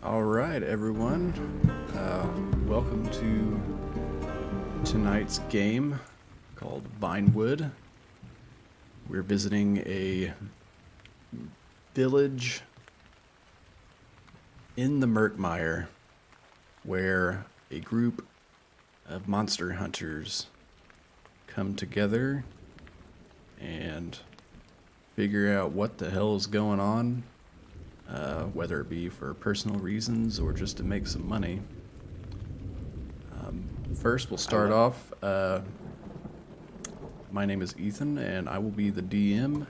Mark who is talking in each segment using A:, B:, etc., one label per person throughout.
A: All right, everyone. Welcome to tonight's game called Vinewood. We're visiting a village in the Murkmire where a group of monster hunters come together and figure out what the hell is going on. Whether it be for personal reasons or just to make some money. First, we'll start off. My name is Ethan, and I will be the DM.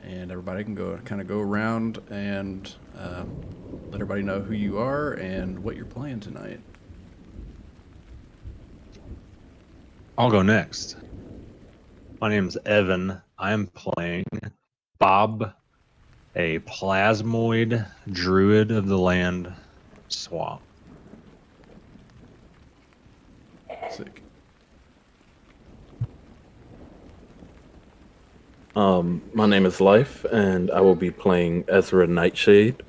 A: And everybody can go around and let everybody know who you are and what you're playing tonight.
B: I'll go next. My name's Evan. I'm playing Bob, a plasmoid druid of the land swamp.
A: Sick.
C: My name is Life, and I will be playing Ezra Nightshade,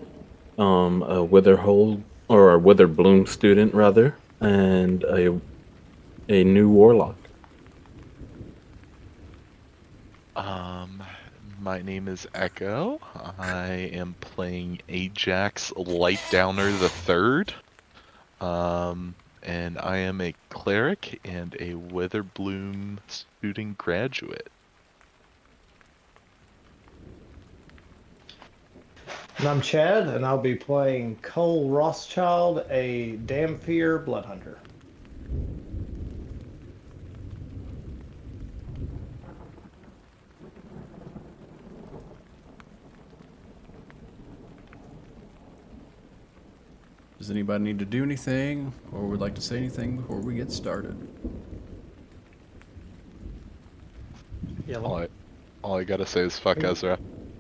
C: a Witherhold or a Witherbloom student rather, and a new warlock.
D: My name is Echo. I am playing Ajax Lightdowner the Third. And I am a cleric and a Witherbloom student graduate.
E: And I'm Chad, and I'll be playing Cole Rothschild, a Damphir Bloodhunter.
A: Does anybody need to do anything or would like to say anything before we get started?
E: Yeah,
D: All I gotta say is fuck Ezra.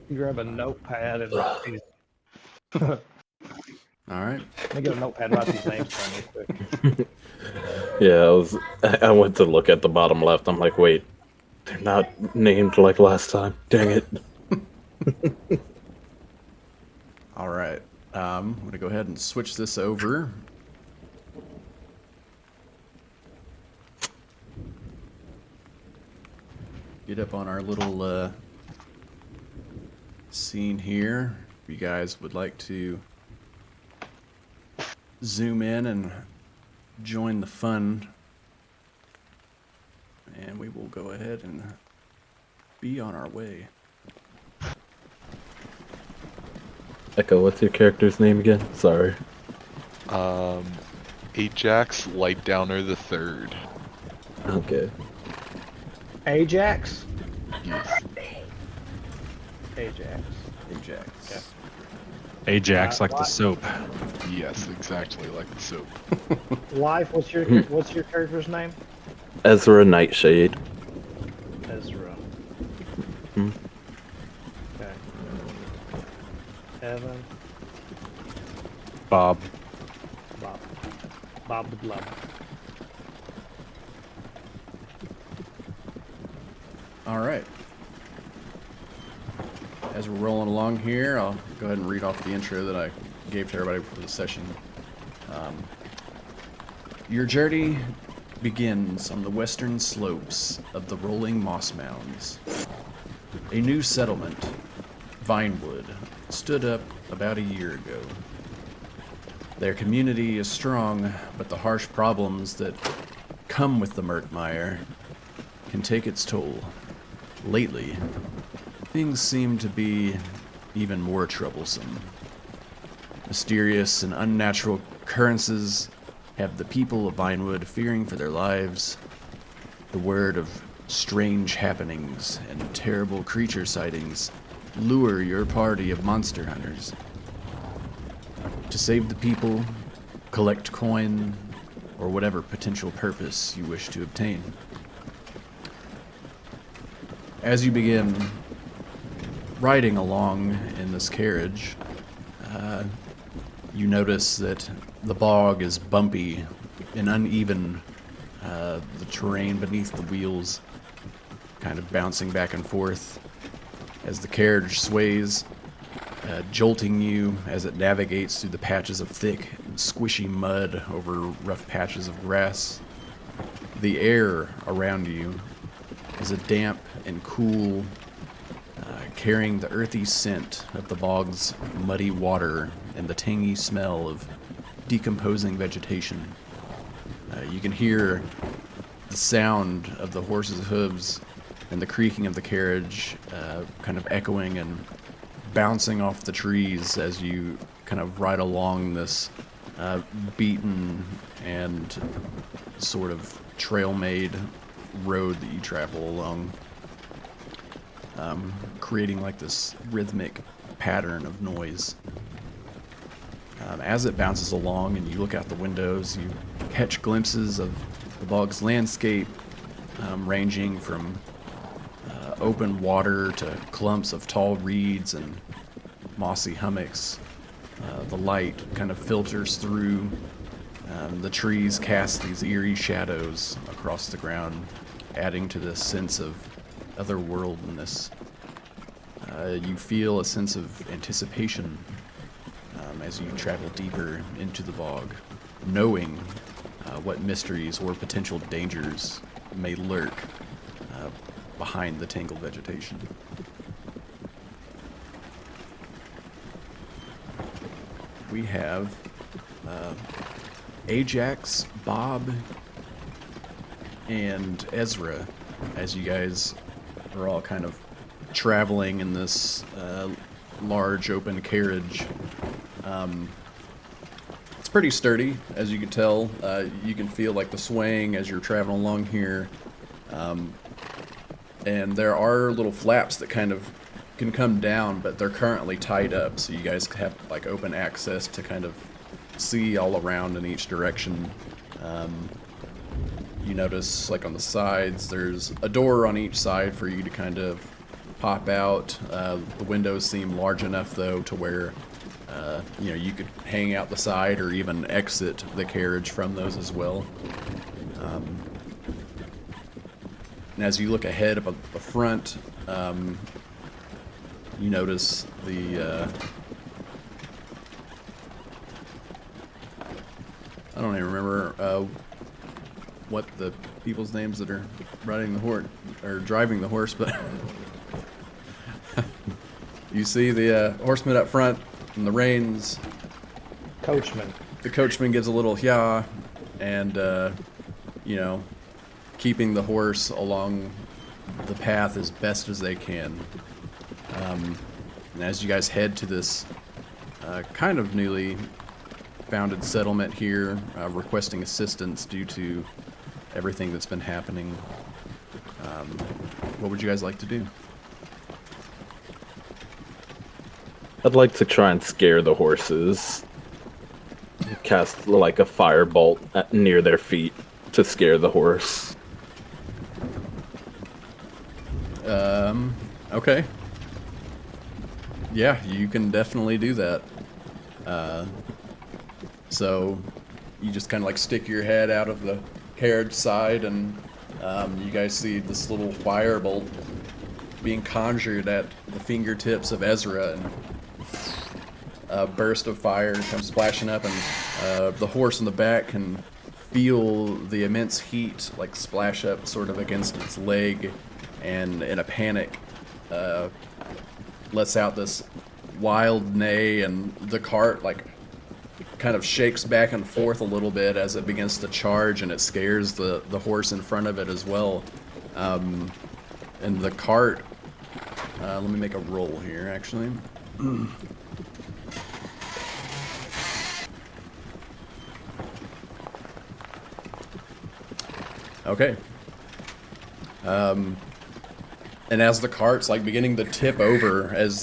E: you grab a notepad and write these.
A: All right.
E: Let me get a notepad and write these names down real quick.
C: Yeah, I went to look at the bottom left. I'm like, wait, they're not named like last time. Dang it.
A: All right. I'm going to go ahead and switch this over. Get up on our little scene here. If you guys would like to zoom in and join the fun, and we will go ahead and be on our way.
C: Echo, what's your character's name again? Sorry.
D: Ajax Lightdowner the Third.
C: Okay.
E: Ajax?
D: Yes.
E: Ajax.
A: Ajax.
E: Okay.
B: Ajax like the soap.
D: Yes, exactly like the soap.
E: Life, what's your character's name?
C: Ezra Nightshade.
E: Ezra.
C: Hmm.
E: Okay. Evan.
B: Bob.
E: Bob the Blood.
A: All right. As we're rolling along here, I'll go ahead and read off the intro that I gave to everybody for the session. Your journey begins on the western slopes of the rolling moss mounds. A new settlement, Vinewood, stood up about a year ago. Their community is strong, but the harsh problems that come with the Murkmire can take its toll. Lately, things seem to be even more troublesome. Mysterious and unnatural occurrences have the people of Vinewood fearing for their lives. The word of strange happenings and terrible creature sightings lure your party of monster hunters. To save the people, collect coin, or whatever potential purpose you wish to obtain. As you begin riding along in this carriage, you notice that the bog is bumpy and uneven, the terrain beneath the wheels kind of bouncing back and forth as the carriage sways, jolting you as it navigates through the patches of thick, squishy mud over rough patches of grass. The air around you is a damp and cool, carrying the earthy scent of the bog's muddy water and the tangy smell of decomposing vegetation. You can hear the sound of the horse's hooves and the creaking of the carriage kind of echoing and bouncing off the trees as you kind of ride along this beaten and sort of trail-made road that you travel along, creating like this rhythmic pattern of noise. As it bounces along and you look out the windows, you catch glimpses of the bog's landscape, ranging from open water to clumps of tall reeds and mossy hummocks. The light kind of filters through. The trees cast these eerie shadows across the ground, adding to this sense of otherworldliness. You feel a sense of anticipation as you travel deeper into the bog, knowing what mysteries or potential dangers may lurk behind the tangled vegetation. We have Ajax, Bob, and Ezra, as you guys are all kind of traveling in this large open carriage. It's pretty sturdy, as you can tell. You can feel like the swaying as you're traveling along here. And there are little flaps that kind of can come down, but they're currently tied up, so you guys have like open access to kind of see all around in each direction. You notice like on the sides there's a door on each side for you to kind of pop out. The windows seem large enough though to where you could hang out the side or even exit the carriage from those as well. And as you look ahead up at the front, you notice the I don't even remember what the people's names that are riding the horse or driving the horse, but you see the horseman up front and the reins.
E: Coachman.
A: The coachman gives a little yah, and keeping the horse along the path as best as they can. And as you guys head to this kind of newly founded settlement here, requesting assistance due to everything that's been happening, what would you guys like to do?
C: I'd like to try and scare the horses. Cast like a firebolt near their feet to scare the horse.
A: Okay. Yeah, you can definitely do that. So you just kind of like stick your head out of the carriage side, and you guys see this little firebolt being conjured at the fingertips of Ezra, and a burst of fire comes splashing up, and the horse in the back can feel the immense heat like splash up sort of against its leg, and in a panic lets out this wild neigh, and the cart like kind of shakes back and forth a little bit as it begins to charge, and it scares the horse in front of it as well. And the cart, let me make a roll here actually. Okay. And as the cart's like beginning to tip over, as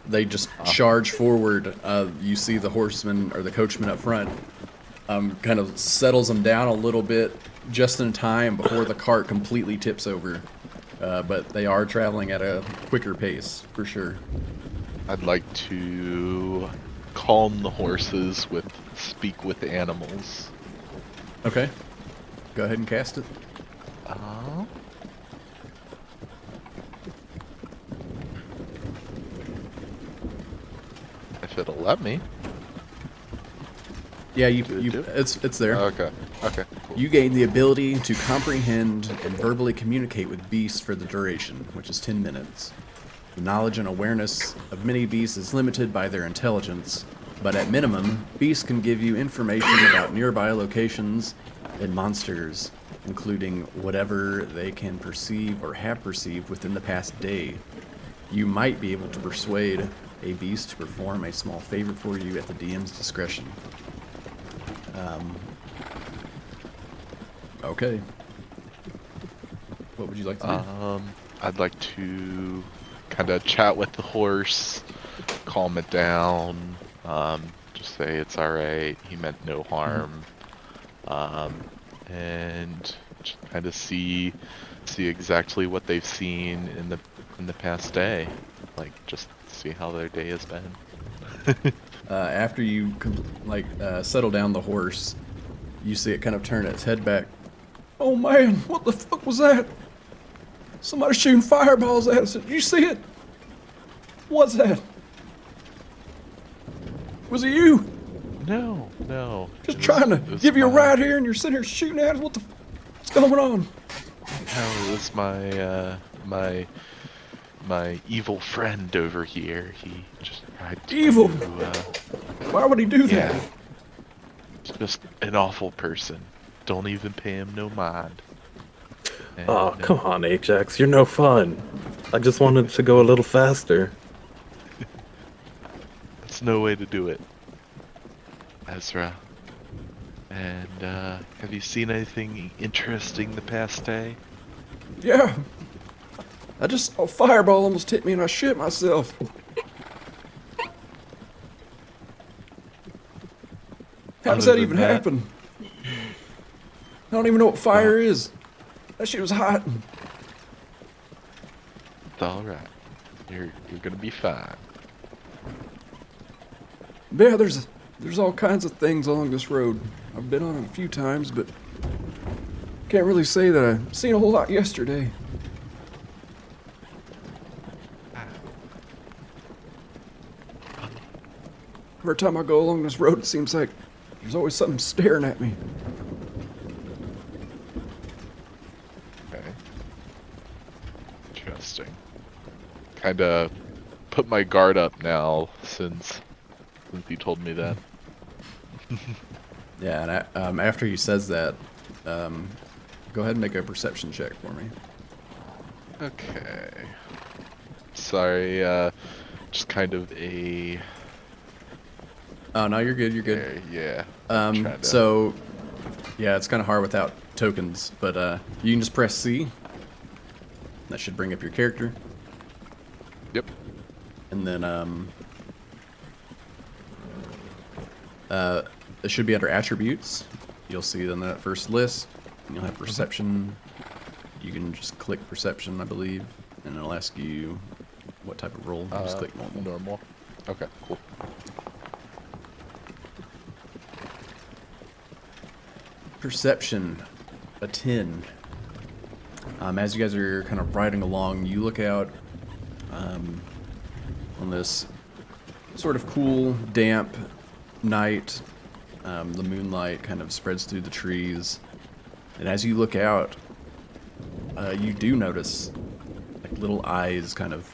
A: they just charge forward, you see the horseman or the coachman up front kind of settles them down a little bit just in time before the cart completely tips over. But they are traveling at a quicker pace, for sure.
D: I'd like to calm the horses with speak with animals.
A: Okay. Go ahead and cast it.
D: If it'll let me.
A: Yeah,
D: Do it?
A: it's there.
D: Okay. Okay. Cool.
A: You gain the ability to comprehend and verbally communicate with beasts for the duration, which is 10 minutes. The knowledge and awareness of many beasts is limited by their intelligence, but at minimum, beasts can give you information about nearby locations and monsters, including whatever they can perceive or have perceived within the past day. You might be able to persuade a beast to perform a small favor for you at the DM's discretion. Okay. What would you like to do?
D: I'd like to kind of chat with the horse, calm it down, just say it's alright, he meant no harm, and just kind of see exactly what they've seen in the past day, like just see how their day has been.
A: After you settle down the horse, you see it kind of turn its head back. Oh man, what the fuck was that? Somebody shooting fireballs at us. Did you see it? What's that? Was it you?
D: No.
A: Just
D: It
A: trying to
D: it was
A: give you a
D: my-
A: ride here and you're sitting here shooting at us? What's going on?
D: No, it was my evil friend over here. He just tried to
A: Evil? Why would he do that?
D: yeah. He's just an awful person. Don't even pay him no mind. And,
C: Oh, come on, Ajax. You're no fun. I just wanted to go a little faster.
D: That's no way to do it, Ezra. And have you seen anything interesting the past day?
A: Yeah. I just saw a fireball almost hit me and I shit myself. How does
D: Other
A: that even
D: than that-
A: happen? I don't even know what fire is. That shit was hot.
D: It's all right. You're gonna be fine.
A: Yeah, there's all kinds of things along this road. I've been on it a few times, but can't really say that I've seen a whole lot yesterday. Every time I go along this road, it seems like there's always something staring at me.
D: Okay. Interesting. Kinda put my guard up now since you told me that.
A: Yeah, and after he says that, go ahead and make a perception check for me.
D: Okay. Sorry, just kind of a...
A: Oh, no, you're good, you're good.
D: Yeah. trying to-
A: So, yeah, it's kind of hard without tokens, but you can just press C. That should bring up your character.
D: Yep.
A: And then, it should be under attributes. You'll see it on that first list. And you'll have perception. You can just click perception, I believe, and it'll ask you what type of role. Just click normal.
D: Normal. Okay, cool.
A: Perception, a 10. As you guys are kind of riding along, you look out on this sort of cool, damp night. The moonlight kind of spreads through the trees. And as you look out, you do notice like little eyes kind of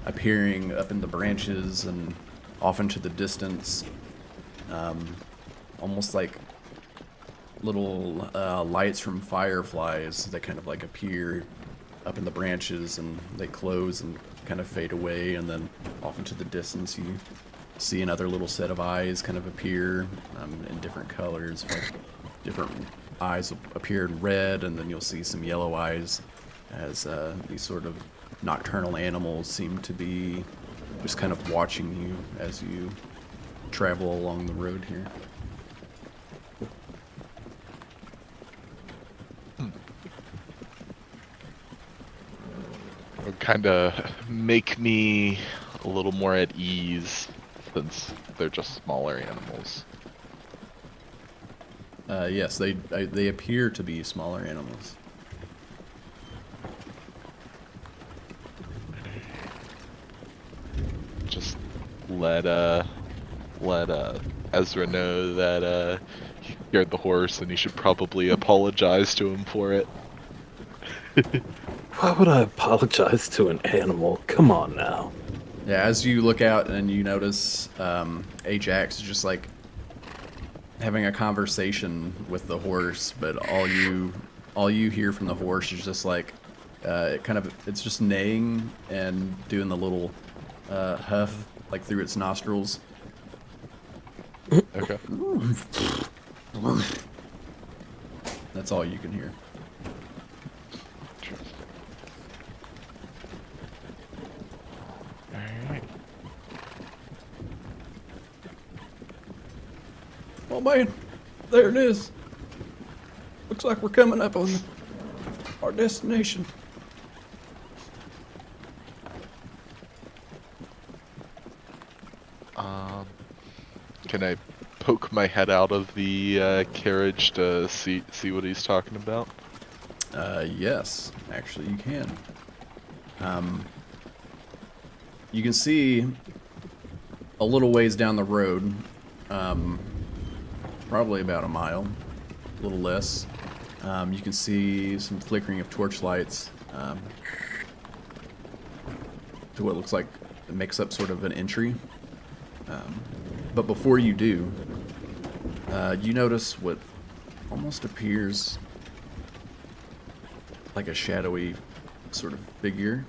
A: appearing up in the branches and off into the distance. Almost like little lights from fireflies that kind of like appear up in the branches and they close and kind of fade away, and then off into the distance you see another little set of eyes kind of appear in different colors, like different eyes will appear in red, and then you'll see some yellow eyes as these sort of nocturnal animals seem to be just kind of watching you as you travel along the road here.
D: It would kind of make me a little more at ease since they're just smaller animals.
A: Yes, they appear to be smaller animals.
D: Just let Ezra know that he scared the horse and he should probably apologize to him for it.
C: Why would I apologize to an animal? Come on now.
A: Yeah, as you look out and you notice Ajax is just like having a conversation with the horse, but all you hear from the horse is just like it's just neighing and doing the little huff like through its nostrils.
D: Okay.
A: That's all you can hear.
D: Alright.
A: Oh man, there it is. Looks like we're coming up on our destination.
D: Can I poke my head out of the carriage to see what he's talking about?
A: Yes, actually you can. You can see a little ways down the road, probably about a mile, a little less. You can see some flickering of torchlights to what looks like it makes up sort of an entry. But before you do, you notice what almost appears like a shadowy sort of figure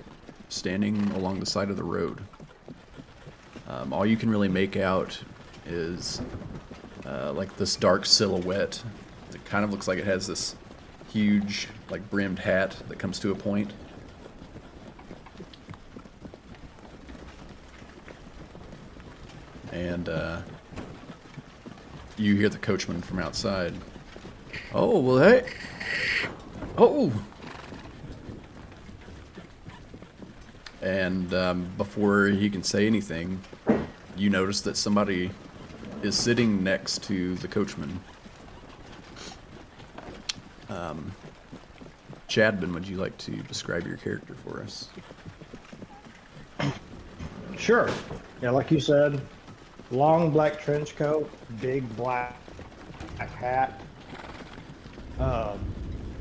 A: standing along the side of the road. All you can really make out is like this dark silhouette that kind of looks like it has this huge like brimmed hat that comes to a point. And you hear the coachman from outside. Oh, well, hey. Oh. And before he can say anything, you notice that somebody is sitting next to the coachman. Chadman, would you like to describe your character for us?
E: Sure. Yeah, like you said, long black trench coat, big black hat,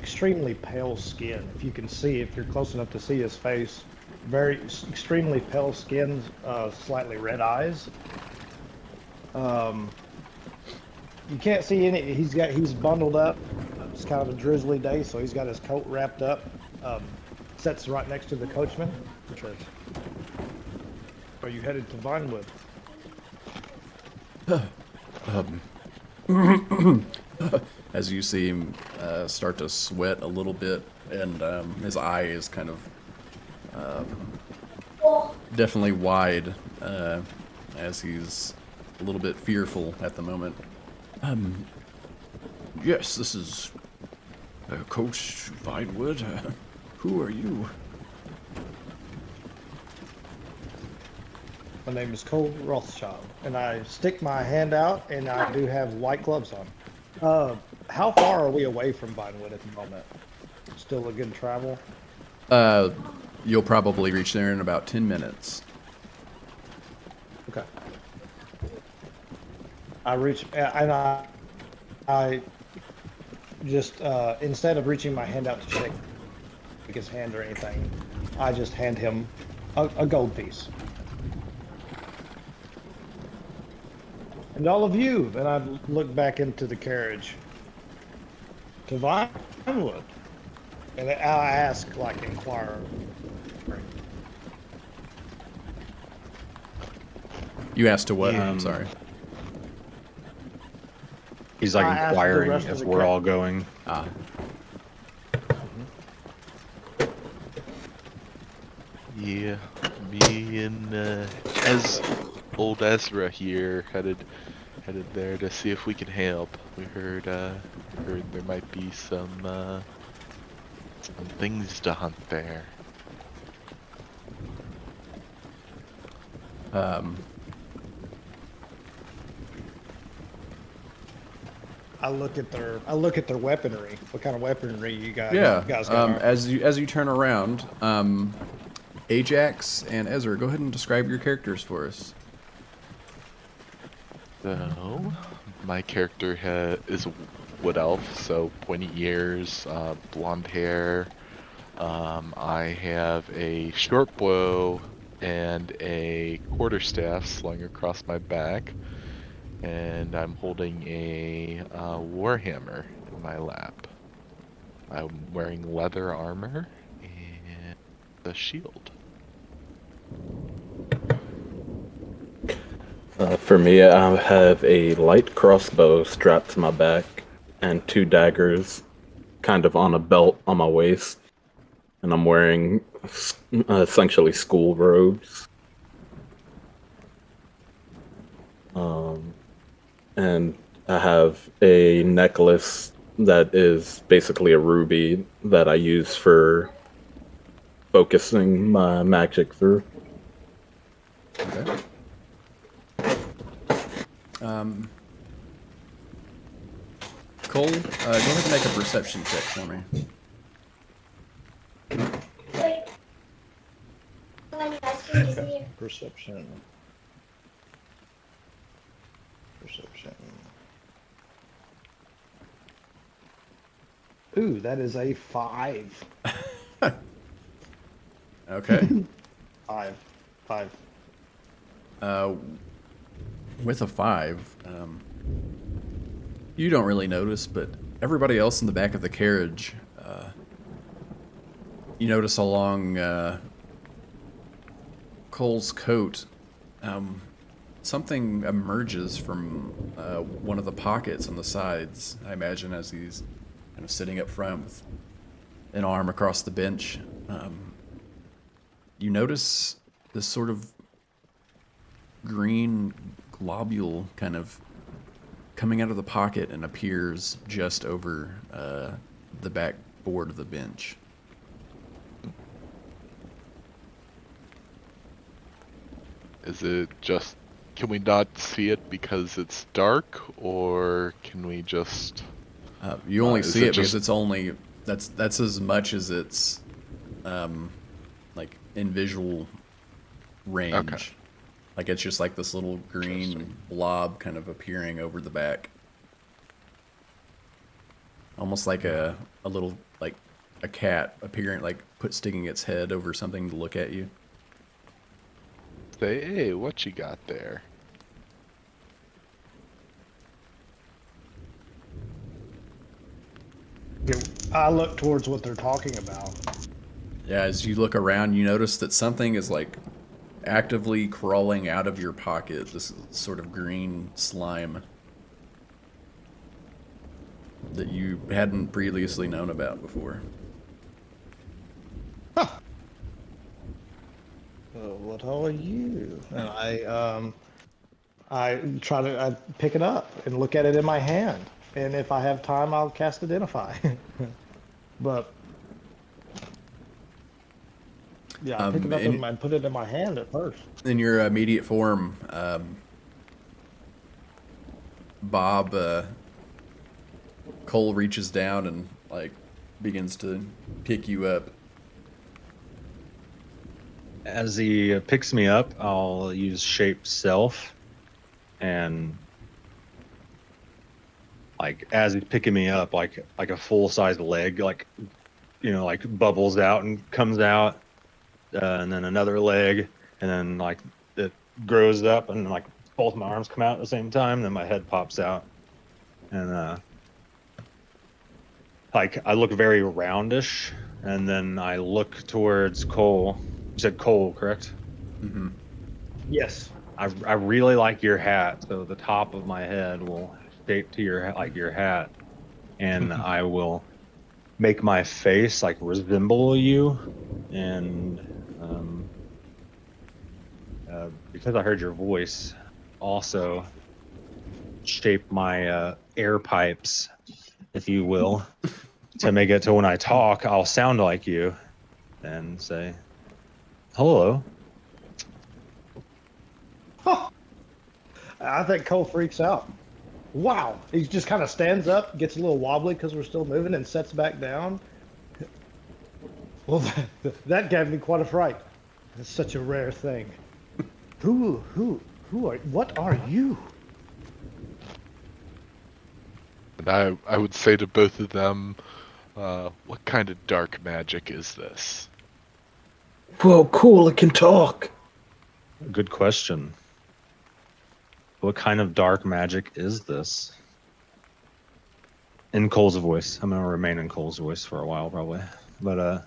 E: extremely pale skin. If you can see, if you're close enough to see his face, very extremely pale skin, slightly red eyes. You can't see any. He's bundled up. It's kind of a drizzly day, so he's got his coat wrapped up. Sits right next to the coachman. Which is, are you headed to Vinewood?
A: As you see him start to sweat a little bit, and his eye is kind of definitely wide as he's a little bit fearful at the moment. Yes, this is Coach Vinewood. Who are you?
E: My name is Cole Rothschild, and I stick my hand out, and I do have white gloves on. How far are we away from Vinewood at the moment? Still a good travel?
A: You'll probably reach there in about 10 minutes.
E: Okay. I reach, and I just, instead of reaching my hand out to shake his hand or anything, I just hand him a gold piece. And all of you, then I look back into the carriage. To Vinewood. And I ask, like, inquire.
A: You asked to what? I'm sorry.
B: He's like
E: I asked the
B: inquiring
E: rest of
B: if
E: the
B: we're all going.
A: Ah,
D: Yeah, me and as old Ezra here headed there to see if we can help. We heard there might be some things to hunt there.
A: um,
E: I look at their weaponry. What kind of weaponry you guys
A: yeah.
E: got on?
A: As you turn around, Ajax and Ezra, go ahead and describe your characters for us.
D: So, my character is a wood elf, so pointy ears, blonde hair. I have a short bow and a quarterstaff slung across my back, and I'm holding a warhammer in my lap. I'm wearing leather armor and a shield.
C: For me, I have a light crossbow strapped to my back and 2 daggers kind of on a belt on my waist. And I'm wearing essentially school robes. And I have a necklace that is basically a ruby that I use for focusing my magic through.
A: Okay. Cole, go ahead and make a perception check for me.
E: Perception. Perception. Ooh, that is a 5.
A: Okay.
E: 5. 5.
A: With a 5, you don't really notice, but everybody else in the back of the carriage, you notice along Cole's coat, something emerges from one of the pockets on the sides. I imagine as he's kind of sitting up front with an arm across the bench. You notice this sort of green globule kind of coming out of the pocket and appears just over the backboard of the bench.
D: Is it just, can we not see it because it's dark, or can we just...
A: You only
D: is
A: see
D: it
A: it because
D: just-
A: it's only that's as much as it's like in visual range.
D: Okay.
A: Like it's just like this little green
D: Interesting.
A: blob kind of appearing over the back. Almost like a little, like a cat appearing, like sticking its head over something to look at you.
D: Say, hey, what you got there?
E: Yeah, I look towards what they're talking about.
A: Yeah, as you look around, you notice that something is like actively crawling out of your pocket. This sort of green slime that you hadn't previously known about before.
E: What are you? And I try to pick it up and look at it in my hand, and if I have time, I'll cast Identify. But yeah, I pick it up and put it in my hand at first.
A: In your immediate form, Bob, Cole reaches down and like begins to pick you up.
B: As he picks me up, I'll use shape self, and like as he's picking me up, like a full size leg, like like bubbles out and comes out, and then another leg, and then like it grows up, and like both my arms come out at the same time. Then my head pops out, and like I look very roundish, and then I look towards Cole. You said Cole, correct?
E: Yes.
B: I really like your hat, so the top of my head will shape to your like your hat, and I will make my face like resemble you, and because I heard your voice, also shape my air pipes, if you will, to make it to when I talk, I'll sound like you, and say hello.
E: I think Cole freaks out. Wow. He just kind of stands up, gets a little wobbly because we're still moving, and sets back down. Well, that gave me quite a fright. It's such a rare thing. Who are, what are you?
D: And I would say to both of them, what kind of dark magic is this?
C: Whoa, cool! It can talk.
B: Good question. What kind of dark magic is this? In Cole's voice. I'm gonna remain in Cole's voice for a while, probably. But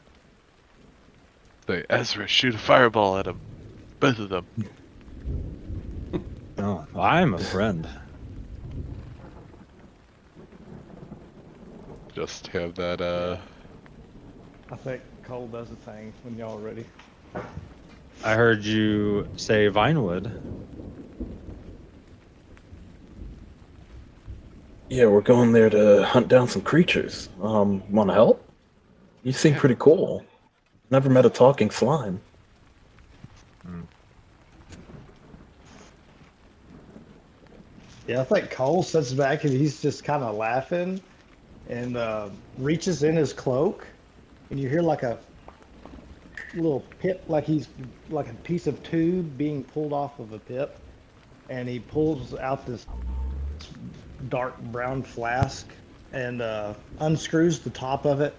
D: Say, Ezra, shoot a fireball at him. Both of them.
B: no, I'm a friend.
D: Just have that,
E: I think Cole does a thing when y'all are ready.
B: I heard you say Vinewood.
C: Yeah, we're going there to hunt down some creatures. Want to help? You seem
D: Yeah.
C: pretty cool. Never met a talking slime.
E: Yeah, I think Cole sits back and he's just kind of laughing and reaches in his cloak, and you hear like a little pip, like he's like a piece of tube being pulled off of a pip, and he pulls out this dark brown flask and unscrews the top of it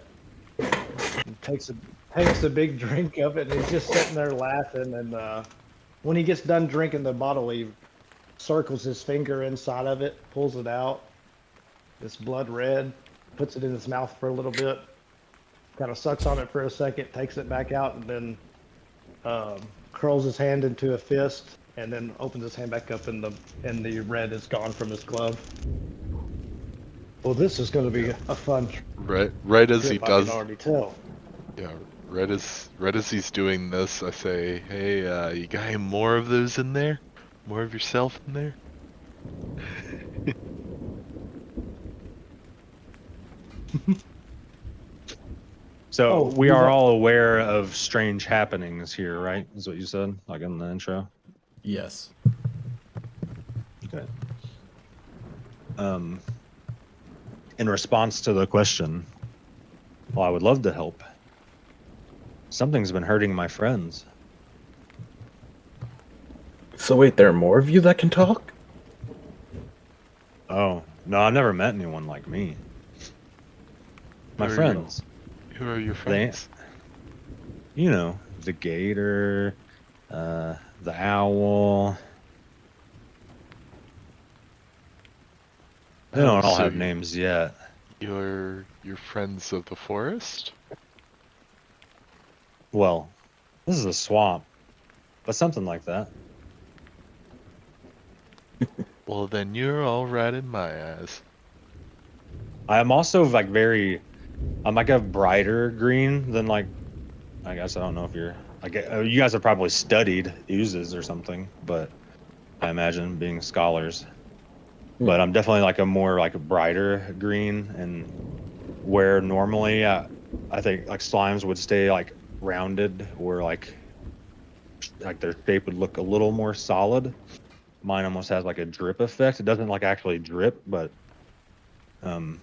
E: and takes a big drink of it, and he's just sitting there laughing. And when he gets done drinking the bottle, he circles his finger inside of it, pulls it out. It's blood red, puts it in his mouth for a little bit, kind of sucks on it for a second, takes it back out, and then curls his hand into a fist, and then opens his hand back up, and the red is gone from his glove. Well, this is going to be a fun
D: right as he
E: trip, I can
D: does,
E: already tell.
D: yeah, right as he's doing this, I say, hey, you got any more of those in there? More of yourself in there?
B: So
E: Oh,
B: we
E: you
B: are
E: want-
B: all aware of strange happenings here, right? Is what you said, like in the intro.
A: Yes.
B: Okay. In response to the question, well, I would love to help. Something's been hurting my friends.
C: So wait, there are more of you that can talk?
B: Oh, no, I've never met anyone like me. My
D: Who are
B: friends.
D: Who are your
B: They,
D: friends?
B: you know, the gator, the owl. They don't all
D: So
B: have names yet.
D: you're friends of the forest?
B: Well, this is a swamp, but something like that.
D: Well, then you're all right in my eyes.
B: I'm also like I'm like a brighter green than like, I guess I don't know if you're like, you guys have probably studied oozes or something, but I imagine being scholars. But I'm definitely like a more like a brighter green, and where normally I think like slimes would stay like rounded or like their shape would look a little more solid. Mine almost has like a drip effect. It doesn't like actually drip, but um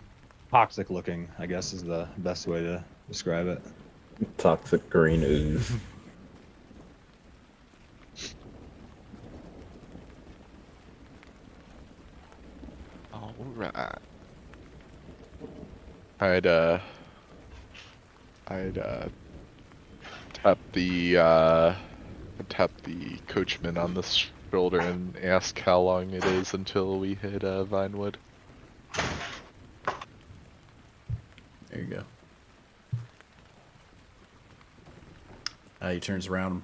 B: toxic looking, I guess, is the best way to describe it.
C: Toxic green ooze.
D: All right. I'd tap the coachman on the shoulder and ask how long it is until we hit Vinewood.
A: There you go. He turns around.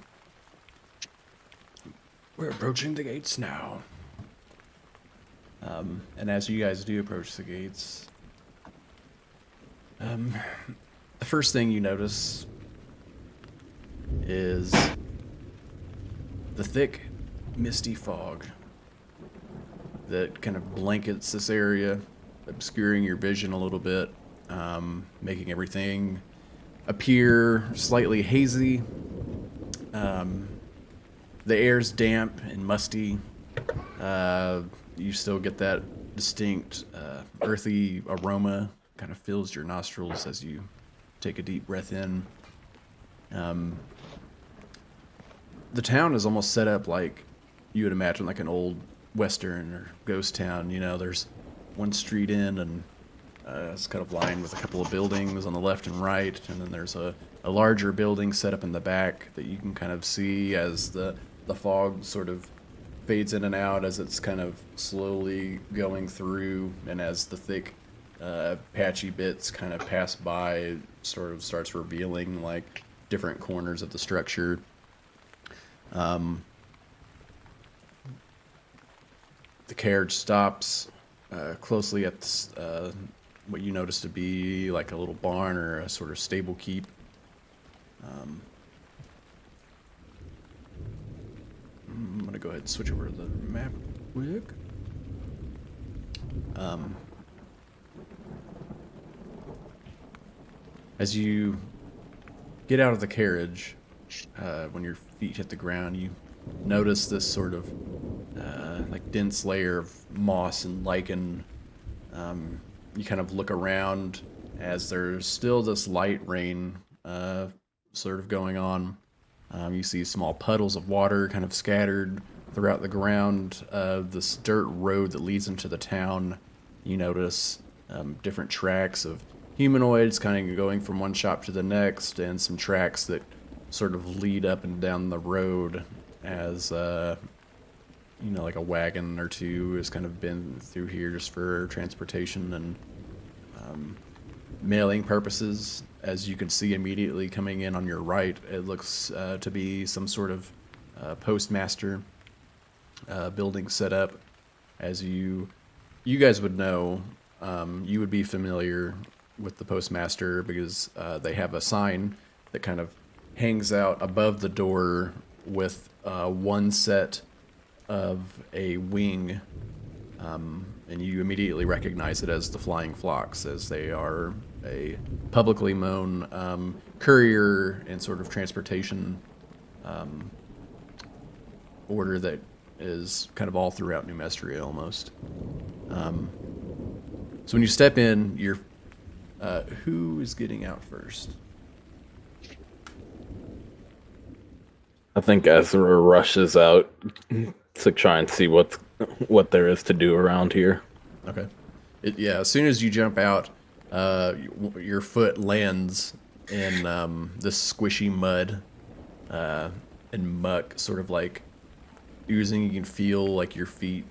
A: We're approaching the gates now. And as you guys do approach the gates, the first thing you notice is the thick, misty fog that kind of blankets this area, obscuring your vision a little bit, making everything appear slightly hazy. The air's damp and musty. You still get that distinct earthy aroma, kind of fills your nostrils as you take a deep breath in. The town is almost set up like you would imagine like an old western or ghost town. You know, there's one street in, and it's kind of lined with a couple of buildings on the left and right, and then there's a larger building set up in the back that you can kind of see as the fog sort of fades in and out as it's kind of slowly going through, and as the thick patchy bits kind of pass by, it sort of starts revealing like different corners of the structure. The carriage stops closely at what you notice to be like a little barn or a sort of stable keep. I'm going to go ahead and switch over to the map quick. As you get out of the carriage, when your feet hit the ground, you notice this sort of like dense layer of moss and lichen. You kind of look around as there's still this light rain sort of going on. You see small puddles of water kind of scattered throughout the ground. This dirt road that leads into the town, you notice different tracks of humanoids kind of going from one shop to the next, and some tracks that sort of lead up and down the road as you know, like a wagon or two has kind of been through here just for transportation and mailing purposes. As you can see immediately coming in on your right, it looks to be some sort of postmaster building set up. As you guys would know, you would be familiar with the postmaster because they have a sign that kind of hangs out above the door with one set of a wing, and you immediately recognize it as the Flying Flocks, as they are a publicly known courier and sort of transportation order that is kind of all throughout New Mestria almost. So when you step in, you're who is getting out first?
C: I think Ezra rushes out to try and see what there is to do around here.
A: Okay. Yeah, as soon as you jump out, your foot lands in this squishy mud and muck, sort of like oozing. You can feel like your feet,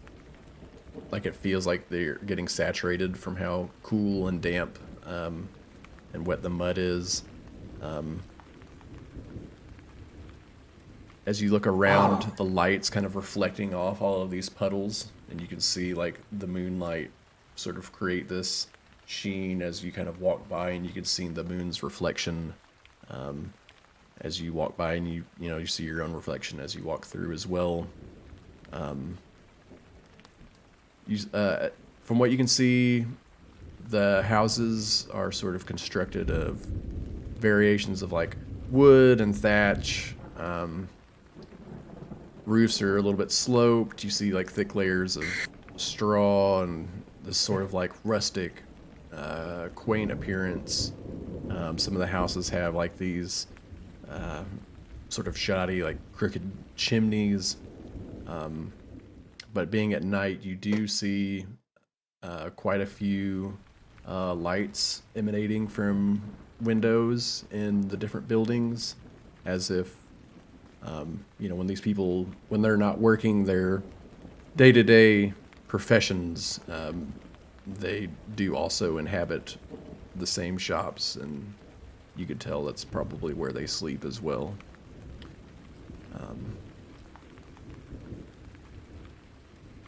A: like it feels like they're getting saturated from how cool and damp and wet the mud is. As you look around, the light's kind of reflecting off all of these puddles, and you can see like the moonlight sort of create this sheen as you kind of walk by, and you can see the moon's reflection as you walk by, and you see your own reflection as you walk through as well. From what you can see, the houses are sort of constructed of variations of like wood and thatch. Roofs are a little bit sloped. You see like thick layers of straw and this sort of like rustic, quaint appearance. Some of the houses have like these sort of shoddy, like crooked chimneys. But being at night, you do see quite a few lights emanating from windows in the different buildings, as if when these people, when they're not working their day-to-day professions, they do also inhabit the same shops, and you could tell that's probably where they sleep as well.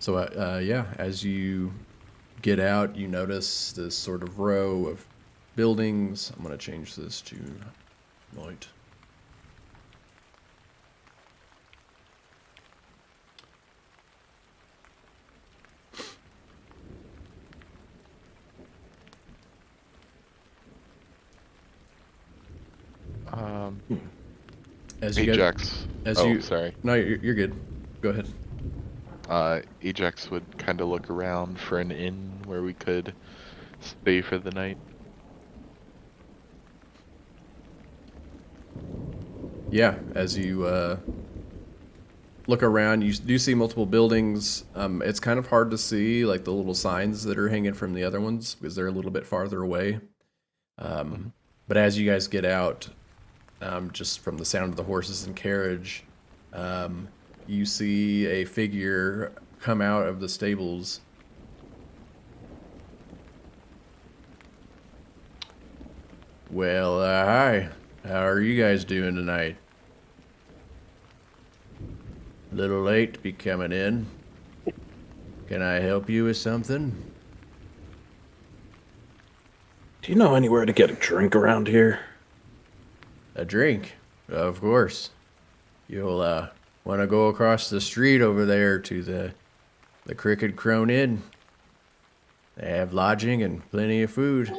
A: So, yeah, as you get out, you notice this sort of row of buildings. I'm going to change this to light. As you get,
D: Ajax.
A: as
D: Oh,
A: you,
D: sorry.
A: no, you're good. Go ahead.
D: Ajax would kind of look around for an inn where we could stay for the night.
A: Yeah, as you look around, you do see multiple buildings. It's kind of hard to see like the little signs that are hanging from the other ones because they're a little bit farther away. But as you guys get out, just from the sound of the horses and carriage, you see a figure come out of the stables. Well, hi. How are you guys doing tonight? A little late to be coming in. Can I help you with something?
C: Do you know anywhere to get a drink around here?
A: A drink? Of course. You'll, want to go across the street over there to the Crooked Crone Inn. They have lodging and plenty of food.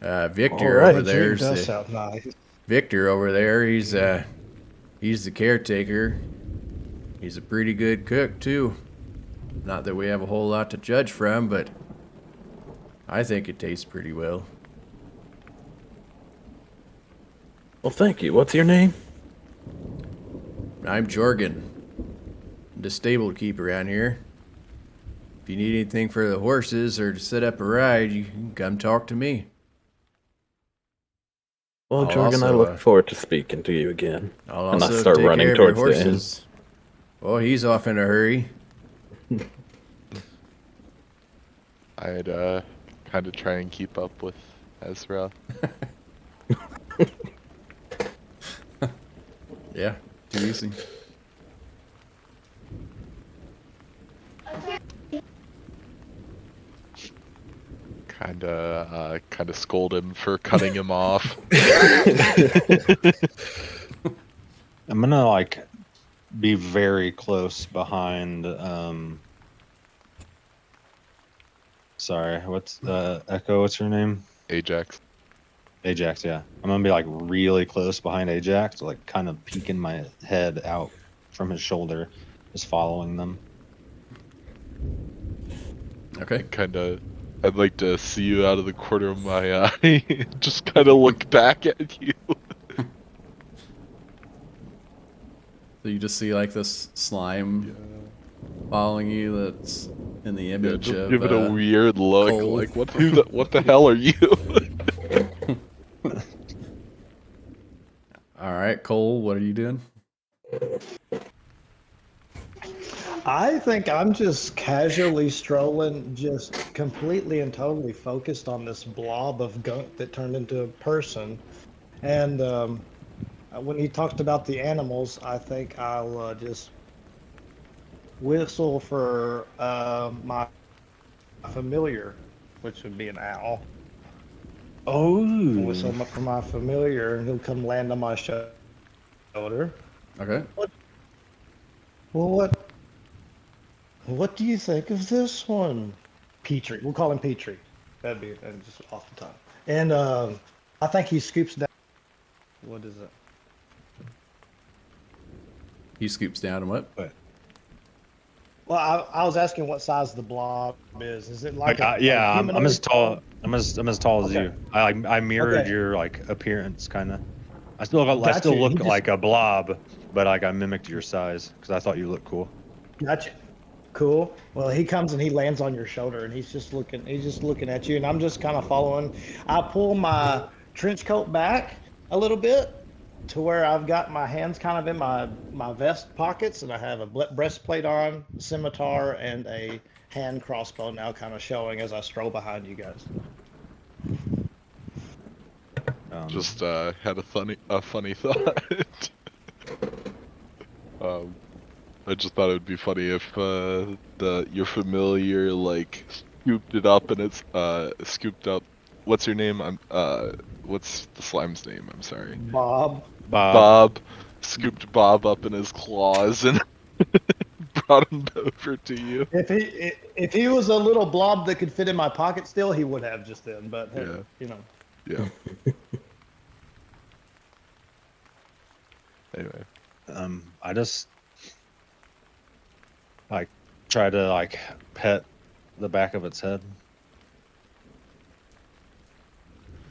A: Victor
C: All right.
A: over there
E: Drink
A: is
E: does
A: the
E: sound nice.
A: Victor over there. He's the caretaker. He's a pretty good cook too. Not that we have a whole lot to judge from, but I think it tastes pretty well.
C: Well, thank you. What's your name?
A: I'm Jorgen, the stable keeper around here. If you need anything for the horses or to set up a ride, you can come talk to me.
C: Well,
A: I'll
C: Jorgen, I
A: also,
C: look forward to speaking to you again.
A: I'll
C: And I
A: also
C: start
A: take
C: running
A: care of your
C: towards the inn.
A: horses. Oh, he's off in a hurry.
D: I'd kind of try and keep up with Ezra.
A: Yeah, too easy.
D: Kind of scold him for cutting him off.
B: I'm gonna like be very close behind. Sorry, what's Echo? What's your name?
D: Ajax.
B: Ajax. Yeah, I'm gonna be like really close behind Ajax, like kind of peeking my head out from his shoulder, just following them.
A: Okay.
D: I'd like to see you out of the corner of my eye. Just kind of look back at you.
A: So you just see like this slime following you that's in the
D: Yeah,
A: image
D: just
A: of
D: give it a weird look,
A: Cole.
D: like what the hell are you?
A: All right, Cole, what are you doing?
E: I think I'm just casually strolling, just completely and totally focused on this blob of gunk that turned into a person. And when he talked about the animals, I think I'll just whistle for my familiar, which would be an owl. Whistle
B: Oh,
E: for my familiar, and he'll come land on my shoulder.
A: Okay.
E: Well, what do you think of this one? Petrie. We'll call him Petrie. That'd be just off the top. And I think he scoops down. What is it?
A: He scoops down and what?
E: Well, I was asking what size the blob is. Is it like
B: yeah, I'm
E: humanoid
B: as tall.
E: blob?
B: I'm as tall as
E: Okay.
B: you. I mirrored
E: Okay.
B: your like appearance, kind of. I still
E: Gotcha.
B: look
E: He just-
B: like a blob, but like I mimicked your size because I thought you looked cool.
E: Gotcha. Cool. Well, he comes and he lands on your shoulder, and he's just looking at you, and I'm just kind of following. I pull my trench coat back a little bit to where I've got my hands kind of in my vest pockets, and I have a breastplate on, scimitar, and a hand crossbow now kind of showing as I stroll behind you guys.
D: Just had a funny thought. I just thought it would be funny if your familiar like scooped it up and it's scooped up. What's your name? What's the slime's name? I'm sorry.
E: Bob.
D: Bob scooped Bob up in his claws and brought him over to you.
E: If he was a little blob that could fit in my pocket still, he would have just then. But hey,
D: Yeah.
E: you know.
D: Yeah. Anyway.
B: I just like try to like pet the back of its head.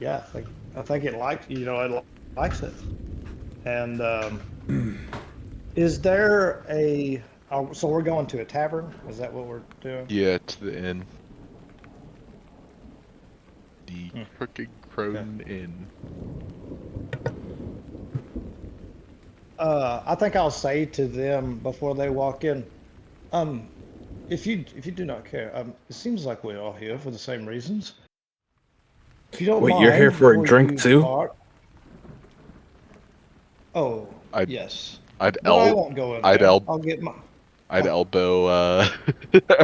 E: Yeah, I think it likes it likes it. And is there a so we're going to a tavern? Is that what we're doing?
D: Yeah, to the inn. The
E: Hmm.
D: Crooked Crone Inn.
E: I think I'll say to them before they walk in, if you do not care, it seems like we're all here for the same reasons. If you don't
C: Wait,
E: mind,
C: you're here for a
E: before
C: drink
E: you
C: too?
E: depart- Oh,
D: I'd-
E: yes.
D: I'd
E: But I won't go in there. I'll get my.
D: I'd elbow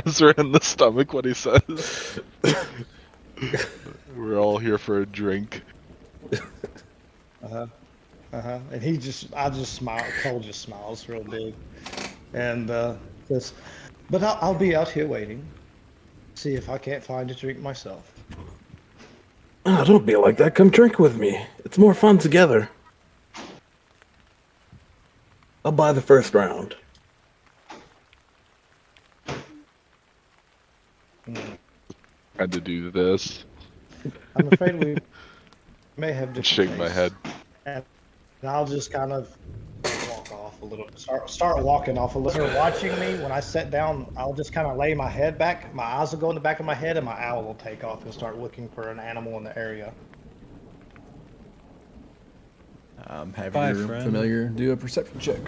D: Ezra in the stomach when he says, "We're all here for a drink."
E: And I just smile. Cole just smiles real big, and says, "But I'll be out here waiting. See if I can't find a drink myself."
C: Oh, don't be like that. Come drink with me. It's more fun together. I'll buy the first round.
D: Had to do this.
E: I'm afraid we may have different
D: Shake my
E: tastes.
D: head.
E: And I'll just kind of walk off a little. Start walking off a little. They're watching me. When I sit down, I'll just kind of lay my head back. My eyes will go in the back of my head, and my owl will take off and start looking for an animal in the area.
A: Have
B: Bye,
A: your
B: friend.
A: familiar do a perception check.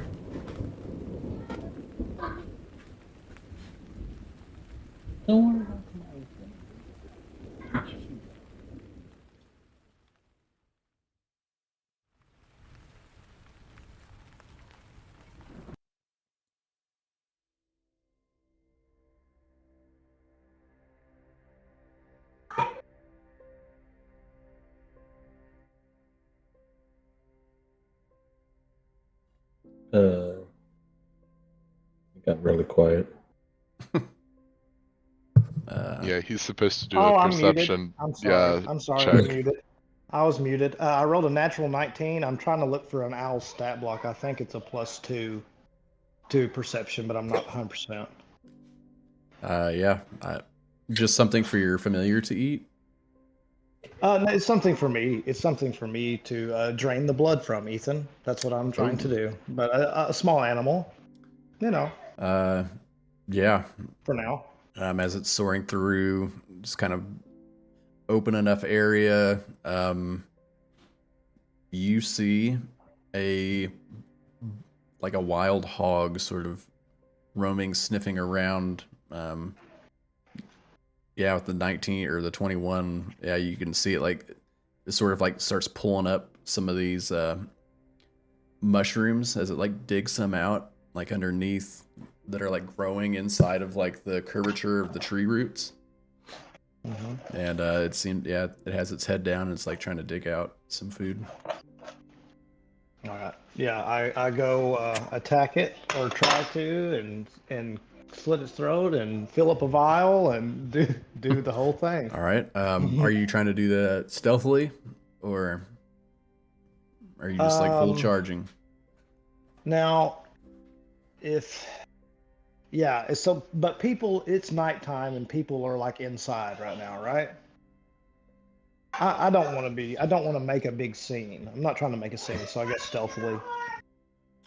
F: Don't worry about the
C: It got really quiet.
D: Yeah, he's supposed to do
E: Oh,
D: a
E: I'm muted.
D: perception.
E: I'm sorry.
D: Yeah,
E: I'm sorry.
D: check.
E: I'm muted. I was muted. I rolled a natural 19. I'm trying to look for an owl stat block. I think it's a +2 to perception, but I'm not 100%.
A: Yeah, just something for your familiar to eat.
E: No, it's something for me. It's something for me to drain the blood from, Ethan. That's what I'm trying to do. But a small animal, you know,
A: Yeah,
E: for now.
A: as it's soaring through, just kind of open enough area. You see a wild hog sort of roaming, sniffing around. Yeah, with the 19 or the 21, yeah, you can see it it sort of starts pulling up some of these mushrooms as it digs some out underneath that are growing inside of the curvature of the tree roots.
E: Mm-hmm.
A: And it seemed, yeah, it has its head down and it's trying to dig out some food.
E: All right. Yeah, I go attack it or try to and slit its throat and fill up a vial and do the whole thing.
A: All right. Are you trying to do that stealthily, or are you just full charging?
E: Now, but it's nighttime and people are inside right now, right? I don't want to make a big scene. I'm not trying to make a scene, so I guess stealthily.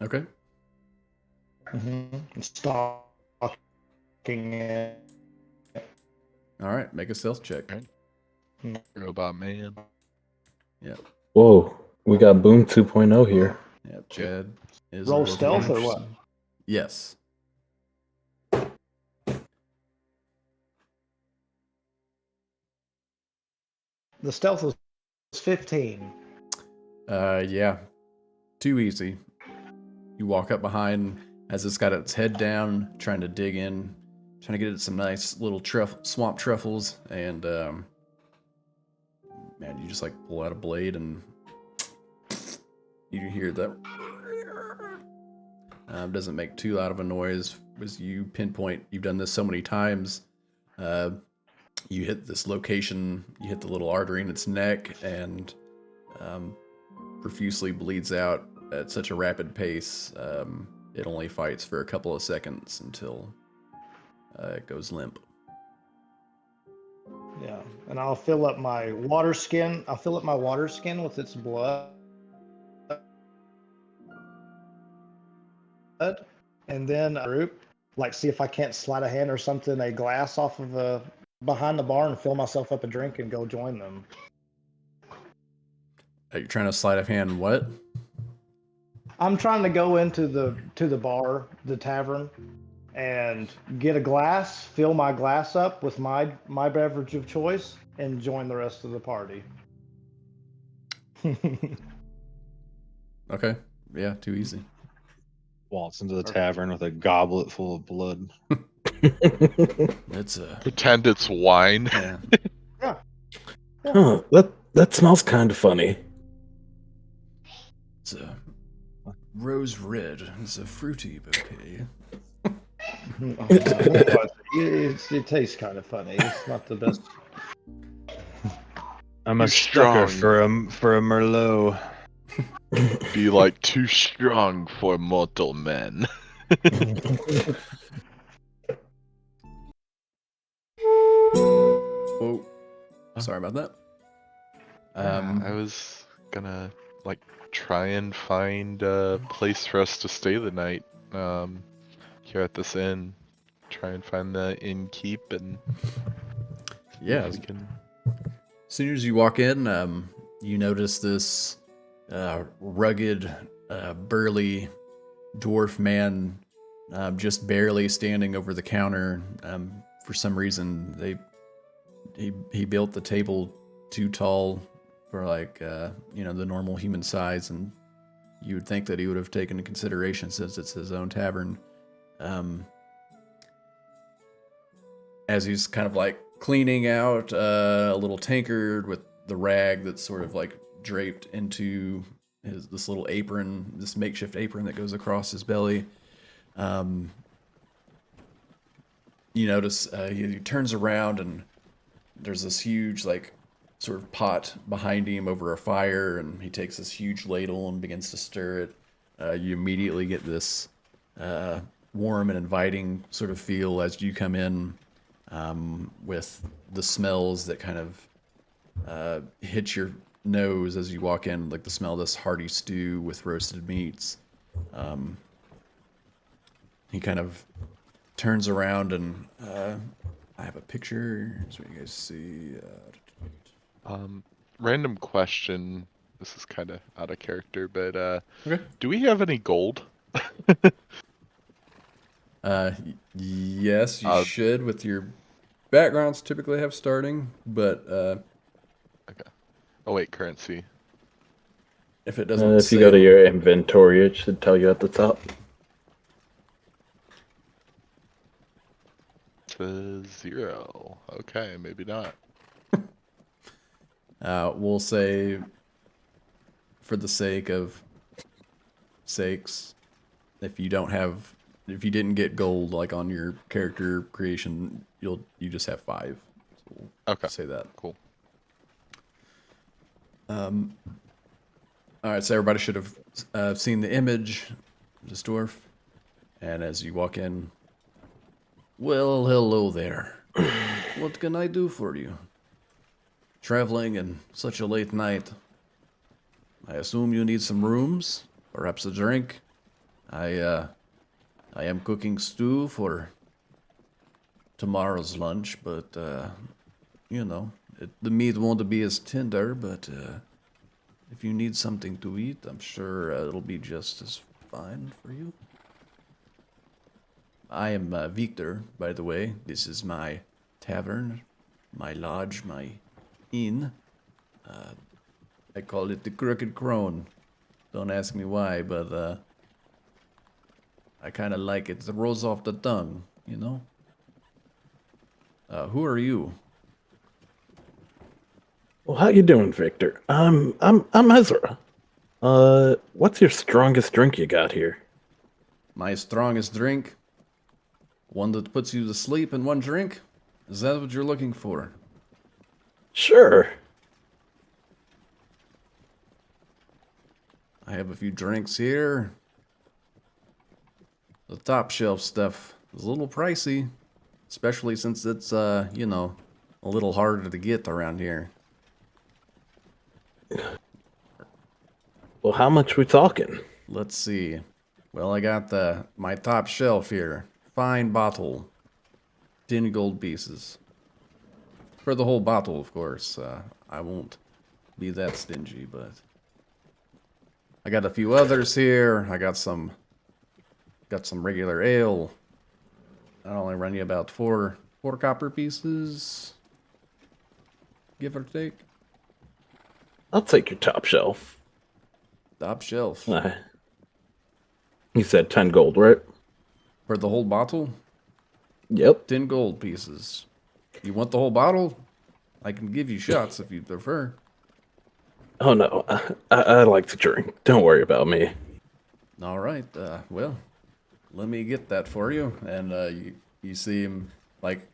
A: Okay.
E: Mm-hmm. Stalking it.
A: All right. Make a stealth check.
D: Robot man.
A: Yep.
C: Whoa, we got Boom 2.0 here.
A: Yep. Chad is
E: Roll
A: a
E: stealth or
A: person.
E: what?
A: Yes.
E: The stealth was 15.
A: Yeah. Too easy. You walk up behind. as it's got its head down, trying to dig in, trying to get at some nice little swamp truffles, and man, you just like pull out a blade and you hear that. Doesn't make too loud of a noise as you pinpoint. You've done this so many times. You hit this location, you hit the little artery in its neck, and profusely bleeds out at such a rapid pace. It only fights for a couple of seconds until it goes limp.
E: Yeah, and I'll fill up my water skin. I'll fill up my water skin with its blood, and then group, like see if I can't slide a hand or something, a glass off of behind the bar, and fill myself up a drink and go join them.
A: You're trying to sleight of hand what?
E: I'm trying to go into the bar, the tavern, and get a glass, fill my glass up with my beverage of choice, and join the rest of the party.
A: Okay. Yeah, too easy.
B: Waltz into the tavern with a goblet full of blood.
A: It's a
D: Pretend it's wine.
A: yeah.
E: Yeah.
C: Huh, that smells kind of funny.
A: It's a rose red. It's a fruity bouquet.
E: It tastes kind of funny. It's not the best.
B: I'm a
D: Too
B: sucker
D: strong.
B: for a Merlot.
D: Be like too strong for mortal men.
A: Whoa. Sorry about that.
D: I was gonna like try and find a place for us to stay the night here at this inn. Try and find the inn keep and
A: Yeah.
D: we can.
A: As soon as you walk in, you notice this rugged, burly dwarf man just barely standing over the counter. For some reason, he built the table too tall for like the normal human size, and you would think that he would have taken into consideration since it's his own tavern. As he's kind of like cleaning out a little tankard with the rag that's sort of like draped into this little apron, this makeshift apron that goes across his belly. You notice he turns around and there's this huge like sort of pot behind him over a fire, and he takes this huge ladle and begins to stir it. You immediately get this warm and inviting sort of feel as you come in, with the smells that kind of hit your nose as you walk in, like the smell of this hearty stew with roasted meats. He kind of turns around and I have a picture so you guys see.
D: Random question. This is kind of out of character, but
A: Okay.
D: do we have any gold?
A: Yes, you should. With your backgrounds, typically have starting, but
D: Okay. Oh wait, currency.
A: if it doesn't,
C: If you go to your inventory, it should tell you at the top.
D: Says 0. Okay, maybe not.
A: we'll say, for the sake of sakes, if you didn't get gold like on your character creation, you just have 5. So we'll
D: Okay.
A: say that.
D: Cool.
A: All right, so everybody should have seen the image of this dwarf. And as you walk in, well, hello there. What can I do for you? Traveling in such a late night. I assume you need some rooms, perhaps a drink. I am cooking stew for tomorrow's lunch, but the meat won't be as tender, but if you need something to eat, I'm sure it'll be just as fine for you. I am Victor, by the way. This is my tavern, my lodge, my inn. I call it the Crooked Crone. Don't ask me why, but I kind of like it. It rolls off the tongue, you know? Who are you?
C: Well, how you doing, Victor? I'm Ezra. What's your strongest drink you got here?
A: My strongest drink? One that puts you to sleep in one drink? Is that what you're looking for?
C: Sure.
A: I have a few drinks here. The top shelf stuff is a little pricey, especially since it's, you know, a little harder to get around here.
C: Well, how much we talking?
A: Let's see. Well, I got my top shelf here. Fine bottle. 10 gold pieces. For the whole bottle, of course. I won't be that stingy, but I got a few others here. I got some regular ale. I'll only run you about four copper pieces, give or take.
C: I'll take your top shelf.
A: Top shelf.
C: You said 10 gold, right?
A: For the whole bottle,
C: Yep.
A: 10 gold pieces. You want the whole bottle? I can give you shots if you prefer.
C: Oh no, I like to drink. Don't worry about me.
A: All right. Well, let me get that for you. And you see him like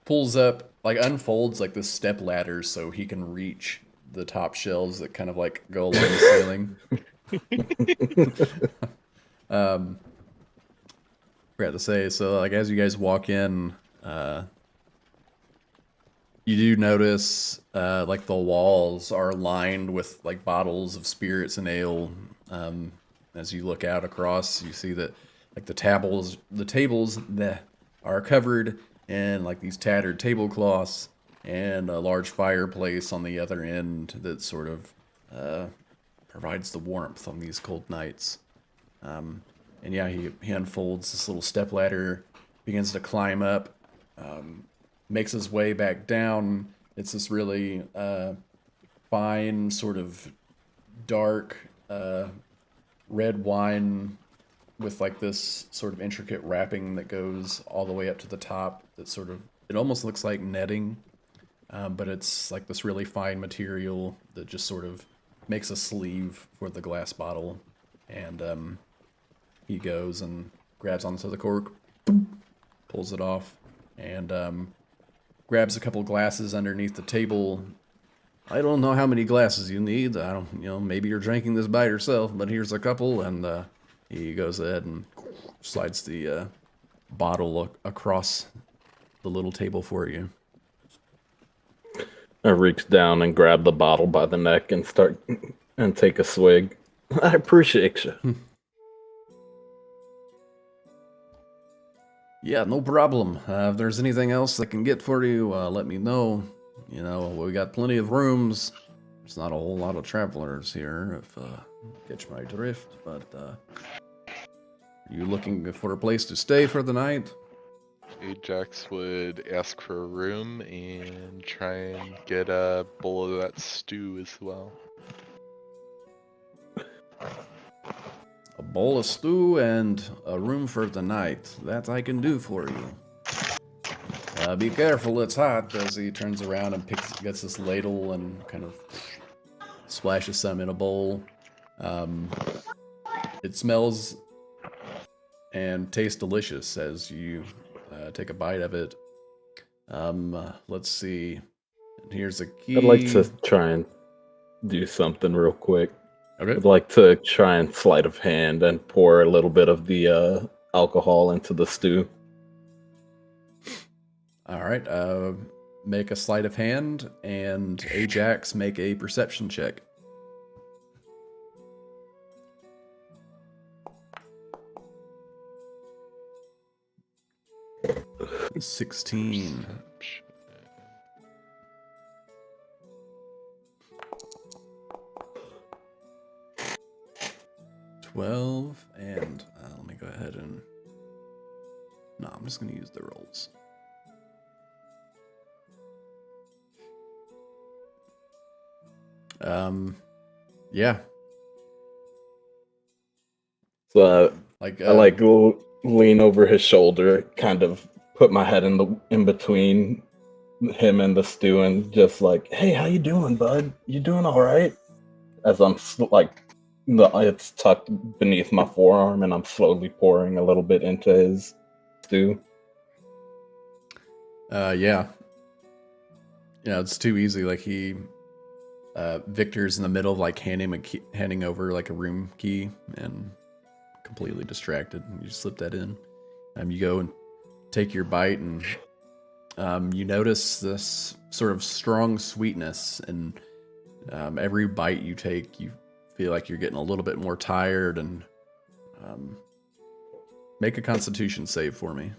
A: pulls up, like unfolds like this step ladder so he can reach the top shelves that kind of like go along the ceiling. Forgot to say, so like as you guys walk in, you do notice like the walls are lined with like bottles of spirits and ale. As you look out across, you see that like the tables that are covered in like these tattered tablecloths and a large fireplace on the other end that sort of provides the warmth on these cold nights. And yeah, he unfolds this little step ladder, begins to climb up, makes his way back down. It's this really fine, sort of dark red wine with like this sort of intricate wrapping that goes all the way up to the top. That sort of, it almost looks like netting, but it's like this really fine material that just sort of makes a sleeve for the glass bottle. And he goes and grabs onto the cork, pulls it off, and grabs a couple glasses underneath the table. I don't know how many glasses you need. I don't, maybe you're drinking this by yourself, but here's a couple. And he goes ahead and slides the bottle across the little table for you.
C: I reach down and grab the bottle by the neck and start and take a swig. I appreciate you.
A: Yeah, no problem. If there's anything else I can get for you, let me know. We got plenty of rooms. There's not a whole lot of travelers here, if catch my drift. But are you looking for a place to stay for the night?
D: Ajax would ask for a room and try and get a bowl of that stew as well.
A: A bowl of stew and a room for the night. That I can do for you. Be careful, it's hot. As he turns around and gets this ladle and kind of splashes some in a bowl. It smells and tastes delicious as you take a bite of it. Let's see. Here's a key.
C: I'd like to try and do something real quick.
A: Okay.
C: I'd like to try and sleight of hand and pour a little bit of the alcohol into the stew.
A: All right. Make a sleight of hand, and Ajax make a perception check.
D: Perception.
A: 16. 12, and let me go ahead and... No, I'm just going to use the rolls. Yeah.
C: So
A: Like,
C: I lean over his shoulder, kind of put my head in between him and the stew, and just like, "Hey, how you doing, bud? You doing all right?" As I'm it's tucked beneath my forearm, and I'm slowly pouring a little bit into his stew.
A: Yeah. Yeah, it's too easy. Like Victor's in the middle of like handing over like a room key and completely distracted. And you slip that in. You go and take your bite, and you notice this sort of strong sweetness. And every bite you take, you feel like you're getting a little bit more tired. And make a Constitution save for me.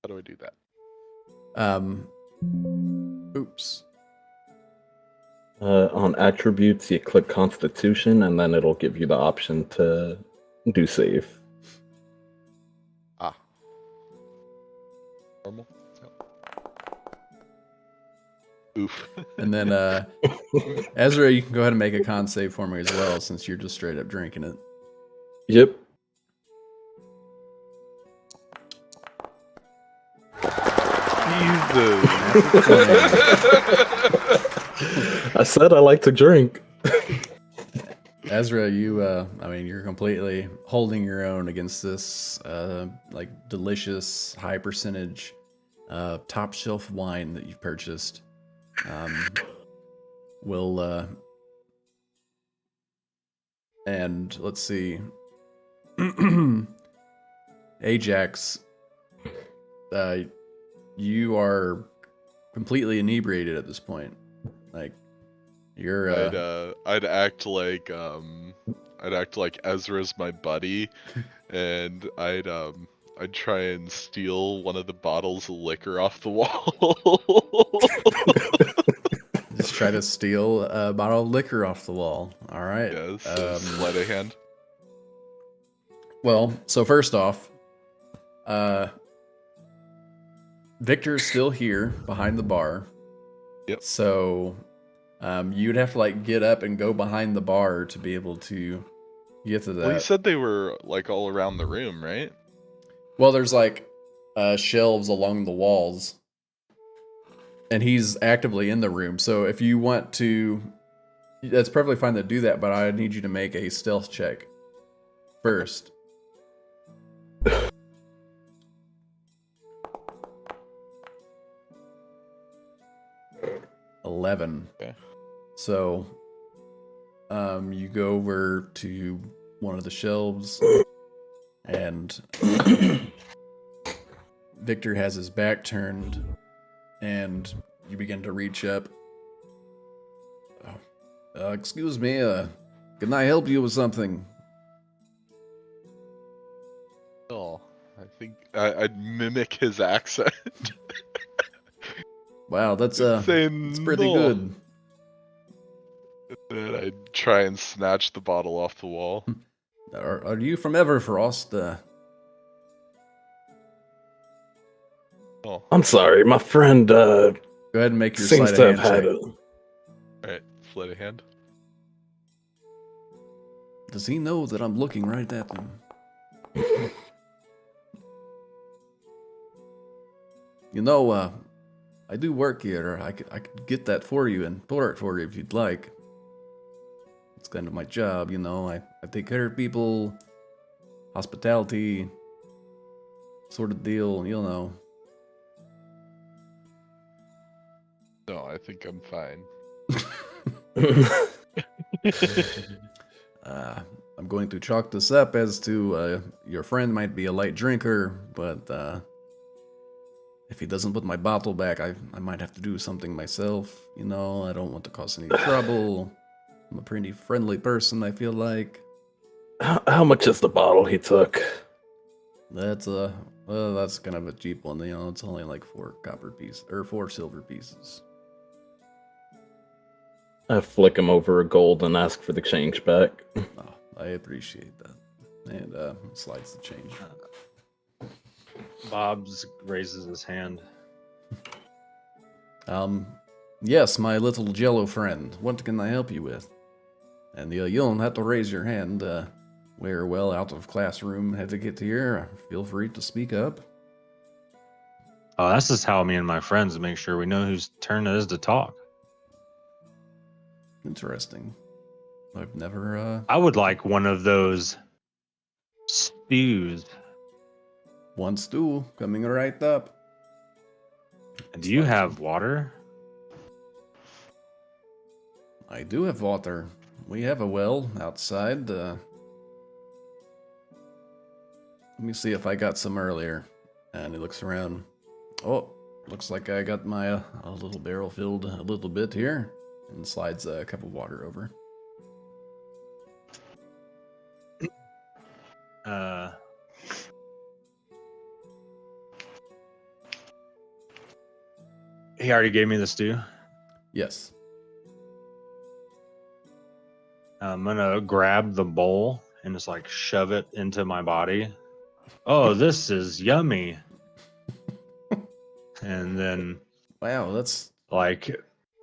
D: How do I do that?
A: Oops.
C: On attributes, you click Constitution, and then it'll give you the option to do save.
D: Ah. Normal? No. Oof.
A: And then Ezra, you can go ahead and make a con save for me as well, since you're just straight up drinking it.
C: Yep.
D: Jesus.
C: I said I like to drink.
A: Ezra, you're completely holding your own against this, like delicious, high percentage, top shelf wine that you've purchased. And let's see, Ajax, you are completely inebriated at this point. Like, you're
D: I'd act like Ezra's my buddy, and I'd try and steal one of the bottles of liquor off the wall.
A: just try to steal a bottle of liquor off the wall. All right.
D: Yes, sleight of hand.
A: Well, so first off, Victor's still here behind the bar.
D: Yep.
A: So you'd have to like get up and go behind the bar to be able to get to that.
D: Well, you said they were like all around the room, right?
A: Well, there's like shelves along the walls, and he's actively in the room. So if you want to, that's perfectly fine to do that, but I need you to make a stealth check first. 11.
D: Okay.
A: So, you go over to one of the shelves, and Victor has his back turned, and you begin to reach up. Excuse me, can I help you with something?
D: Oh, I think I'd mimic his accent.
A: Wow, that's
D: Saying
A: it's pretty
D: no.
A: good.
D: And I'd try and snatch the bottle off the wall.
A: Are you from Everfrost?
D: Oh,
C: I'm sorry, my friend
A: Go ahead and make your
C: seems
A: sleight
C: to
A: of
C: have
A: hand
C: had
A: check.
D: alright, sleight of hand.
A: Does he know that I'm looking right at him? You know, I do work here. I could get that for you and pour it for you if you'd like. It's kind of my job, you know. I take care of people, hospitality, sort of deal, you know.
D: No, I think I'm fine.
A: I'm going to chalk this up as to your friend might be a light drinker, but if he doesn't put my bottle back, I might have to do something myself. You know, I don't want to cause any trouble. I'm a pretty friendly person, I feel like.
C: How much is the bottle he took?
A: That's that's kind of a cheap one. You know, it's only like 4 copper pieces or 4 silver pieces.
C: I flick him over a gold and ask for the change back.
A: Oh, I appreciate that. And slides the change.
B: Bob's raises his hand.
A: Yes, my little jello friend. What can I help you with? And you don't have to raise your hand. We're well out of classroom etiquette here. Feel free to speak up.
B: Oh, that's just how me and my friends make sure we know whose turn it is to talk.
A: Interesting. I've never,
B: I would like one of those stews.
A: one stool coming right up.
B: Do you have water?
A: I do have water. We have a well outside. Let me see if I got some earlier. And he looks around. Oh, looks like I got my a little barrel filled a little bit here. And slides a cup of water over.
B: He already gave me the stew.
A: Yes.
B: I'm gonna grab the bowl and just like shove it into my body. Oh, this is yummy. And then
A: Wow, that's
B: like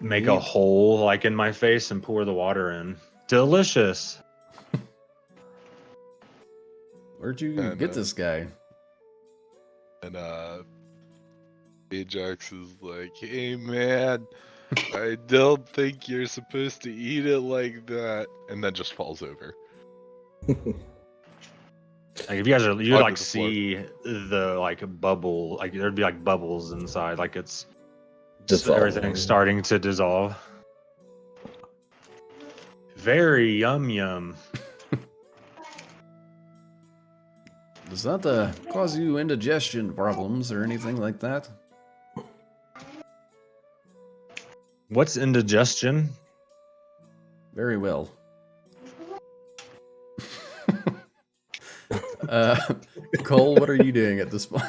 B: make a
A: neat.
B: hole like in my face and pour the water in. Delicious.
A: Where'd you
D: And,
A: get this guy?
D: And Ajax is like, hey man, I don't think you're supposed to eat it like that. And then just falls over.
B: Like if you guys are you
D: Onto
B: like
D: the floor.
B: see the like bubble, like there'd be like bubbles inside, like it's
C: Just
B: everything's starting to dissolve. Very yum.
A: Does that cause you indigestion problems or anything like that?
B: What's indigestion?
A: Very well. Cole, what are you doing at this point?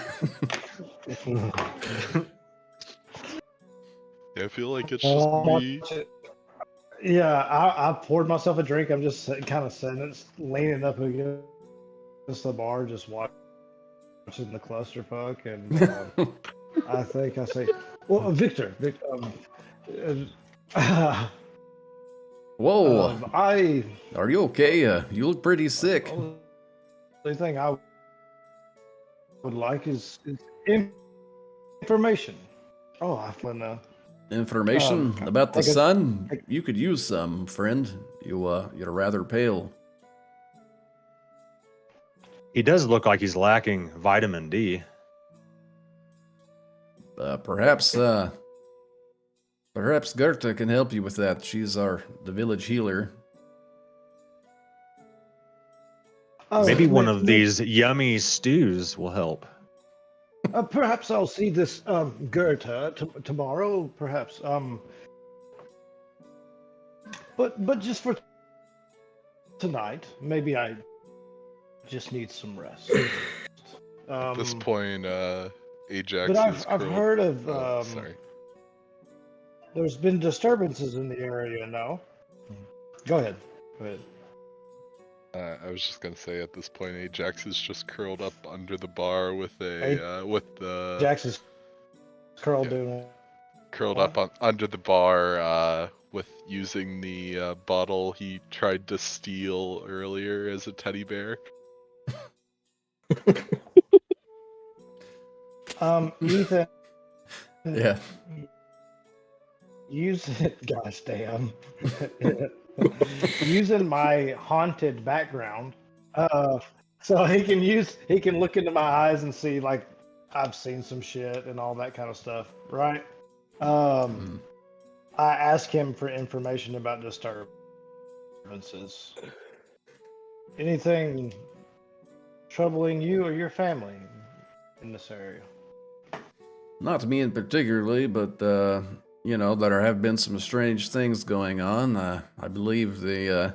D: Yeah, I feel like it's just me.
E: Yeah, I poured myself a drink. I'm just kind of sitting, leaning up against the bar, just watching the clusterfuck. And I think I say, well, Victor,
A: Whoa,
E: I
A: are you okay? You look pretty sick.
E: only thing I would like is information. Oh, I feel
A: Information about the
E: I guess-
A: sun? You could use some, friend. You're rather pale.
B: He does look like he's lacking vitamin D.
A: Perhaps Gerta can help you with that. She's the village healer.
B: Maybe one of these yummy stews will help.
E: Perhaps I'll see this Goethe tomorrow. Perhaps. But just for tonight, maybe I just need some rest.
D: At this point, Ajax
E: But
D: is
E: I've
D: curled-
E: heard of
D: sorry.
E: there's been disturbances in the area now. Go ahead.
D: I was just gonna say at this point, Ajax is just curled up under the bar with the
E: Jax is curled
D: yeah.
E: doing.
D: curled up under the bar with using the bottle he tried to steal earlier as a teddy bear.
E: Ethan.
A: Yeah.
E: Gosh damn. Using my haunted background, so he can look into my eyes and see like I've seen some shit and all that kind of stuff, right? I ask him for information about disturbances. Anything troubling you or your family in this area?
A: Not me in particularly, but there have been some strange things going on. I believe the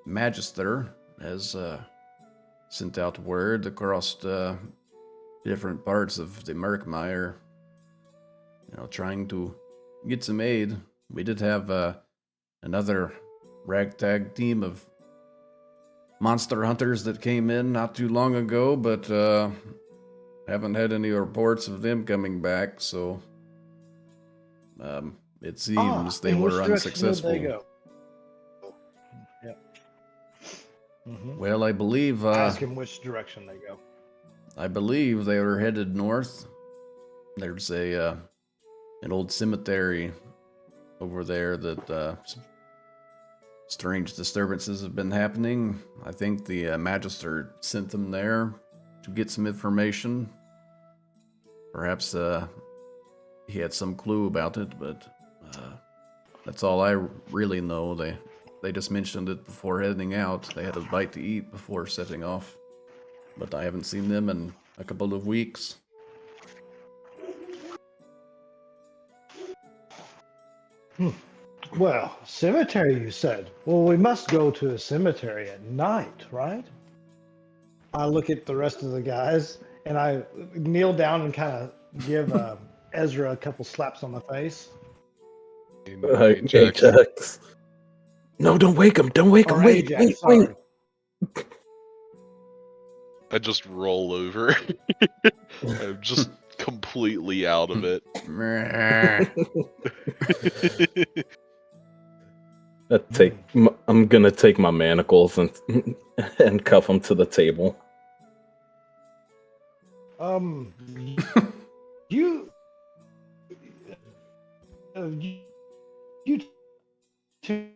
A: Magister has sent out word across different parts of the Merkmire, trying to get some aid. We did have another ragtag team of monster hunters that came in not too long ago, but haven't had any reports of them coming back, so it seems they
E: in which
A: were
E: direction did they
A: unsuccessful.
E: go?
A: Well, I believe
E: Ask him which direction they go.
A: they were headed north. There's a an old cemetery over there that some strange disturbances have been happening. I think the Magister sent them there to get some information. Perhaps he had some clue about it, but that's all I really know. They just mentioned it before heading out. They had a bite to eat before setting off, but I haven't seen them in a couple of weeks.
E: Well, cemetery, you said. Well, we must go to a cemetery at night, right? I look at the rest of the guys and I kneel down and kind of give Ezra a couple slaps on the face.
D: Ajax.
C: Ajax. No, don't wake him. Don't wake him.
E: Or
C: Wait,
E: Ajax,
C: wait.
E: sorry.
D: I just roll over. I'm just completely out of it.
C: I'm gonna take my manacles and and cuff him to the table.
E: You, you two,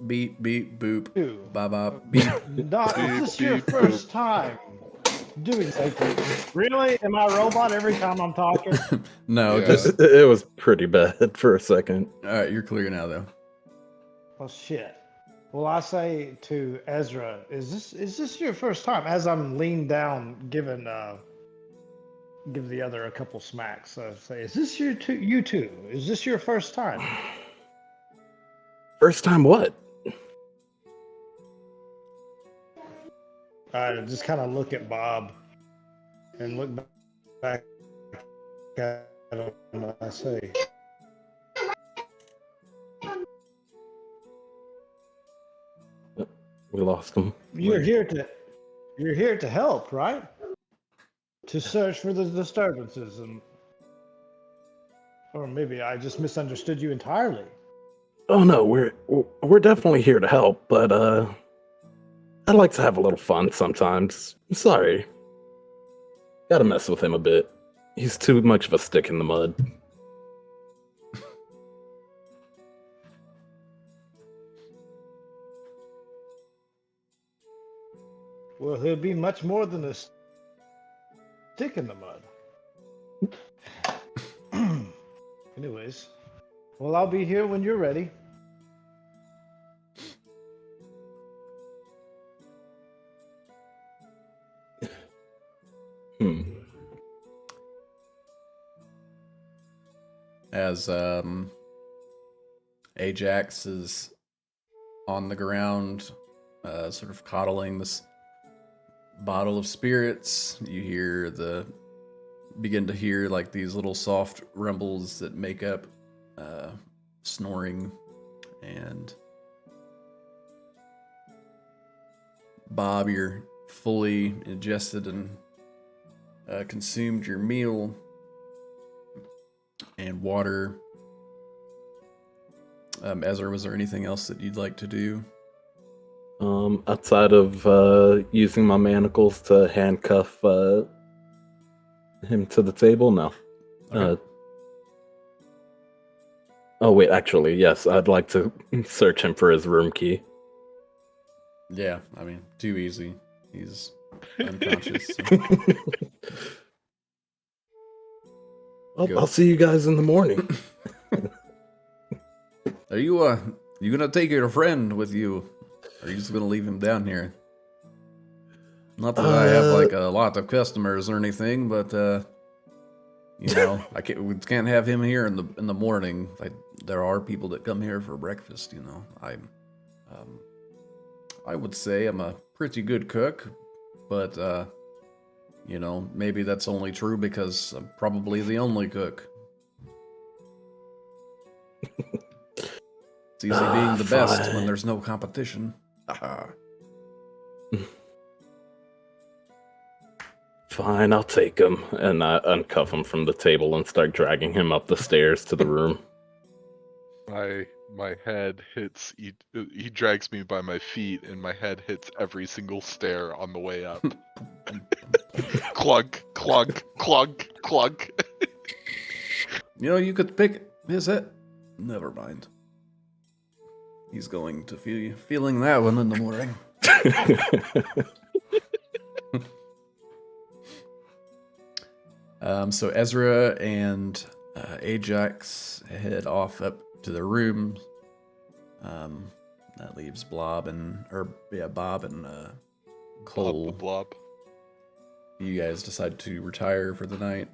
A: Beep, beep, boop.
E: too.
A: Bop, bop, beep.
E: Doc, is this your first time doing something? Really? Am I a robot every time I'm talking?
A: No,
D: Yeah.
A: just...
C: It was pretty bad for a second.
A: Alright, you're clear now, though.
E: Well, shit. Well, I say to Ezra, is this your first time? As I'm leaned down, give the other a couple smacks. Say, is this you two? Is this your first time?
C: First time what?
E: I just kind of look at Bob and look back at him and I say,
C: We lost him.
E: you're here to help, right? To search for the disturbances, or maybe I just misunderstood you entirely.
C: Oh no, we're definitely here to help, but I'd like to have a little fun sometimes. I'm sorry. Gotta mess with him a bit. He's too much of a stick in the mud.
E: Well, he'll be much more than a stick in the mud. Anyways, well, I'll be here when you're ready.
A: As Ajax is on the ground, sort of coddling this bottle of spirits, you begin to hear like these little soft rumbles that make up snoring, and Bob, you're fully ingested and consumed your meal and water. Ezra, was there anything else that you'd like to do?
C: Outside of using my manacles to handcuff him to the table, no.
A: Okay.
C: Oh wait, actually, yes, I'd like to search him for his room key.
A: Yeah, I mean, too easy. He's unconscious. So.
C: I'll see you guys in the morning.
A: Are you gonna take your friend with you? Or are you just gonna leave him down here? Not that I have like a lot of customers or anything, but you know, we can't have him here in the morning. There are people that come here for breakfast. You know, I would say I'm a pretty good cook, but you know, maybe that's only true because I'm probably the only cook. It's easy being the best when there's no competition.
C: Fine, I'll take him. And I uncuff him from the table and start dragging him up the stairs to the room.
D: I my head hits. He drags me by my feet, and my head hits every single stair on the way up. Clunk, clunk, clunk, clunk.
A: You know, you could pick his head. Never mind. He's going to feeling that one in the morning. So Ezra and Ajax head off up to their rooms. That leaves Bob and
D: Bob
A: Cole.
D: the Blob.
A: You guys decide to retire for the night.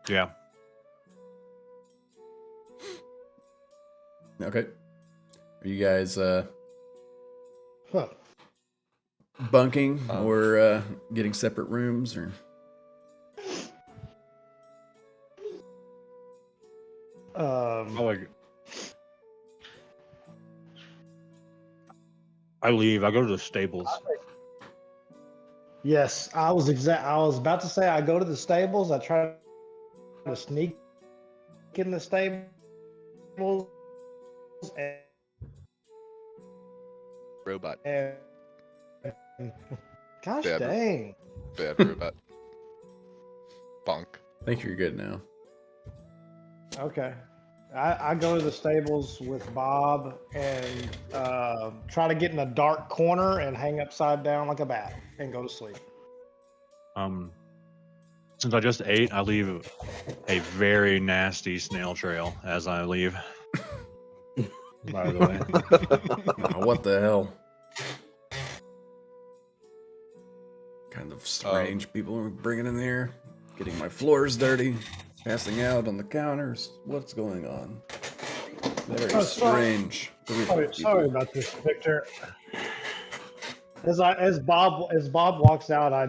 B: Yeah.
A: Okay. Are you guys
E: Huh.
A: bunking or getting separate rooms or?
B: I leave. I go to the stables.
E: Yes, I was about to say I go to the stables. I try to sneak in the stables. And,
D: Robot.
E: and gosh
D: Bad.
E: dang.
D: Bad robot. Bonk.
A: I think you're good now.
E: Okay. I go to the stables with Bob and try to get in a dark corner and hang upside down like a bat and go to sleep.
B: Since I just ate, I leave a very nasty snail trail as I leave. By the way.
A: Oh, what the hell? Kind of strange people are bringing in here, getting my floors dirty, passing out on the counters. What's going on? Very strange.
E: Sorry about this, Victor. As Bob walks out, I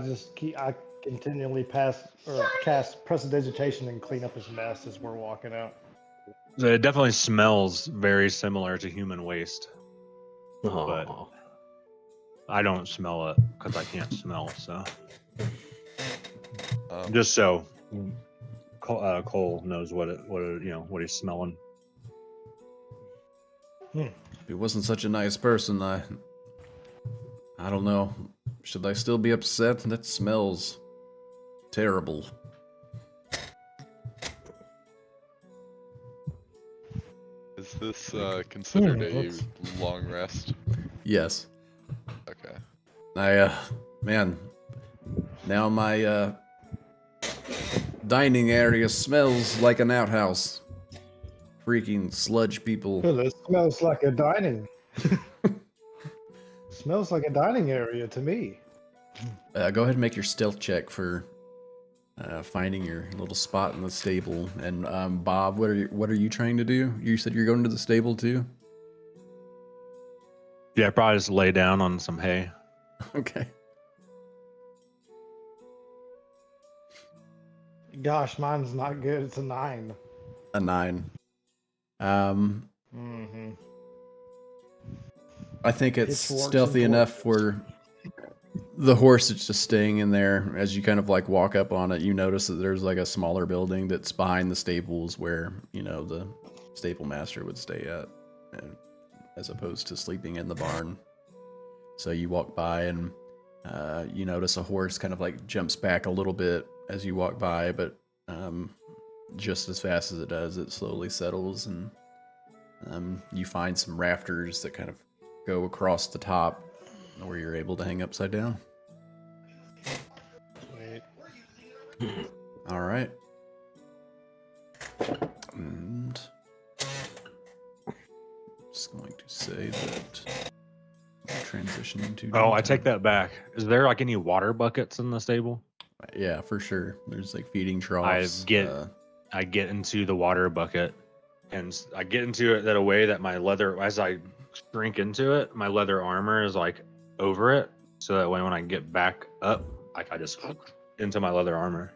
E: continually cast prestidigitation and clean up his mess as we're walking out.
B: So it definitely smells very similar to human waste.
C: Oh,
B: I don't smell it because I can't smell. So
D: Um,
B: just so Cole knows what he's smelling.
A: If he wasn't such a nice person, I don't know. Should I still be upset? That smells terrible.
D: is this considered a
E: let's-
D: long rest?
A: Yes.
D: Okay.
A: Man, now my dining area smells like an outhouse. Freaking sludge people.
E: Well, it smells like a dining. Smells like a dining area to me.
A: Go ahead and make your stealth check for finding your little spot in the stable. And Bob, what are you trying to do? You said you're going to the stable too.
B: Yeah, probably just lay down on some hay.
A: Okay.
E: Gosh, mine's not good. It's a 9.
A: A 9.
E: Mm-hmm.
A: I think it's
E: Pitchforks
A: stealthy
E: and
A: enough for the horse is just staying in there. As you kind of like walk up on it, you notice that there's like a smaller building that's behind the stables where, the stable master would stay at, as opposed to sleeping in the barn. So you walk by and you notice a horse kind of like jumps back a little bit as you walk by, but just as fast as it does, it slowly settles, and you find some rafters that kind of go across the top where you're able to hang upside down.
E: Wait.
A: All right. And I'm just going to say that transition into.
B: Oh, I take that back. Is there like any water buckets in the stable?
A: Yeah, for sure. There's like feeding troughs.
B: I get into the water bucket, and I get into it that a way that my leather, as I shrink into it, my leather armor is like over it, so that way when I get back up, I just into my leather armor,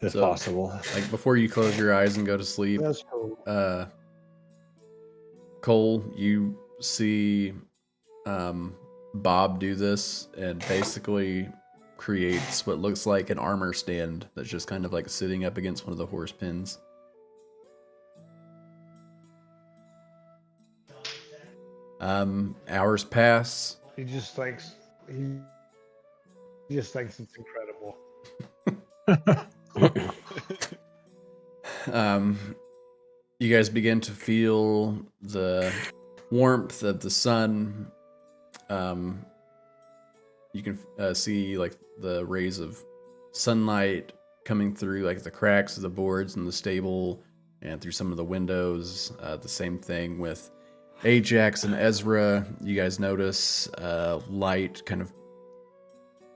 B: if
A: So-
B: possible.
A: Like before you close your eyes and go to sleep,
E: That's cool.
A: Cole, you see Bob do this, and basically creates what looks like an armor stand that's just kind of like sitting up against one of the horse pins. Hours pass.
E: He just thinks it's incredible.
A: You guys begin to feel the warmth of the sun. You can see like the rays of sunlight coming through like the cracks of the boards in the stable and through some of the windows. The same thing with Ajax and Ezra. You guys notice light kind of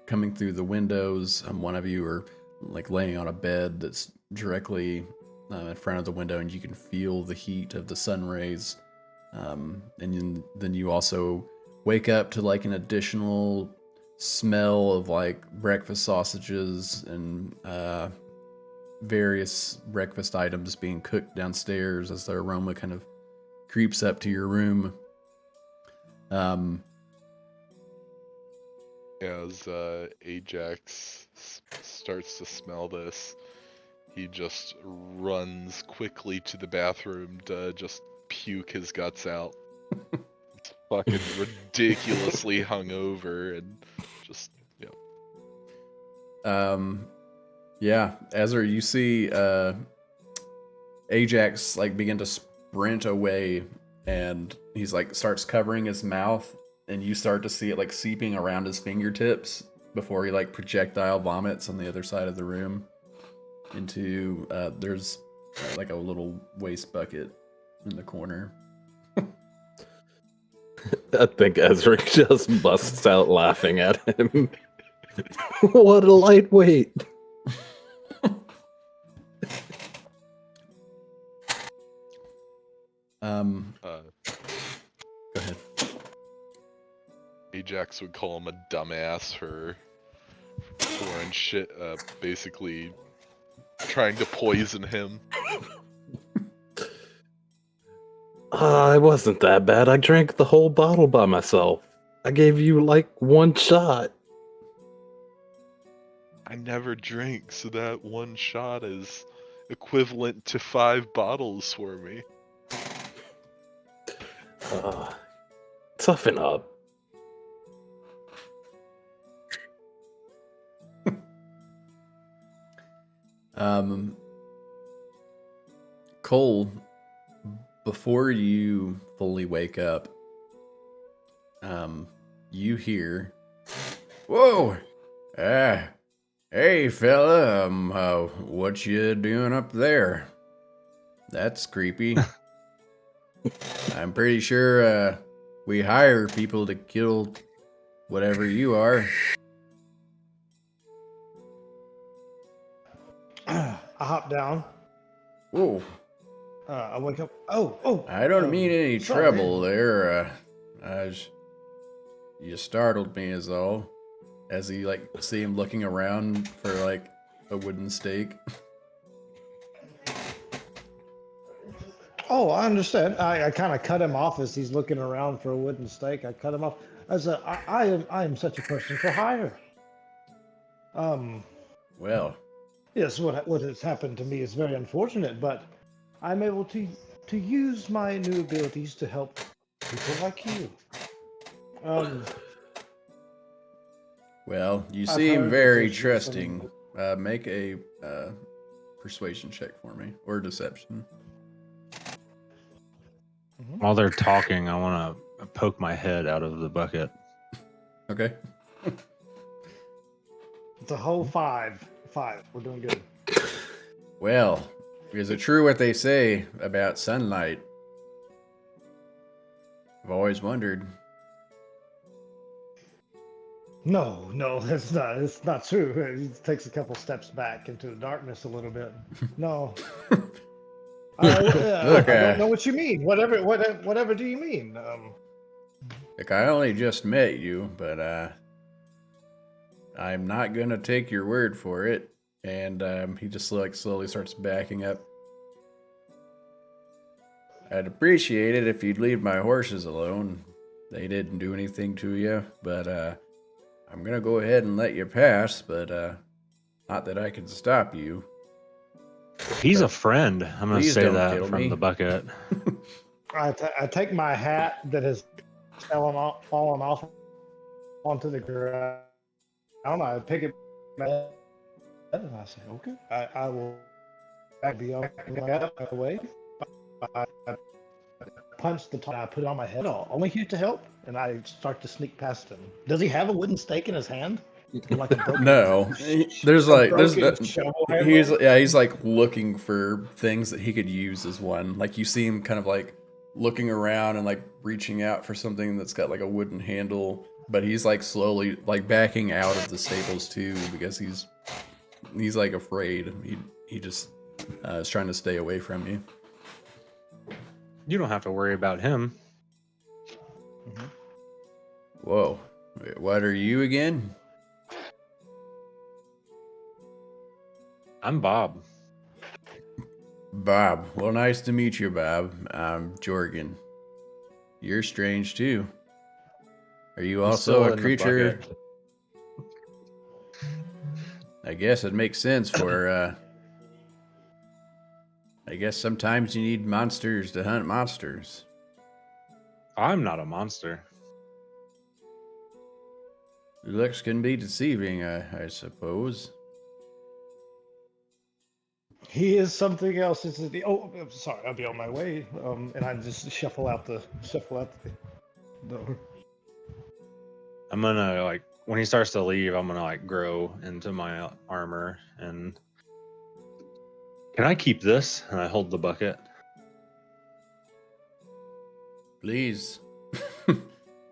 A: coming through the windows. One of you are like laying on a bed that's directly in front of the window, and you can feel the heat of the sun rays. And then you also wake up to like an additional smell of like breakfast sausages and various breakfast items being cooked downstairs as the aroma kind of creeps up to your room.
D: As Ajax starts to smell this, he just runs quickly to the bathroom to just puke his guts out. It's fucking ridiculously hungover and just,
A: Yeah, Ezra, you see Ajax like begin to sprint away, and he's like starts covering his mouth, and you start to see it like seeping around his fingertips before he like projectile vomits on the other side of the room into there's like a little waste bucket in the corner.
C: I think Ezra just busts out laughing at him. What a lightweight!
A: Go ahead.
D: Ajax would call him a dumbass for pouring shit, basically trying to poison him.
C: It wasn't that bad. I drank the whole bottle by myself. I gave you like one shot.
D: I never drink, so that one shot is equivalent to 5 bottles for me.
C: Toughen up.
A: Cole, before you fully wake up, you hear, "Whoa, hey fella, what you doing up there? That's creepy." I'm pretty sure we hire people to kill whatever you are.
E: I hop down.
A: Whoa.
E: I wake up. Oh.
A: I don't mean any
E: sorry.
A: trouble there. You startled me is all. As you like see him looking around for like a wooden stake.
E: Oh, I understand. I kind of cut him off as he's looking around for a wooden stake. I cut him off. I am such a person for hire.
A: Well,
E: Yes, what has happened to me is very unfortunate, but I'm able to use my new abilities to help people like you.
A: well, you
E: I've
A: seem
E: heard
A: very
E: that there's
A: trusting. Make a persuasion check for me, or deception.
B: While they're talking, I want to poke my head out of the bucket.
A: Okay.
E: It's a whole 5. 5. We're doing good.
A: Well, is it true what they say about sunlight? I've always wondered.
E: No, that's not. It's not true. He takes a couple steps back into the darkness a little bit. No.
A: Look,
E: I don't know what you mean. Whatever do you mean?
A: Look, I only just met you, but I'm not gonna take your word for it. And he just like slowly starts backing up. I'd appreciate it if you'd leave my horses alone. They didn't do anything to you, but I'm gonna go ahead and let you pass, but not that I can stop you.
B: He's a friend. I'm gonna
A: Please
B: say
A: don't
B: that
A: kill
B: from
A: me.
B: the bucket.
E: I take my hat that has fallen off onto the ground. I pick it back up and I say, okay, I will be on my way. I punch the top, I put it on my head. Oh, only here to help, and I start to sneak past him. Does he have a wooden stake in his hand? Like a broken,
A: No, there's
E: a
A: like
E: broken shovel handle?
A: he's like looking for things that he could use as one. Like you see him kind of like looking around and like reaching out for something that's got like a wooden handle, but he's like slowly like backing out of the stables too because he's like afraid. He just is trying to stay away from you.
B: You don't have to worry about him.
A: Whoa, wait, what are you again?
B: I'm Bob.
A: Bob. Well, nice to meet you, Bob. I'm Jorgen. You're strange too. Are you
B: I'm
A: also
B: still
A: a
B: in the
A: creature?
B: bucket.
A: I guess it makes sense for, I guess sometimes you need monsters to hunt monsters.
B: I'm not a monster.
A: Looks can be deceiving, I suppose.
E: He is something else. This is the. Oh, I'm sorry. I'll be on my way. And I just shuffle out the door.
B: I'm gonna like when he starts to leave, I'm gonna like grow into my armor and can I keep this? And I hold the bucket.
A: Please,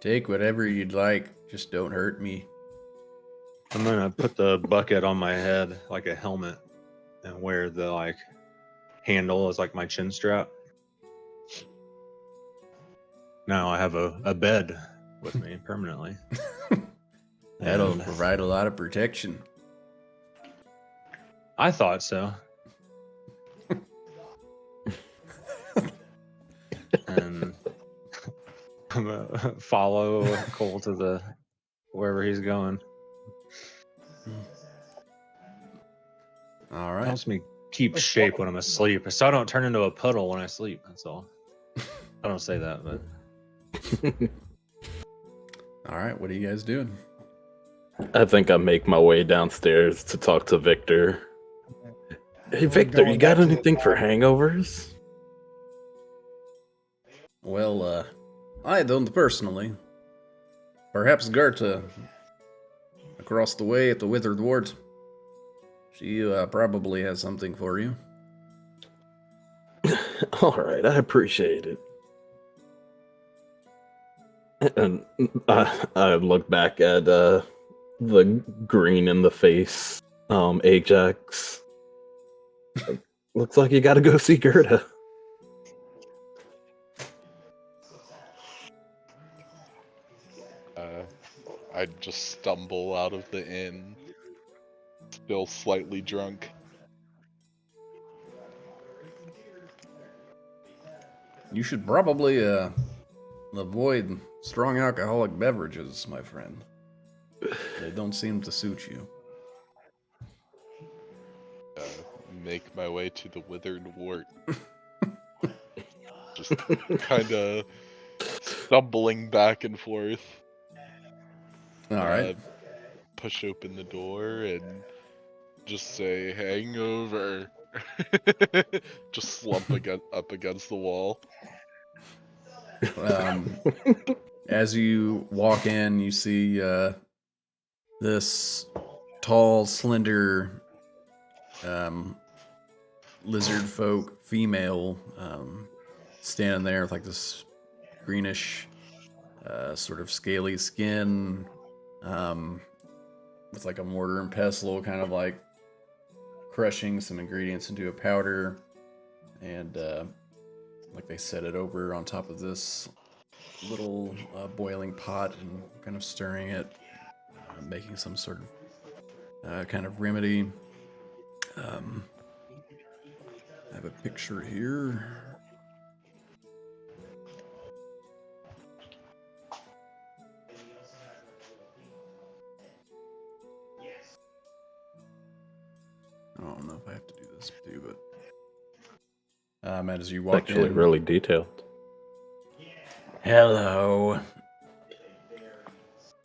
A: take whatever you'd like. Just don't hurt me.
B: I'm gonna put the bucket on my head like a helmet and wear the like handle as like my chin strap. Now I have a bed with me permanently.
A: That'll
B: And
A: provide a lot of protection.
B: I thought so. And I'm gonna follow Cole to the wherever he's going.
A: All right.
B: Helps me keep shape when I'm asleep, so I don't turn into a puddle when I sleep. That's all. I don't say that, but
A: All right. What are you guys doing?
C: I think I make my way downstairs to talk to Victor. Hey, Victor, you
E: going
C: got
E: back to the
C: anything for
E: lab.
C: hangovers?
A: Well, I don't personally. Perhaps Gerta, across the way at the Withered Wart. She probably has something for you.
C: All right, I appreciate it. And I look back at the green in the face, Ajax. Looks like you got to go see Gerda.
D: I just stumble out of the inn, still slightly drunk.
A: You should probably avoid strong alcoholic beverages, my friend. They don't seem to suit you.
D: Make my way to the Withered Wart. Just kind of stumbling back and forth.
A: All right.
D: Push open the door and just say hangover. Just slump up against the wall.
A: As you walk in, you see this tall, slender lizard folk female standing there with like this greenish, sort of scaly skin, with like a mortar and pestle, kind of like crushing some ingredients into a powder, and like they set it over on top of this little boiling pot and kind of stirring it, making some sort of kind of remedy. I have a picture here. I don't know if I have to do this too, but as you
C: It's
A: walk
C: actually
A: in,
C: really detailed.
A: hello.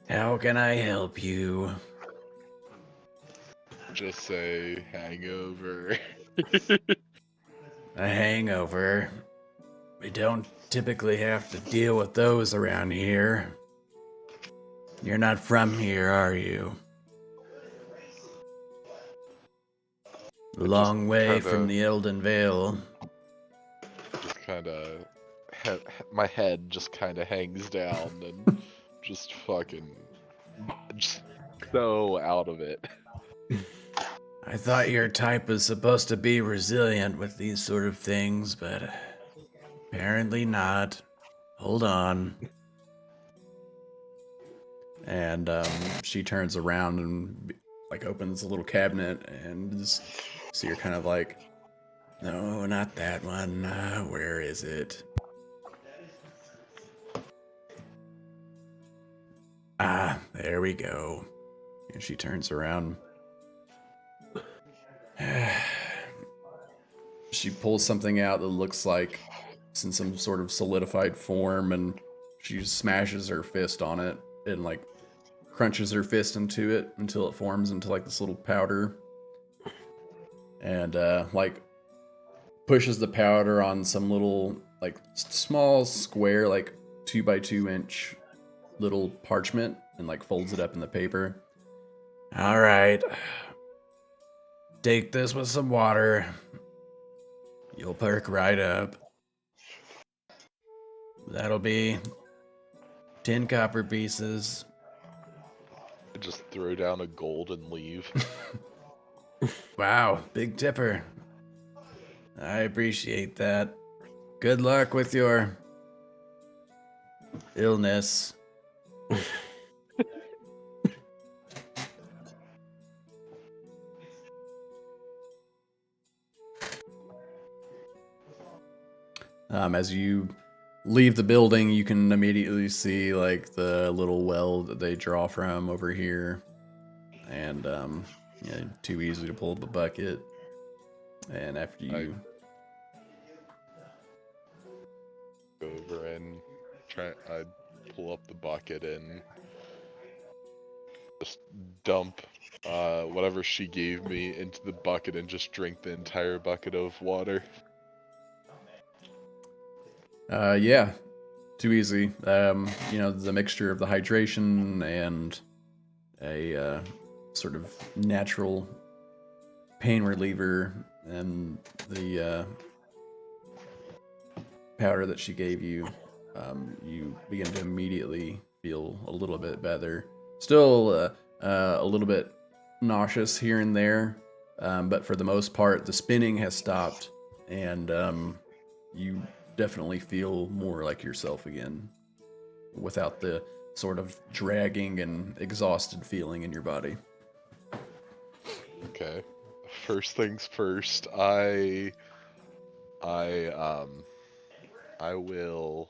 A: How can I help you?
D: Just say hangover.
A: A hangover. We don't typically have to deal with those around here. You're not from here, are you?
D: I just
A: Long way from
D: kinda,
A: the Elden Vale.
D: just kinda, my head just kinda hangs down and just fucking, just so out of it.
A: I thought your type was supposed to be resilient with these sort of things, but apparently not. Hold on. And she turns around and like opens a little cabinet and just see her kind of like, no, not that one. Where is it? Ah, there we go. And she turns around. She pulls something out that looks like it's in some sort of solidified form, and she smashes her fist on it and like crunches her fist into it until it forms into like this little powder, and like pushes the powder on some little like small square like 2 by 2 inch little parchment and like folds it up in the paper. All right, take this with some water. You'll perk right up. That'll be 10 copper pieces.
D: I just throw down a gold and leave.
A: Wow, big tipper. I appreciate that. Good luck with your illness. As you leave the building, you can immediately see like the little well that they draw from over here, and yeah, too easy to pull up a bucket. And after you,
D: Go over and I pull up the bucket and just dump whatever she gave me into the bucket and just drink the entire bucket of water.
A: yeah, too easy. You know, the mixture of the hydration and a sort of natural pain reliever and the powder that she gave you, you begin to immediately feel a little bit better. Still a little bit nauseous here and there, but for the most part, the spinning has stopped, and you definitely feel more like yourself again without the sort of dragging and exhausted feeling in your body.
D: Okay. First things first, I will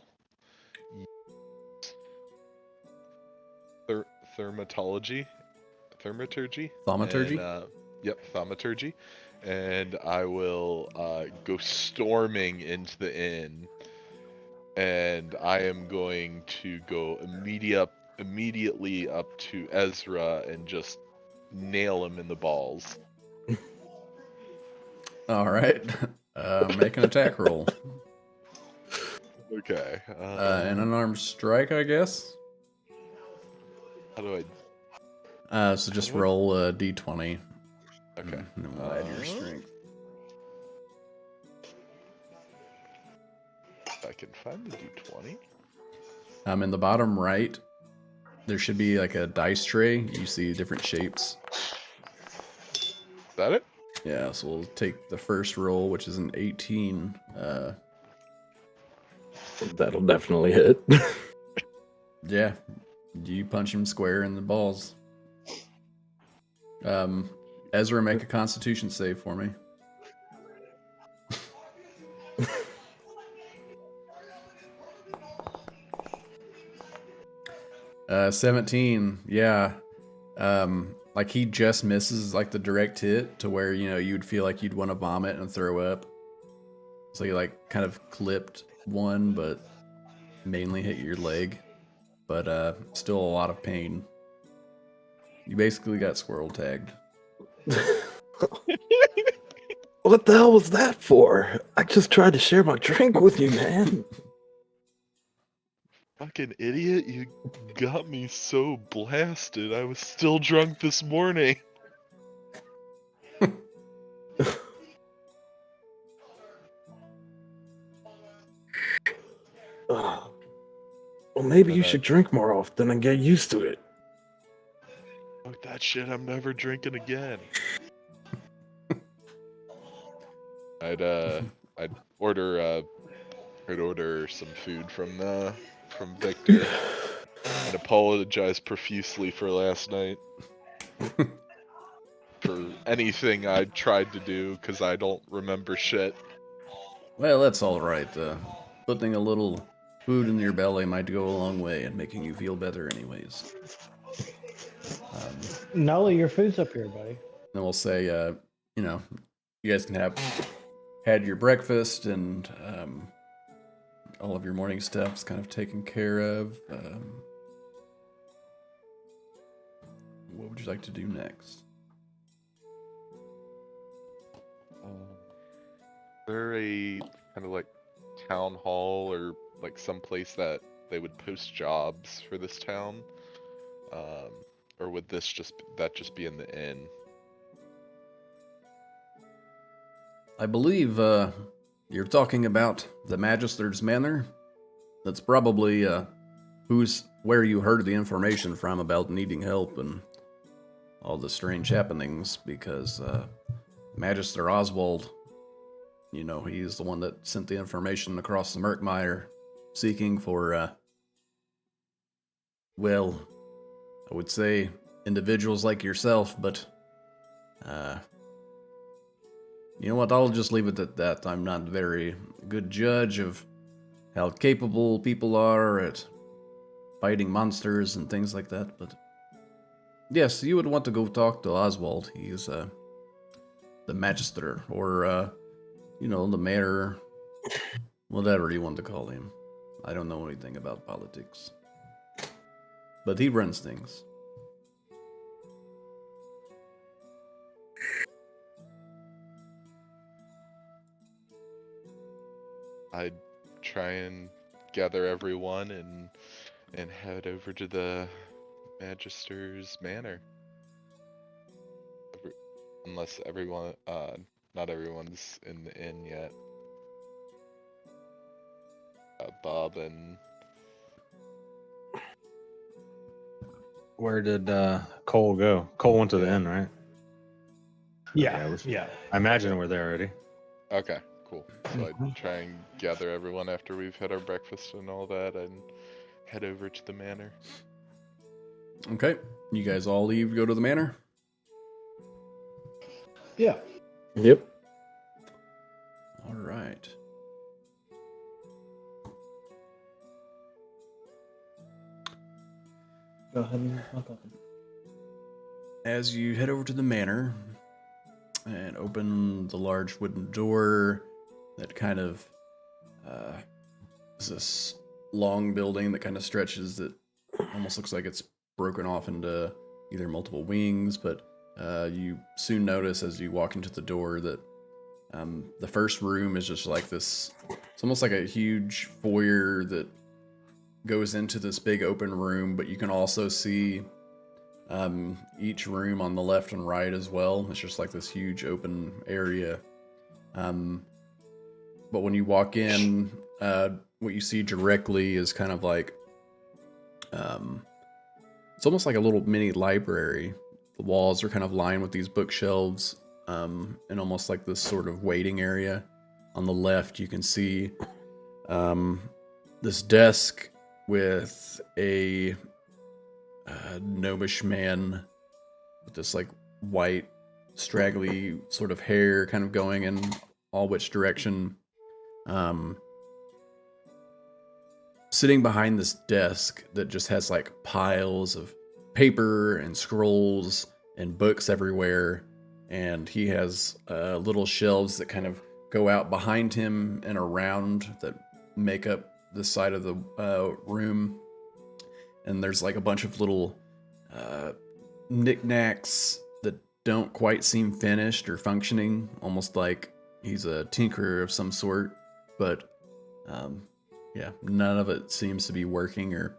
D: ther- thermatology, thermaturgy, and
A: Thaumaturgy?
D: yep, thaumaturgy, and I will go storming into the inn, and I am going to go immediately up to Ezra and just nail him in the balls.
A: All right. Make an attack roll.
D: Okay.
A: An unarmed strike, I guess.
D: How do
A: So just roll a d20.
D: Okay.
A: And then we'll add your strength.
D: If I can find the d20.
A: In the bottom right, there should be like a dice tray. You see different shapes.
D: Is that it?
A: Yeah, so we'll take the first roll, which is an 18.
C: That'll definitely hit.
A: Yeah, you punch him square in the balls. Ezra, make a Constitution save for me. 17. Yeah. Like he just misses like the direct hit to where, you know, you'd feel like you'd want to vomit and throw up. So you like kind of clipped one, but mainly hit your leg. But still a lot of pain. You basically got squirrel tagged.
C: What the hell was that for? I just tried to share my drink with you, man.
D: Fucking idiot, you got me so blasted. I was still drunk this morning.
C: Well, maybe you
D: But,
C: should drink more often and get used to it.
D: fuck that shit, I'm never drinking again. I'd order some food from Victor and apologize profusely for last night. For anything I tried to do, because I don't remember shit.
A: Well, that's all right. Putting a little food in your belly might go a long way in making you feel better, anyways.
E: Nolly, your food's up here, buddy.
A: Then we'll say, you know, you guys can have had your breakfast and all of your morning stuff's kind of taken care of. What would you like to do next?
D: Is there a kind of like town hall or like some place that they would post jobs for this town? Or would this just be in the inn?
A: I believe you're talking about the Magister's Manor. That's probably where you heard the information from about needing help and all the strange happenings, because Magister Oswald, you know, he's the one that sent the information across the Murkmire seeking for, well, I would say individuals like yourself, but you know what, I'll just leave it at that. I'm not a very good judge of how capable people are at fighting monsters and things like that, but yes, you would want to go talk to Oswald. He's the Magister, or you know, the mayor, whatever you want to call him. I don't know anything about politics, but he runs things.
D: I'd try and gather everyone and head over to the Magister's Manor. Unless everyone, not everyone's in the inn yet. Bob and
B: Where did Cole go? Cole went to the inn, right?
E: Yeah,
B: Yeah, I imagine we're there already.
D: okay, cool. So I'd try and gather everyone after we've had our breakfast and all that, and head over to the manor.
A: Okay, you guys all leave, go to the manor?
E: Yeah.
C: Yep.
A: All right.
F: Go ahead and knock on.
A: As you head over to the manor and open the large wooden door that kind of is this long building that kind of stretches, that almost looks like it's broken off into either multiple wings, but you soon notice as you walk into the door that the first room is just like this. It's almost like a huge foyer that goes into this big open room, but you can also see each room on the left and right as well. It's just like this huge open area. But when you walk in, what you see directly is kind of like it's almost like a little mini library. The walls are kind of lined with these bookshelves, and almost like this sort of waiting area. On the left, you can see this desk with a gnomish man with this like white, straggly sort of hair kind of going in all which direction. Sitting behind this desk that just has like piles of paper and scrolls and books everywhere. And he has little shelves that kind of go out behind him and around that make up the side of the room. And there's like a bunch of little knickknacks that don't quite seem finished or functioning, almost like he's a tinkerer of some sort. But yeah, none of it seems to be working or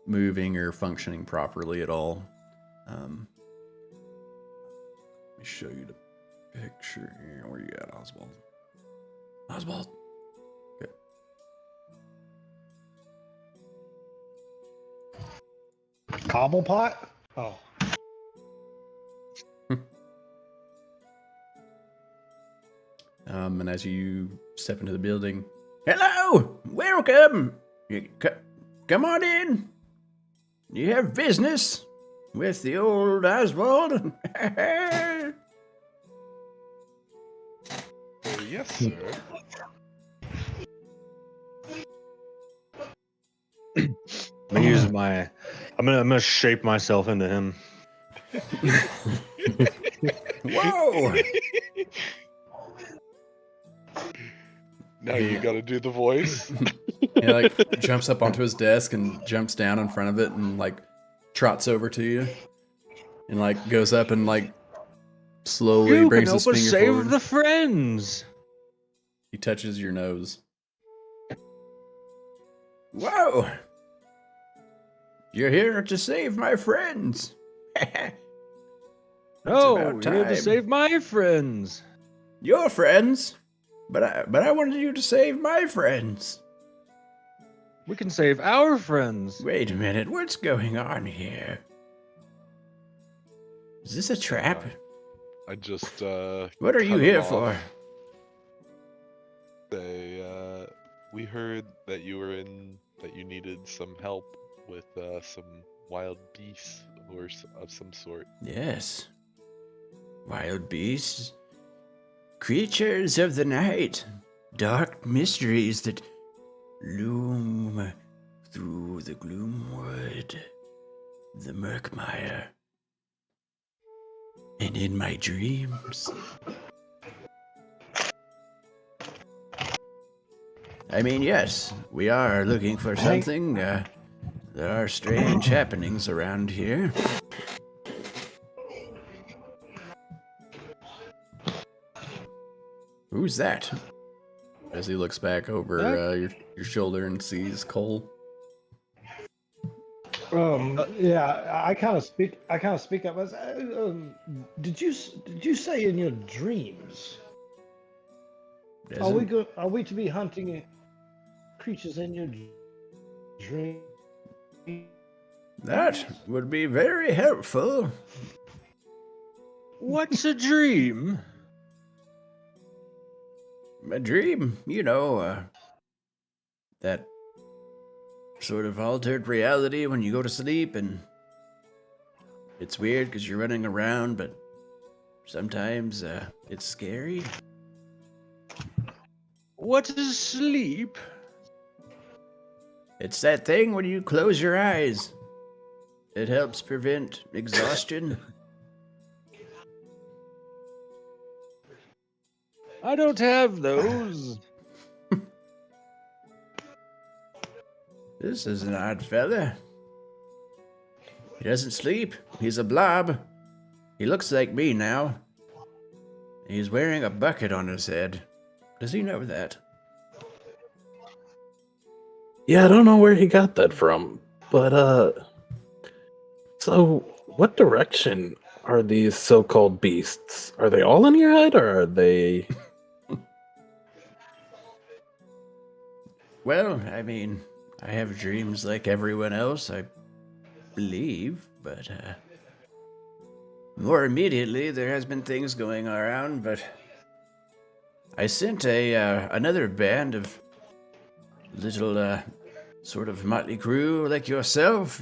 A: moving or functioning properly at all. Let me show you the picture here. Where you at, Oswald? Oswald. Okay.
E: Cobblepot? Oh.
A: And as you step into the building, hello, welcome. Come on in. You have business with the old Oswald?
D: Yes, sir.
B: I'm gonna shape myself into him.
A: Whoa!
D: Now you gotta do the voice.
A: He like jumps up onto his desk and jumps down in front of it and like trots over to you and like goes up and like slowly
B: You
A: brings
B: can
A: his
B: help us
A: finger
B: save
A: forward.
B: the friends.
A: He touches your nose. Whoa! You're here to save my friends.
B: No,
A: about
B: you're here to
A: time.
B: save my friends.
A: Your friends? But I wanted you to save my friends.
B: We can save our friends.
A: Wait a minute, what's going on here? Is this a trap?
D: I just
A: What are you
D: cut him
A: here
D: off.
A: for?
D: We heard that you needed some help with some wild beasts of some sort.
A: Yes. Wild beasts. Creatures of the night. Dark mysteries that loom through the gloomwood. The Murkmire. And in my dreams. I mean, yes, we are looking for something. There are strange happenings around here. Who's that? As he looks back over your shoulder and sees Cole.
E: Yeah, I kind of speak up. I say, did you say in your dreams? Are we to be hunting creatures in your dream?
A: That would be very helpful.
B: What's a dream?
A: A dream, you know, that sort of altered reality when you go to sleep, and it's weird because you're running around, but sometimes it's scary.
B: What is sleep?
A: It's that thing when you close your eyes. It helps prevent exhaustion.
B: I don't have those.
A: This is an odd fella. He doesn't sleep. He's a blob. He looks like me now. He's wearing a bucket on his head. Does he know that?
C: Yeah, I don't know where he got that from, but so what direction are these so-called beasts? Are they all in your head, or are they?
A: Well, I mean, I have dreams like everyone else, I believe, but more immediately there has been things going around, but I sent another band of little sort of motley crew like yourself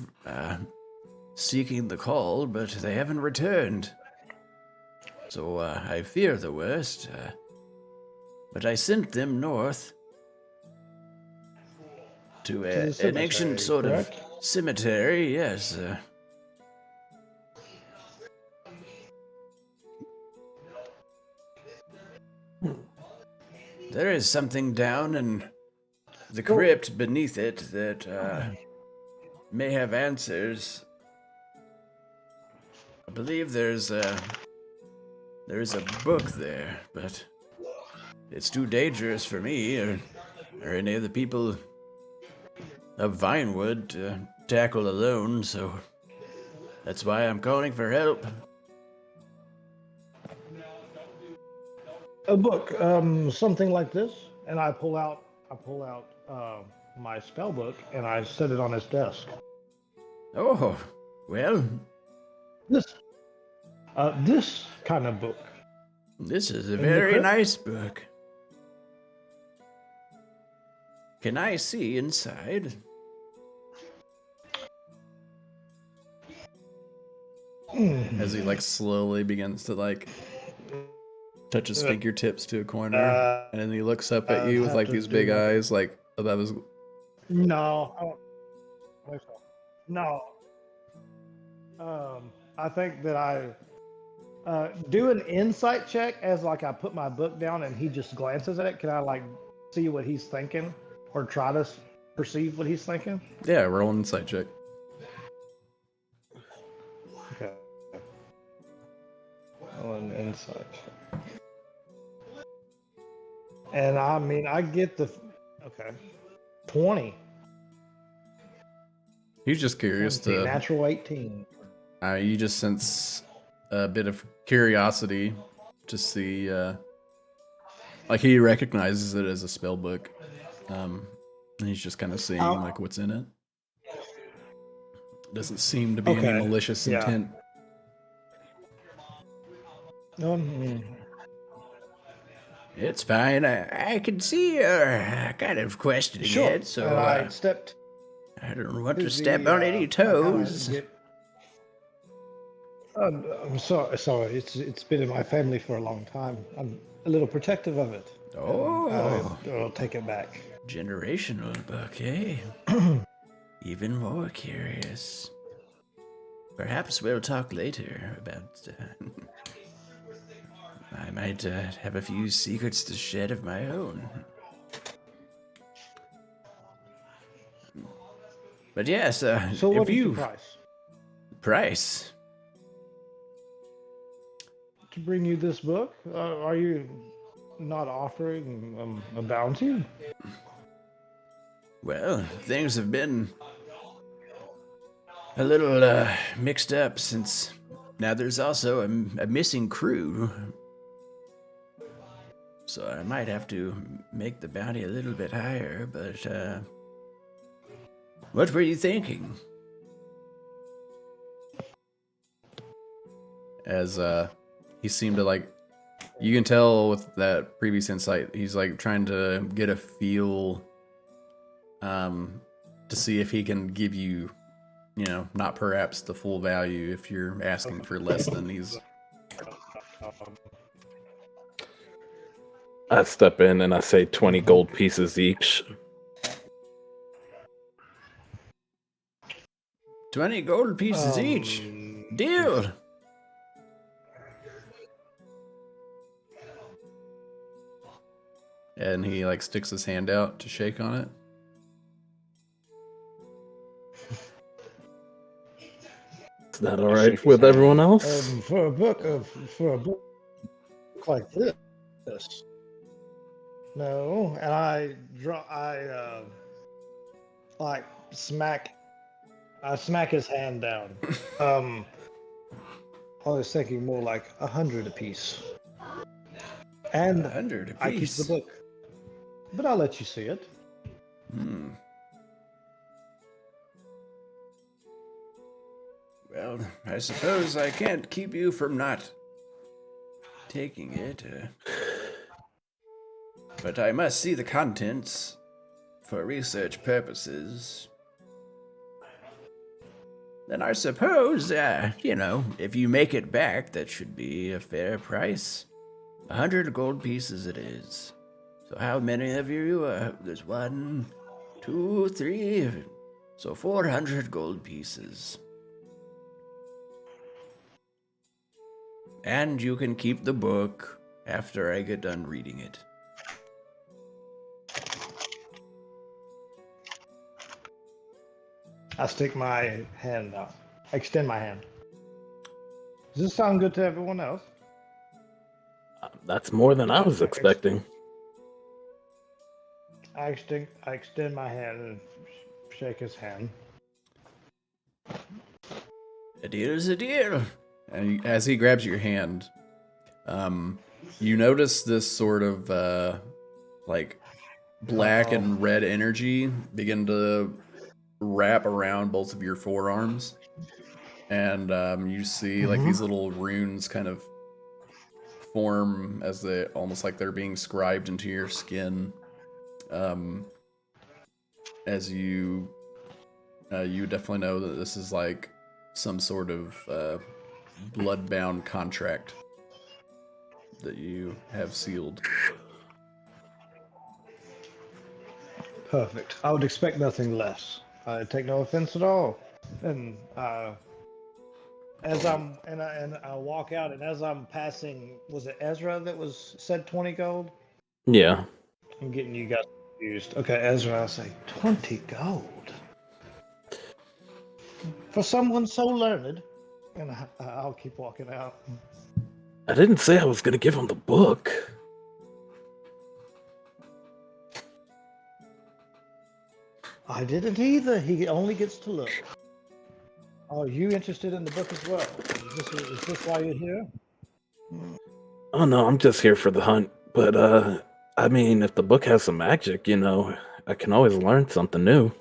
A: seeking the call, but they haven't returned. So I fear the worst, but I sent them north to an
E: cemetery,
A: ancient sort
E: correct?
A: of cemetery, yes. There is something down in the crypt beneath it that may have answers. I believe there's a book there, but it's too dangerous for me or any of the people of Vinewood to tackle alone, so that's why I'm calling for help.
E: A book, something like this, and I pull out my spell book and I set it on his desk.
A: Oh, well,
E: This kind of book.
A: this is a
E: the
A: very
E: crypt?
A: nice book. Can I see inside? As he like slowly begins to like touch his fingertips to a corner, and then he looks up at you with
E: have
A: like
E: to
A: these
E: do
A: big
E: like a-
A: eyes, like above his.
E: No, I don't think so. No. I think that I do an insight check as like I put my book down and he just glances at it. Can I like see what he's thinking or try to perceive what he's thinking?
A: Yeah, roll an insight check.
E: Okay. Roll an insight check. And I mean, I get the okay, 20.
A: He's just curious
E: The
A: to.
E: natural 18.
A: You just sense a bit of curiosity to see. Like he recognizes it as a spell book, and he's just kind of seeing like what's in it. Doesn't seem to be any
E: Okay,
A: malicious
E: yeah.
A: intent. It's fine. I can see you're kind of questioning
E: Sure.
A: it, so
E: And I stepped.
A: I don't want
E: to
A: to step
E: the,
A: on any
E: I kinda
A: toes.
E: I'm sorry. Sorry, it's been in my family for a long time. I'm a little protective of it.
A: Oh,
E: I'll take it back.
A: generational book, eh? Even more curious. Perhaps we'll talk later about. I might have a few secrets to shed of my own. But yes,
E: So what
A: if
E: is
A: you
E: the price
A: price,
E: to bring you this book? Are you not offering a bounty?
A: well, things have been a little mixed up since now there's also a missing crew. So I might have to make the bounty a little bit higher, but what were you thinking? As he seemed to like, you can tell with that previous insight, he's like trying to get a feel to see if he can give you, not perhaps the full value if you're asking for less than he's.
C: I step in and I say 20 gold pieces each.
A: 20 gold pieces each. Deal. And he like sticks his hand out to shake on it.
C: Is that all right with everyone else?
E: For a book like this. No, and I smack his hand down. I was thinking more like 100 apiece. And
A: 100 apiece.
E: I keep the book, but I'll let you see it.
A: Well, I suppose I can't keep you from not taking it. But I must see the contents for research purposes. Then I suppose, if you make it back, that should be a fair price. 100 gold pieces it is. So how many of you? There's 1, 2, 3. So 400 gold pieces. And you can keep the book after I get done reading it.
E: I stick my hand out. I extend my hand. Does this sound good to everyone else?
C: That's more than I was expecting.
E: I extend my hand and shake his hand.
A: A deal is a deal. And as he grabs your hand, you notice this sort of like black and red energy begin to wrap around both of your forearms, and you see like these little runes kind of form as they almost like they're being scribed into your skin. As you definitely know that this is like some sort of blood-bound contract that you have sealed.
E: Perfect. I would expect nothing less. I take no offense at all. And as I walk out, and as I'm passing, was it Ezra that was said 20 gold?
C: Yeah.
E: I'm getting you guys confused. Okay, Ezra, I say 20 gold for someone so learned. And I'll keep walking out.
C: I didn't say I was gonna give him the book.
E: I didn't either. He only gets to look. Are you interested in the book as well? Is this why you're here?
C: Oh no, I'm just here for the hunt. But I mean, if the book has some magic, you know, I can always learn something new.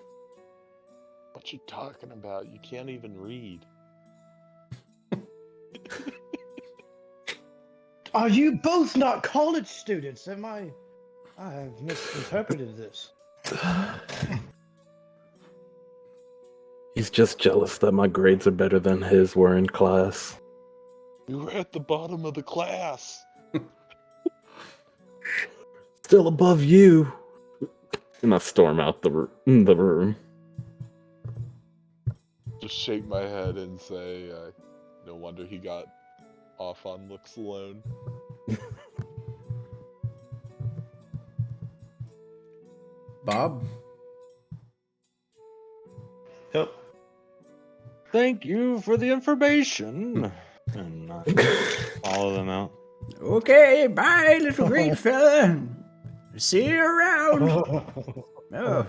D: What you talking about? You can't even read.
E: Are you both not college students? I have misinterpreted this.
C: He's just jealous that my grades are better than his were in class.
D: We were at the bottom of the class.
C: Still above you. And I storm out the room.
D: Just shake my head and say, no wonder he got off on looks alone.
A: Bob?
E: Yep.
B: Thank you for the information. And follow them out.
A: Okay, bye, little great fella. See you around. Oh,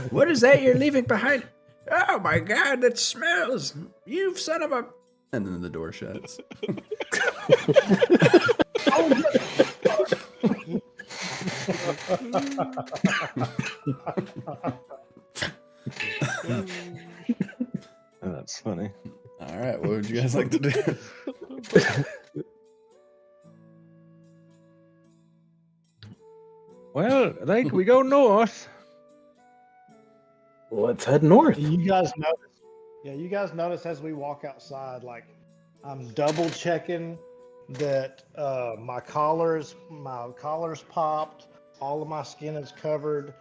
A: what is that you're leaving behind? Oh my god, that smells. You son of a... And then the door shuts.
B: That's funny.
A: All right, what would you guys like to do?
B: Well, I think we go north.
C: Let's head north.
E: You guys notice? Yeah, you guys notice as we walk outside, like I'm double checking that my collar's popped, all of my skin is covered,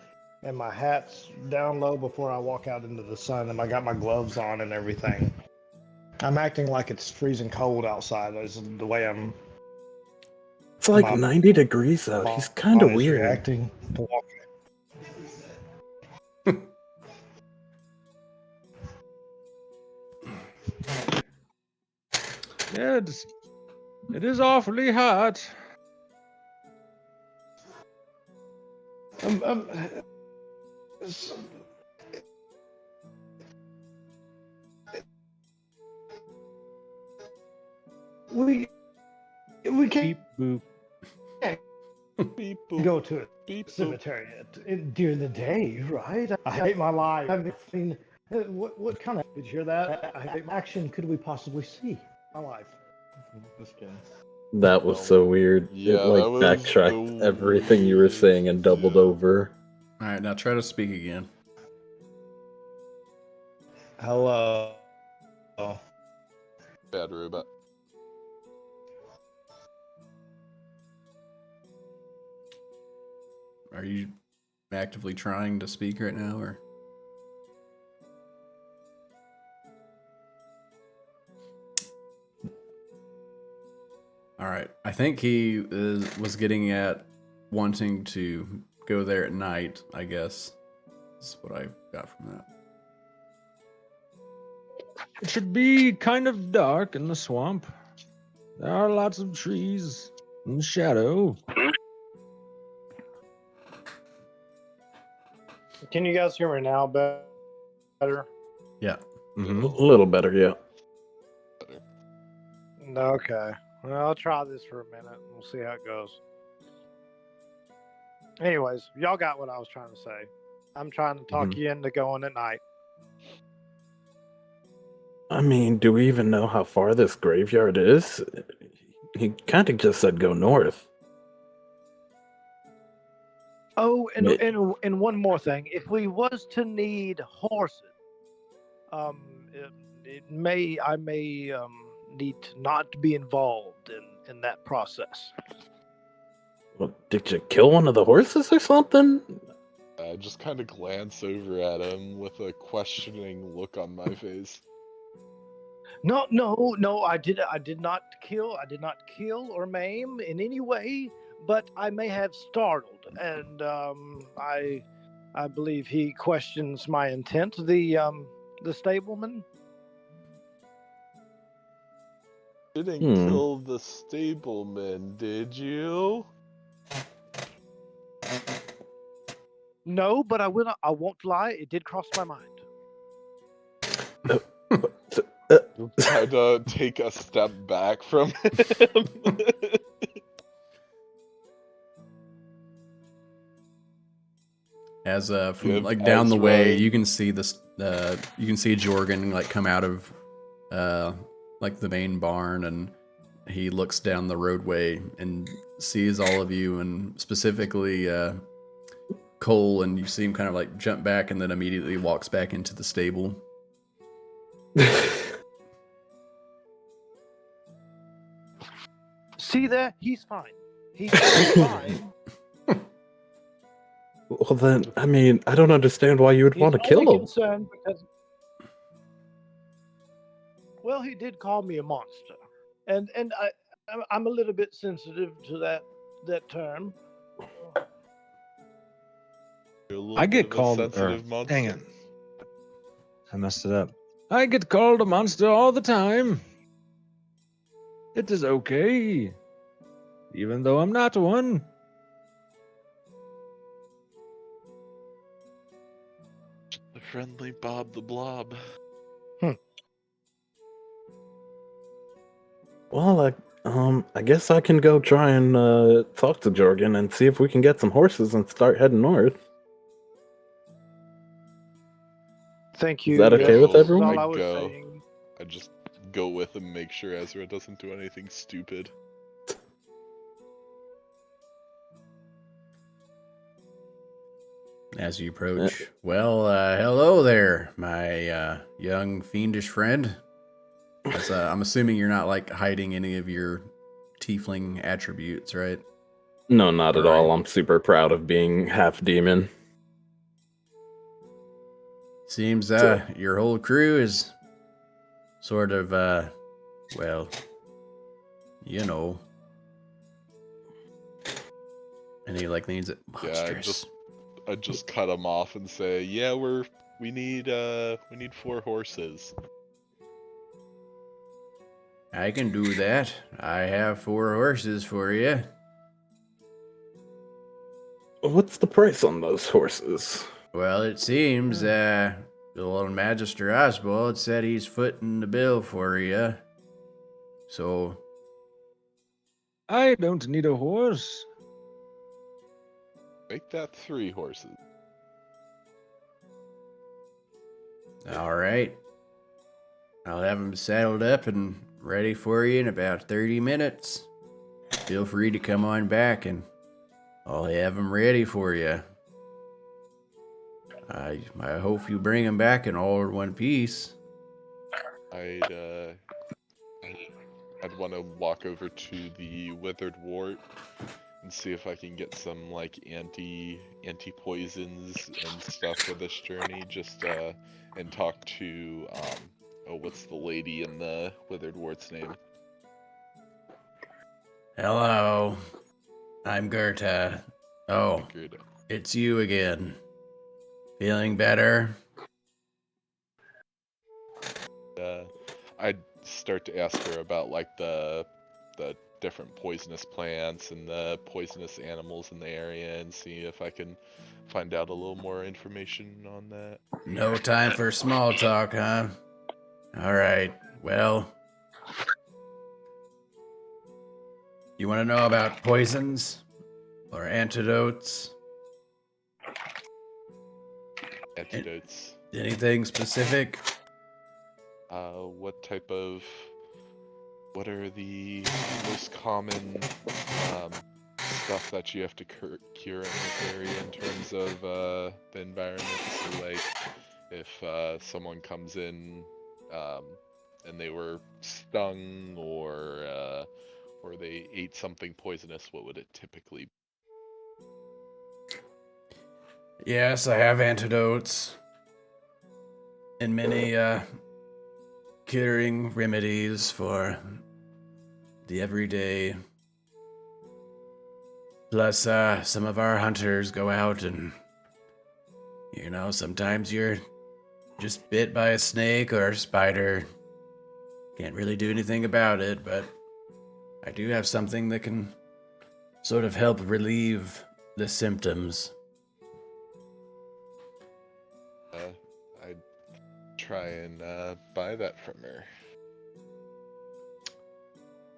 E: and my hat's down low before I walk out into the sun, and I got my gloves on and everything. I'm acting like it's freezing cold outside. That's the way I'm.
C: It's like
E: My
C: 90 degrees out. He's kind of
E: body's
C: weird.
E: reacting to walking.
B: Yeah, it is awfully hot.
E: s- we can't
B: Beep boop.
D: Beep boop,
E: go to a
D: beep boop.
E: cemetery during the day, right? I hate my life. I mean, what kind of? Did you hear that? Action could we possibly see? My life. Just kidding.
C: That was so weird.
D: Yeah,
C: it like
D: that was
C: backtracked
D: the
C: everything you were saying and doubled
D: yeah.
C: over.
A: All right, now try to speak again.
E: Hello. Oh.
D: Bad robot.
A: Are you actively trying to speak right now, or? All right. I think he was getting at wanting to go there at night, I guess. That's what I got from that.
G: It should be kind of dark in the swamp. There are lots of trees and shadow.
E: Can you guys hear me now better?
A: Yeah.
C: A little better, yeah.
E: Okay. Well, I'll try this for a minute. We'll see how it goes. Anyways, y'all got what I was trying to say. I'm trying to talk you into going at night.
C: I mean, do we even know how far this graveyard is? He kind of just said go north.
E: Oh,
C: Ma-
E: and one more thing. If we was to need horses, I may need to not be involved in that process.
C: Well, did you kill one of the horses or something?
D: I just kind of glance over at him with a questioning look on my face.
E: No, I did not kill or maim in any way, but I may have startled, and I believe he questions my intent. The stableman.
D: Didn't kill the stableman, did you?
E: No, but I won't lie. It did cross my mind.
D: Try to take a step back from him.
A: As from
D: Yep,
A: like down the way,
D: Ezra.
A: you can see this. You can see Jorgen like come out of like the main barn, and he looks down the roadway and sees all of you, and specifically Cole, and you see him kind of like jump back, and then immediately walks back into the stable.
E: See there? He's fine. He's fine.
C: Well, then, I mean, I don't understand why you would want to
E: He's
C: kill
E: only
C: him.
E: concerned because, well, he did call me a monster, and I'm a little bit sensitive to that term.
D: You're a little
G: I
D: bit
G: get
D: of a
G: called.
D: sensitive monster.
B: Dang it. I messed it up.
G: I get called a monster all the time. It is okay, even though I'm not one.
D: The friendly Bob the Blob.
C: Well, I guess I can go try and talk to Jorgen and see if we can get some horses and start heading north.
E: Thank
C: Is
E: you.
C: that okay with
E: That's
C: everyone?
E: all I was
D: go.
E: saying.
D: I just go with him, make sure Ezra doesn't do anything stupid.
A: As you approach, well, hello there, my young fiendish friend. As, I'm assuming you're not like hiding any of your tiefling attributes, right?
C: No, not at all.
A: Right.
C: I'm super proud of being half demon.
A: Seems
C: So-
A: your whole crew is sort of well, you know. And he like leans it monstrous.
D: I just cut him off and say, "Yeah, we need 4 horses."
A: I can do that. I have 4 horses for you.
C: What's the price on those horses?
A: Well, it seems the old Magister Oswald said he's footing the bill for you. So,
G: I don't need a horse.
D: Make that 3 horses.
A: all right. I'll have them saddled up and ready for you in about 30 minutes. Feel free to come on back and I'll have them ready for you. I hope you bring them back in all in one piece.
D: I'd want to walk over to the Withered Wart and see if I can get some like anti poisons and stuff for this journey. Just and talk to what's the lady in the Withered Wart's name?
A: Hello. I'm Gerta. Oh,
D: Good.
A: it's you again. Feeling better?
D: I'd start to ask her about like the different poisonous plants and the poisonous animals in the area and see if I can find out a little more information on that.
A: No time for small talk, huh? All right. Well, you want to know about poisons or antidotes?
D: Antidotes.
A: Anything specific?
D: What are the most common stuff that you have to cure in this area in terms of the environment? So like, if someone comes in and they were stung or they ate something poisonous, what would it typically be?
A: Yes, I have antidotes and many curing remedies for the everyday. Plus, some of our hunters go out and, sometimes you're just bit by a snake or a spider. Can't really do anything about it, but I do have something that can sort of help relieve the symptoms.
D: I'd try and buy that from her.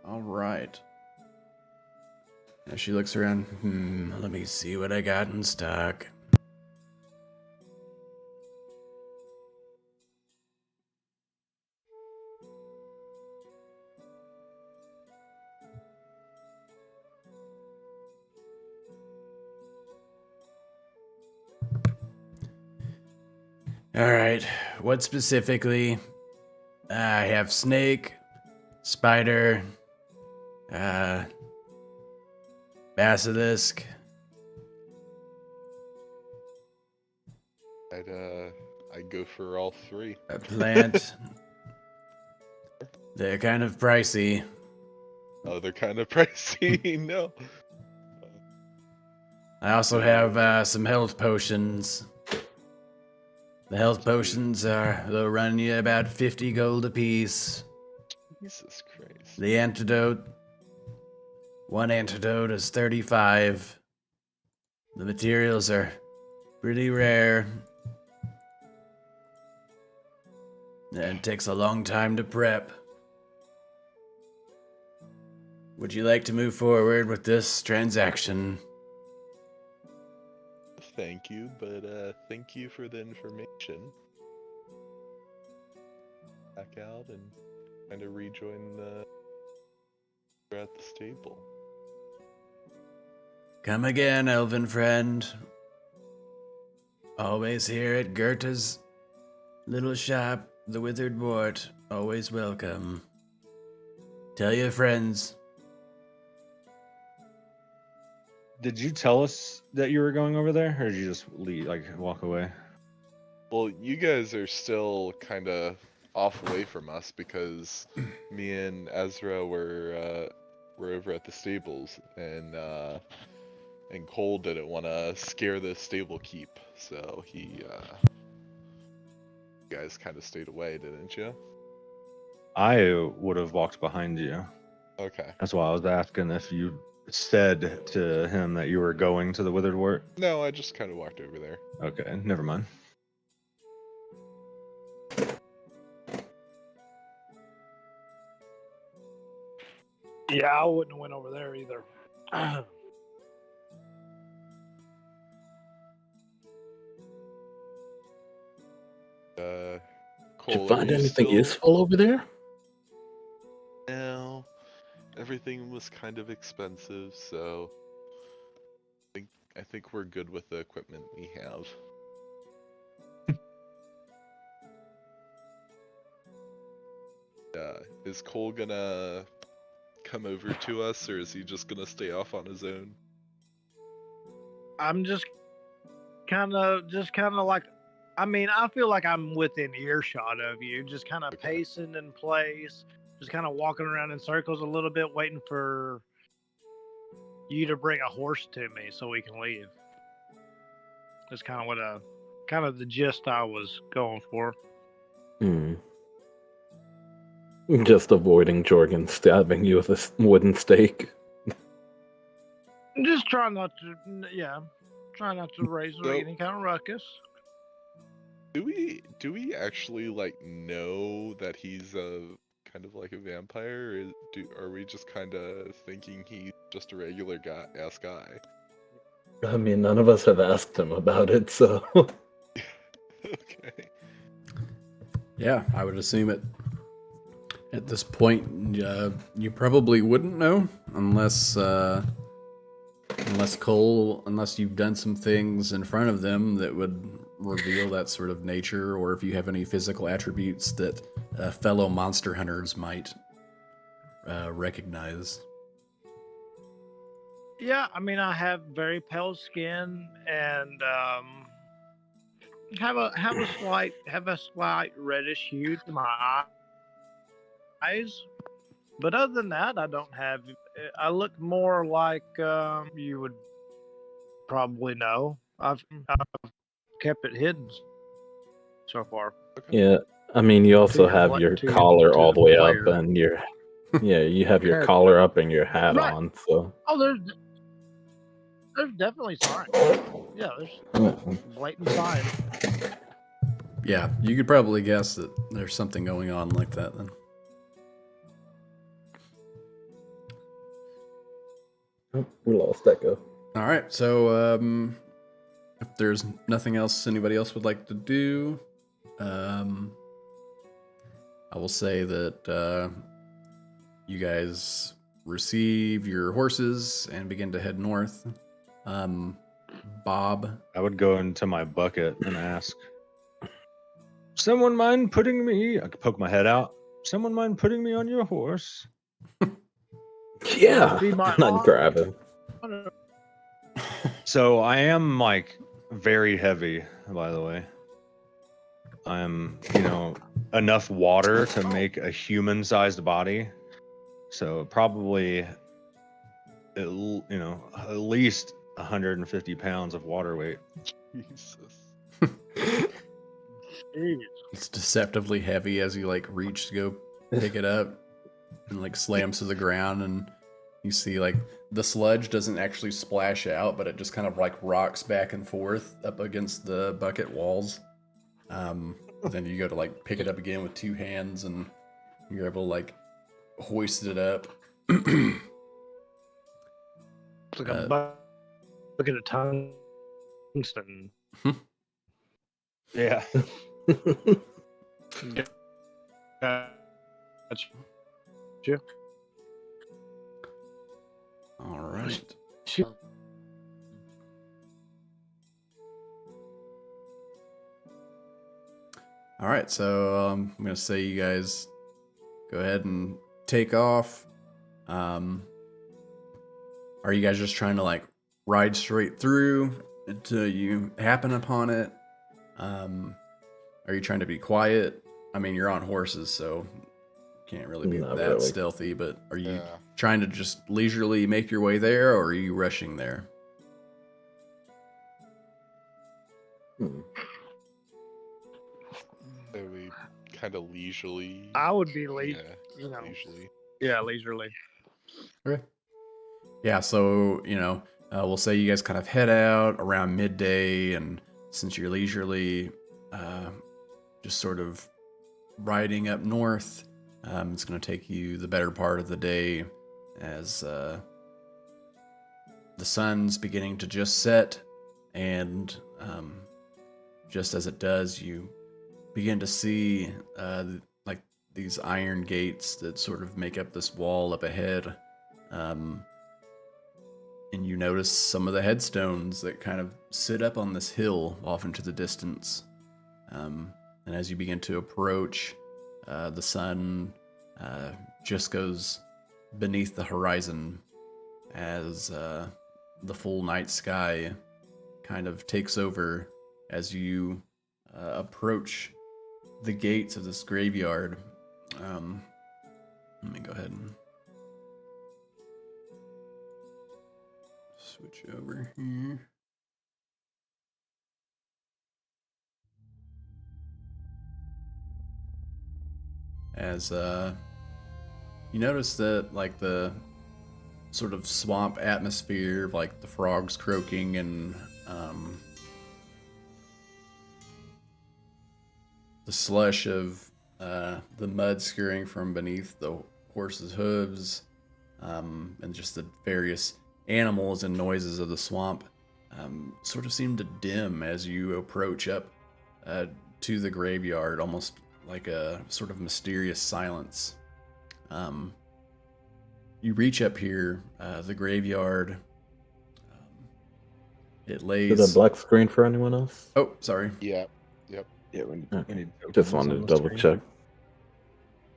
A: All right. Now she looks around. Let me see what I got in stock. All right. What specifically? I have snake, spider, basilisk.
D: I'd go for all three.
A: A plant. They're kind of pricey.
D: Oh, they're kind of pricey. No.
A: I also have some health potions. The health potions they'll run you about 50 gold apiece.
D: Jesus Christ.
A: The antidote. One antidote is 35. The materials are pretty rare. And it takes a long time to prep. Would you like to move forward with this transaction?
D: Thank you, but thank you for the information. Back out and kind of rejoin the at the stable.
A: Come again, elven friend. Always here at Goethe's little shop, the Withered Wart. Always welcome. Tell your friends.
B: Did you tell us that you were going over there, or did you just leave, walk away?
D: Well, you guys are still kind of off away from us because me and Ezra were over at the stables, and Cole didn't want to scare the stable keep, so you guys kind of stayed away, didn't you?
B: I would have walked behind you.
D: Okay.
B: That's why I was asking if you said to him that you were going to the Withered Wart.
D: No, I just kind of walked over there.
B: Okay, never mind.
E: Yeah, I wouldn't have went over there either.
C: Did
D: Cole,
C: you
D: are
C: find
D: you
C: anything
D: still...
C: useful over there?
D: No, everything was kind of expensive, so I think we're good with the equipment we have. Is Cole gonna come over to us, or is he just gonna stay off on his own?
E: I'm just kind of like, I mean, I feel like I'm within earshot of you, just kind of
D: Okay.
E: pacing in place, just kind of walking around in circles a little bit, waiting for you to bring a horse to me so we can leave. That's kind of the gist I was going for.
C: Hmm. Just avoiding Jorgen stabbing you with a wooden stake.
H: Just try not to, try not to raise
D: So-
H: any kind of ruckus.
D: Do we actually like know that he's kind of like a vampire? Or are we just kind of thinking he's just a regular ass guy?
C: I mean, none of us have asked him about it, so.
D: Okay.
A: Yeah, I would assume it. At this point, you probably wouldn't know unless unless you've done some things in front of them that would reveal that sort of nature, or if you have any physical attributes that fellow monster hunters might recognize.
H: Yeah, I mean, I have very pale skin and have a slight reddish hue to my eyes. But other than that, I don't have. I look more like you would probably know. I've kept it hidden so far.
C: Yeah, I mean, you also have
H: to
C: your
H: your
C: collar all the way up,
H: player.
C: and your. Yeah, you have your
H: Character.
C: collar up and your hat
H: Right.
C: on, so.
H: Oh, there's definitely signs. Yeah, there's blatant signs.
A: Yeah, you could probably guess that there's something going on like that then.
C: Oh, we lost Echo.
A: All right, so if there's nothing else anybody else would like to do, I will say that you guys receive your horses and begin to head north. Bob,
B: I would go into my bucket and ask,
G: Someone mind putting me?
B: I could poke my head out.
G: Someone mind putting me on your horse?
C: Yeah,
H: Be my
C: and I'd grab him.
B: So I am like very heavy, by the way. I'm, enough water to make a human-sized body. So probably, at least 150 pounds of water weight.
D: Jesus.
H: Jeez.
A: it's deceptively heavy as you like reach to go pick it up and like slams to the ground, and you see like the sludge doesn't actually splash out, but it just kind of like rocks back and forth up against the bucket walls. Then you go to like pick it up again with two hands, and you're able to like hoist it up.
H: It's like a bucket of tungsten.
B: Yeah.
H: Gotcha.
A: All right. All right, so I'm gonna say you guys go ahead and take off. Are you guys just trying to like ride straight through until you happen upon it? Are you trying to be quiet? I mean, you're on horses, so can't really be
C: Not
A: that
C: really.
A: stealthy. But are you
D: Yeah.
A: trying to just leisurely make your way there, or are you rushing there?
C: Hmm.
D: Are we kind of leisurely?
H: I would be
D: Yeah,
H: leisurely.
D: leisurely.
H: Leisurely.
A: Okay. Yeah, so, we'll say you guys kind of head out around midday, and since you're leisurely, just sort of riding up north, it's going to take you the better part of the day as the sun's beginning to just set, and just as it does, you begin to see like these iron gates that sort of make up this wall up ahead. And you notice some of the headstones that kind of sit up on this hill off into the distance. And as you begin to approach, the sun just goes beneath the horizon as the full night sky kind of takes over as you approach the gates of this graveyard. Let me go ahead and switch over here. As You notice that, like, the sort of swamp atmosphere, like the frogs croaking and the slush of the mud scurrying from beneath the horse's hooves, and just the various animals and noises of the swamp sort of seem to dim as you approach up to the graveyard, almost like a sort of mysterious silence. You reach up here, the graveyard. It lays.
C: Is that black screen for anyone else?
A: Oh, sorry.
D: Yeah. Yep.
B: Yeah, we
C: Okay.
B: need
C: Just
B: tokens
C: wanted
B: on
C: to
B: the
C: double
B: screen.
C: check.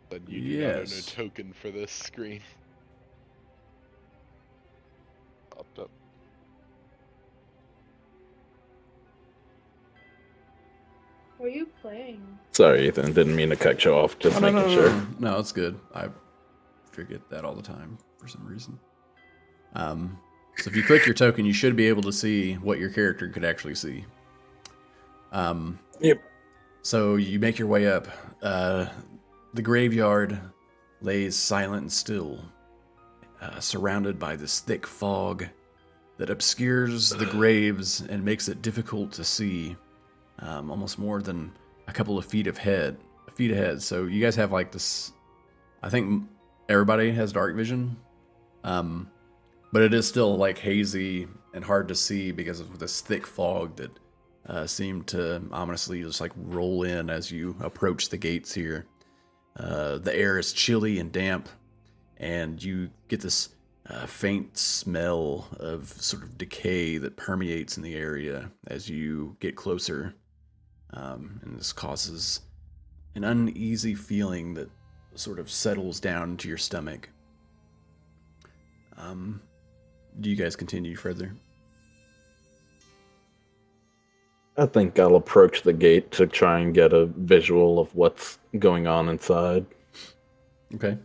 D: Then you do not own a
A: Yes.
D: token for this screen. Popped up.
I: What are you playing?
C: Sorry, Ethan. Didn't mean to cut you off. Just
A: Oh, no,
C: making
A: no,
C: sure.
A: no, no. No, it's good. I forget that all the time for some reason. So if you click your token, you should be able to see what your character could actually see.
C: Yep.
A: So you make your way up. The graveyard lays silent and still, surrounded by this thick fog that obscures the graves and makes it difficult to see, almost more than a couple of feet ahead. So you guys have like this. I think everybody has dark vision, but it is still like hazy and hard to see because of this thick fog that seemed to ominously just like roll in as you approach the gates here. The air is chilly and damp, and you get this faint smell of sort of decay that permeates in the area as you get closer. And this causes an uneasy feeling that sort of settles down into your stomach. Do you guys continue further?
C: I think I'll approach the gate to try and get a visual of what's going on inside.
A: Okay.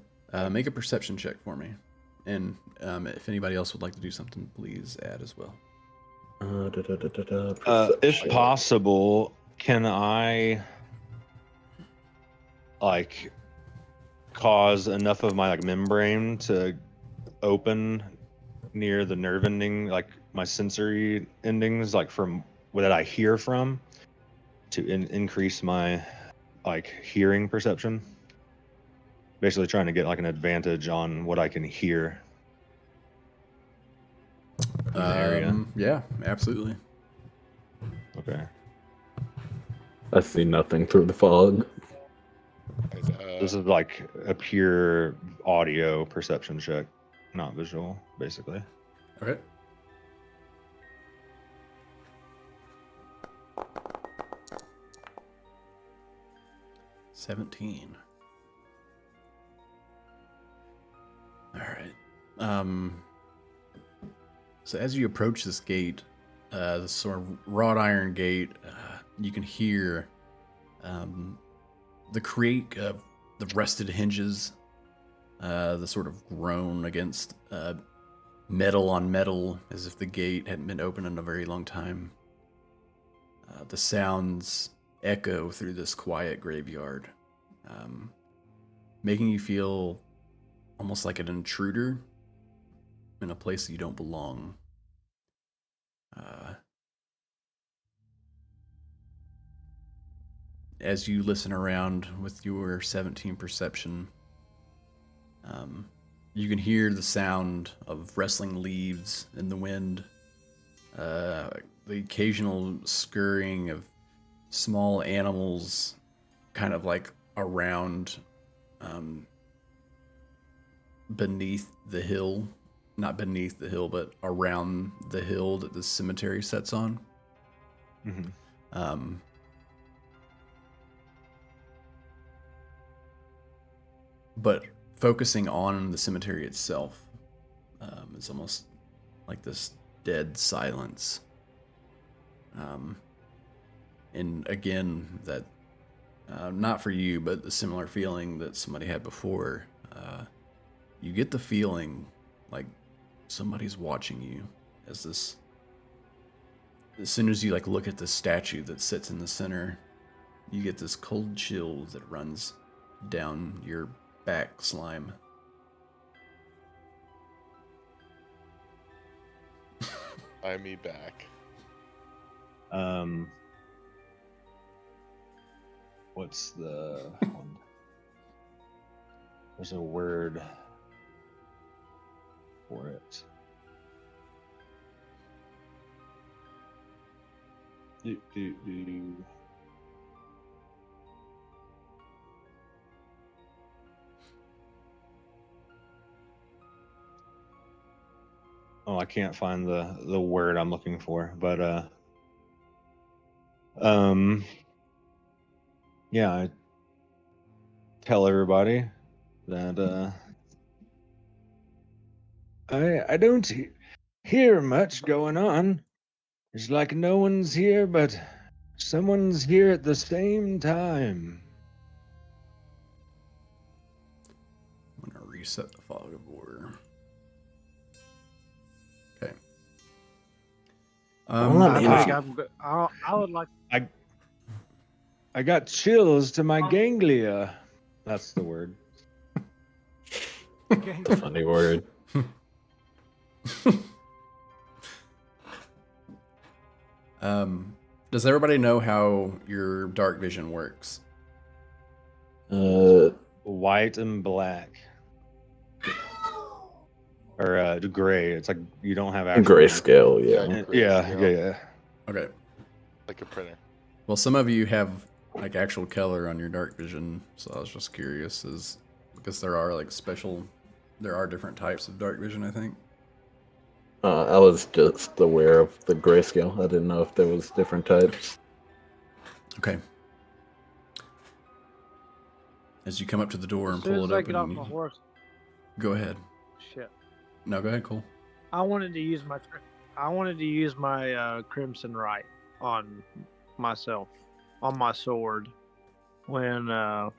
A: Make a perception check for me. And if anybody else would like to do something, please add as well.
B: If
C: Perception.
B: possible, can I like cause enough of my like membrane to open near the nerve ending, like my sensory endings, like from what I hear from, to increase my like hearing perception? Basically, trying to get like an advantage on what I can hear in the area.
A: Yeah, absolutely.
B: Okay.
C: I see nothing through the fog.
D: And,
B: This is like a pure audio perception check, not visual, basically.
A: Okay. $17. All right. So as you approach this gate, this sort of wrought iron gate, you can hear the creak of the rusted hinges, the sort of groan against metal on metal, as if the gate hadn't been open in a very long time. The sounds echo through this quiet graveyard, making you feel almost like an intruder in a place that you don't belong. As you listen around with your 17 perception, you can hear the sound of rustling leaves in the wind, the occasional scurrying of small animals kind of like around beneath the hill. Not beneath the hill, but around the hill that the cemetery sets on.
B: Mm-hmm.
A: But focusing on the cemetery itself is almost like this dead silence. And again, that not for you, but the similar feeling that somebody had before. You get the feeling like somebody's watching you as this. As soon as you like look at the statue that sits in the center, you get this cold chill that runs down your back, slime.
D: Buy me back.
B: What's the one? There's a word for it. Do. Oh, I can't find the word I'm looking for, but yeah, I tell everybody that
G: I don't hear much going on. It's like no one's here, but someone's here at the same time.
A: I'm gonna reset the fog of war. Okay.
C: Well, I
H: I
C: mean,
H: think
C: if
H: I would like.
G: I got chills to my ganglia. That's the word.
C: a funny word.
A: Does everybody know how your dark vision works?
B: white and black. Or gray. It's like you don't have actual
C: Grayscale, yeah.
B: Yeah.
A: Okay.
D: Like a printer.
A: Well, some of you have like actual color on your dark vision, so I was just curious, because there are like there are different types of dark vision, I think.
C: I was just aware of the grayscale. I didn't know if there was different types.
A: Okay. As you come up to the door
H: As
A: and
H: soon
A: pull
H: as
A: it
H: I
A: open,
H: get off my horse,
A: go ahead.
H: shit.
A: No, go ahead, Cole.
H: I wanted to use my Crimson Right on myself, on my sword, when I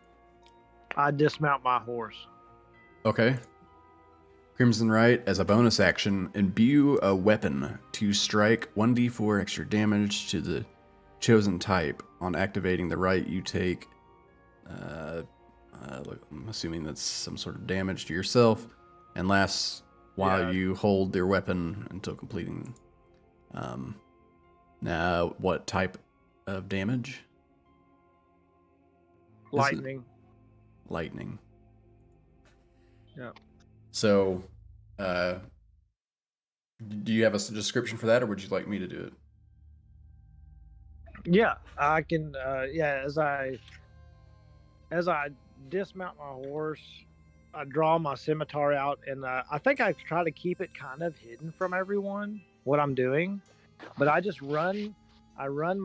H: dismount my horse.
A: Okay. Crimson Right, as a bonus action, imbue a weapon to strike 1d4 extra damage to the chosen type. On activating the right, you take, I'm assuming that's some sort of damage to yourself, and lasts while you hold their weapon until completing. Now, what type of damage?
H: Lightning.
A: Lightning.
H: Yeah.
A: So, do you have a description for that, or would you like me to do it?
H: Yeah, I can. As I dismount my horse, I draw my scimitar out, and I think I try to keep it kind of hidden from everyone what I'm doing, but I just run. I run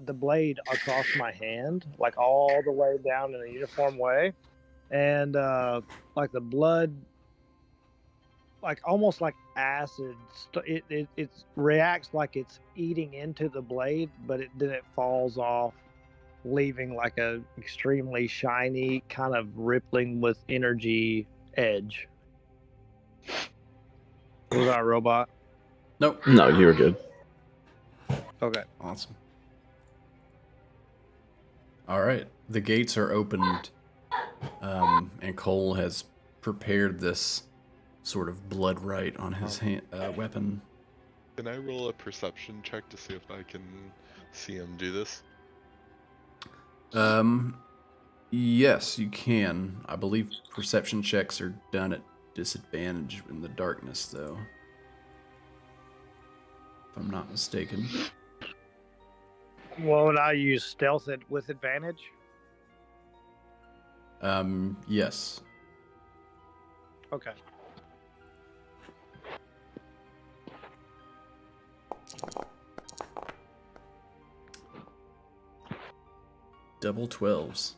H: the blade across my hand, like all the way down in a uniform way, and like the blood, like almost like acid. It reacts like it's eating into the blade, but then it falls off, leaving like a extremely shiny, kind of rippling with energy edge. Was I a robot?
A: Nope.
C: No, you were good.
H: Okay.
A: Awesome. All right. The gates are opened, and Cole has prepared this sort of blood right on his weapon.
D: Can I roll a perception check to see if I can see him do this?
A: Yes, you can. I believe perception checks are done at disadvantage in the darkness, though. If I'm not mistaken.
H: What would I use? Stealth with advantage?
A: Yes.
H: Okay.
A: Double 12s.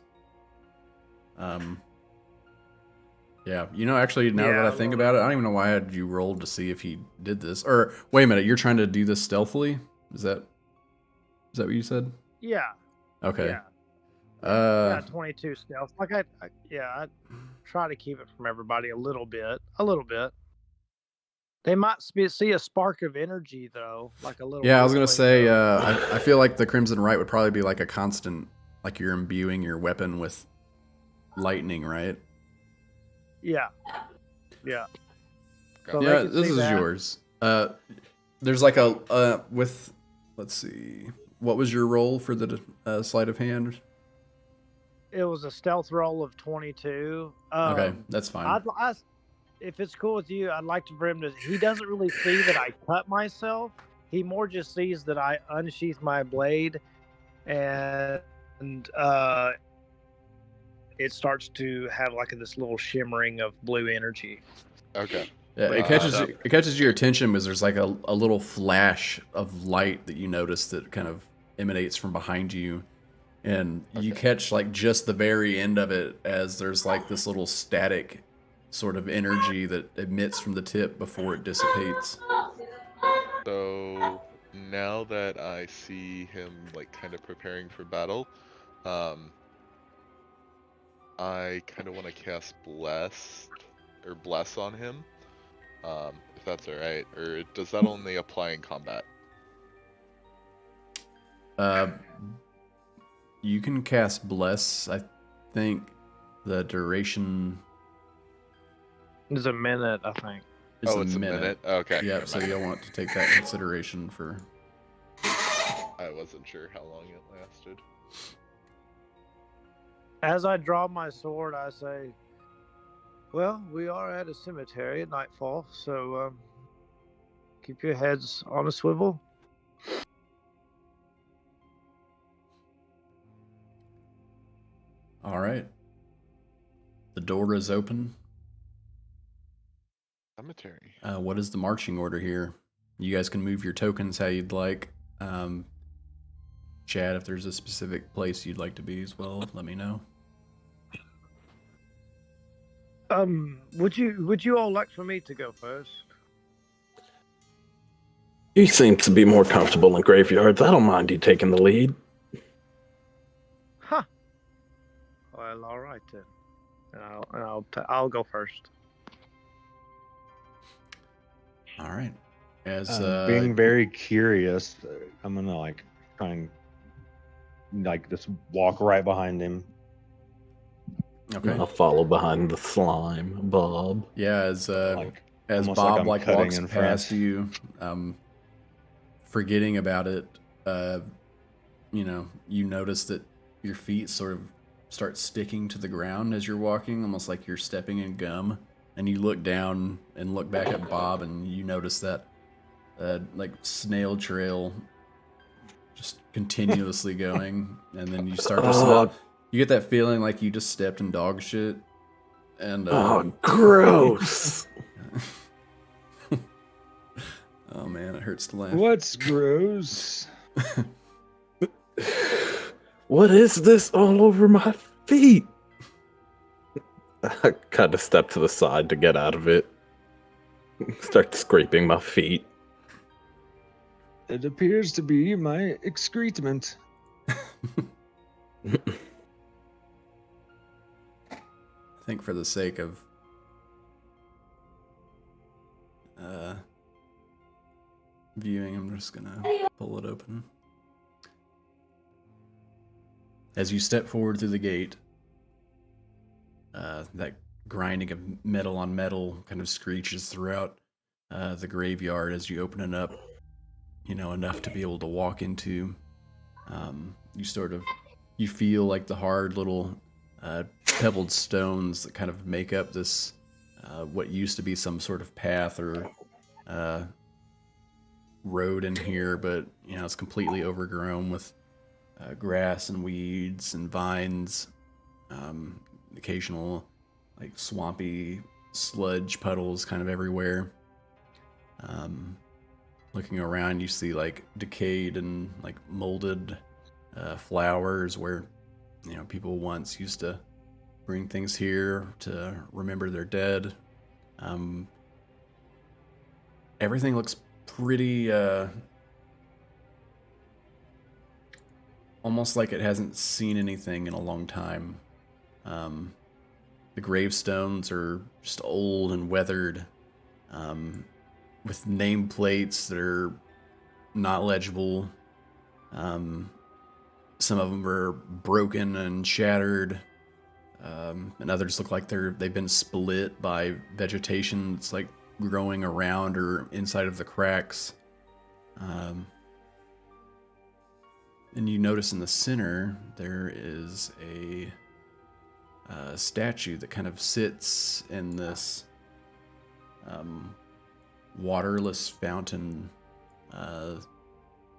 A: Yeah, actually, now that I think about it, I don't even know why you rolled to see if he did this. Or, wait a minute, you're trying to do this stealthily? Is that what you said?
H: Yeah.
A: Okay.
H: Yeah. 22 stealth. Like I try to keep it from everybody a little bit. They might see a spark of energy though, like a little.
A: Yeah, I was gonna say, I feel like the Crimson Right would probably be like a constant, like you're imbuing your weapon with lightning, right?
H: Yeah.
A: So yeah, this is yours. There's like a with. Let's see. What was your roll for the sleight of hand?
H: It was a stealth roll of 22.
A: Okay, that's fine.
H: If it's cool with you, I'd like for him to. He doesn't really see that I cut myself. He more just sees that I unsheath my blade, and it starts to have like this little shimmering of blue energy.
D: Okay.
A: Yeah,
D: Bring
A: it
D: that
A: catches
D: up.
A: it catches your attention because there's like a little flash of light that you notice that kind of emanates from behind you, and you
D: Okay.
A: catch like just the very end of it as there's like this little static sort of energy that emits from the tip before it dissipates.
D: So now that I see him like kind of preparing for battle, um, I kind of want to cast bless on him, if that's all right. Or does that only apply in combat?
A: Uh, you can cast bless. I think the duration
H: It's a minute, I think.
A: is
D: Oh,
A: a
D: it's a
A: minute.
D: minute. Okay.
A: Yep.
D: never
A: So
D: mind.
A: you'll want to take that consideration for.
D: I wasn't sure how long it lasted.
H: As I draw my sword, I say, "Well, we are at a cemetery at nightfall, so keep your heads on a swivel."
A: All right. The door is open.
D: Cemetery.
A: What is the marching order here? You guys can move your tokens how you'd like. Chad, if there's a specific place you'd like to be as well, let me know.
H: Would you all like for me to go first?
C: He seems to be more comfortable in graveyards. I don't mind you taking the lead.
H: Huh. Well, all right then. I'll go first.
A: All right. As
B: Being very curious, I'm gonna like try and like just walk right behind him.
A: okay,
C: I'll follow behind the slime, Bob.
A: yeah, as
B: Like almost
A: Bob
B: I'm
A: like
B: cutting
A: walks
B: in
A: past
B: front.
A: you, forgetting about it, you notice that your feet sort of start sticking to the ground as you're walking, almost like you're stepping in gum. And you look down and look back at Bob, and you notice that like snail trail just continuously going, and then you start to smell. You get that feeling like you just stepped in dog shit, and
C: Oh, gross.
A: oh man, it hurts to laugh.
G: What's gross?
C: What is this all over my feet? I kind of step to the side to get out of it. Start scraping my feet.
G: It appears to be my excrement.
A: I think for the sake of viewing, I'm just gonna pull it open. As you step forward through the gate, that grinding of metal on metal kind of screeches throughout the graveyard as you open it up, enough to be able to walk into. You feel like the hard little pebbled stones that kind of make up this, what used to be some sort of path or road in here, but it's completely overgrown with grass and weeds and vines, occasional like swampy sludge puddles kind of everywhere. Looking around, you see like decayed and like molded flowers where people once used to bring things here to remember their dead. Everything looks pretty almost like it hasn't seen anything in a long time. The gravestones are just old and weathered, with nameplates that are not legible. Some of them are broken and shattered, and others look like they've been split by vegetation that's like growing around or inside of the cracks. And you notice in the center there is a statue that kind of sits in this waterless fountain,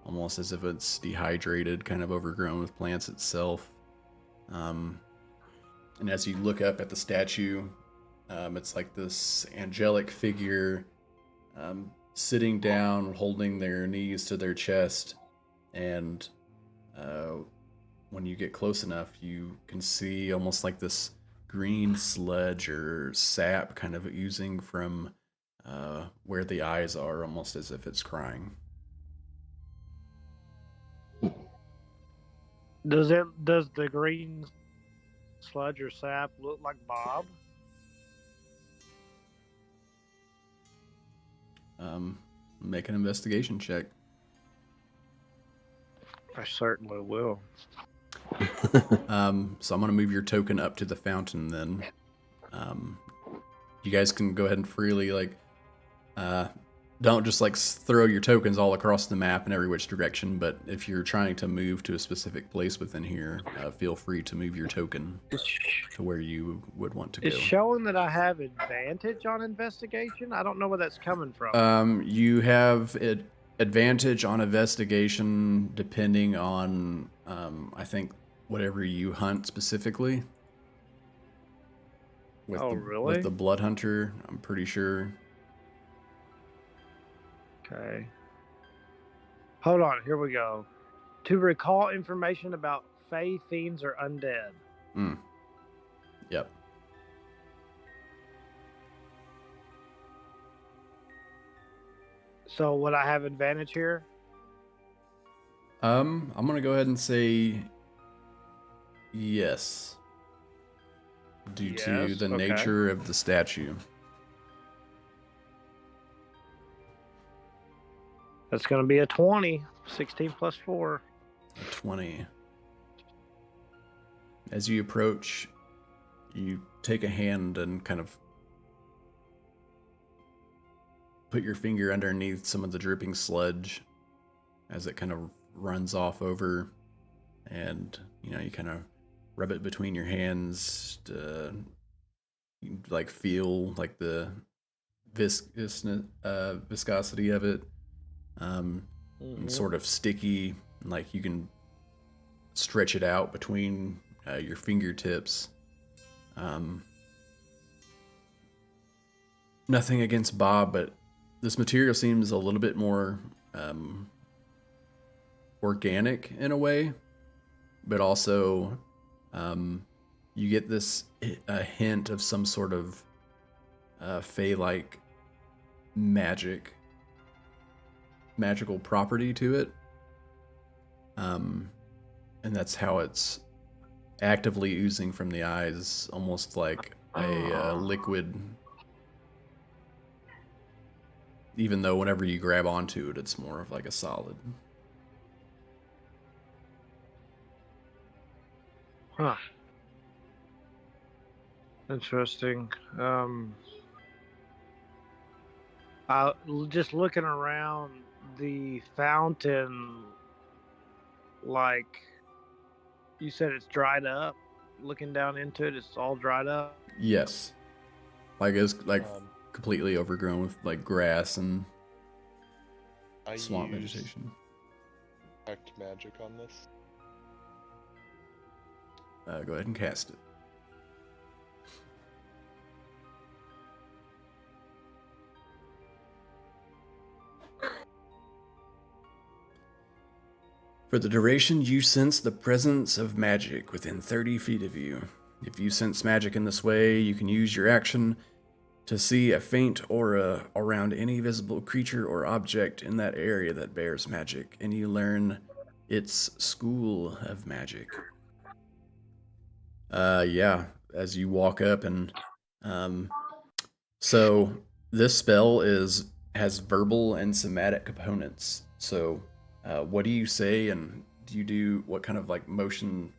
A: almost as if it's dehydrated, kind of overgrown with plants itself. And as you look up at the statue, it's like this angelic figure sitting down, holding their knees to their chest, and when you get close enough, you can see almost like this green sludge or sap kind of oozing from where the eyes are, almost as if it's crying.
H: Does the green sludge or sap look like Bob?
A: Make an investigation check.
H: I certainly will.
A: So I'm going to move your token up to the fountain then. You guys can go ahead and freely, don't just throw your tokens all across the map in every which direction, but if you're trying to move to a specific place within here, feel free to move your token to where you would want to go.
H: It's showing that I have advantage on investigation. I don't know where that's coming from.
A: You have advantage on investigation depending on, I think, whatever you hunt specifically.
H: Really?
A: With the Blood Hunter, I'm pretty sure.
H: Okay. Hold on, here we go. To recall information about Fey, fiends, or undead.
A: Yep.
H: So would I have advantage here?
A: I'm gonna go ahead and say yes. Due to the nature of the statue.
H: That's going to be a 20. 16 plus 4.
A: A 20. As you approach, you take a hand and kind of put your finger underneath some of the dripping sludge as it kind of runs off over, and you kind of rub it between your hands to feel the viscosity of it, and sort of sticky, like you can stretch it out between your fingertips. Nothing against Bob, but this material seems a little bit more organic in a way, but also you get a hint of some sort of Fey-like magical property to it, and that's how it's actively oozing from the eyes, almost like a liquid, even though whenever you grab onto it, it's more of like a solid.
H: Huh. Interesting. Just looking around the fountain, like you said, it's dried up. Looking down into it, it's all dried up.
A: Yes, it's completely overgrown with grass and swamp vegetation.
D: Detect magic on this.
A: Go ahead and cast it. For the duration, you sense the presence of magic within 30 feet of you. If you sense magic in this way, you can use your action to see a faint aura around any visible creature or object in that area that bears magic, and you learn its school of magic. As you walk up, and so this spell has verbal and somatic components. So what do you say, and do you do what kind of motion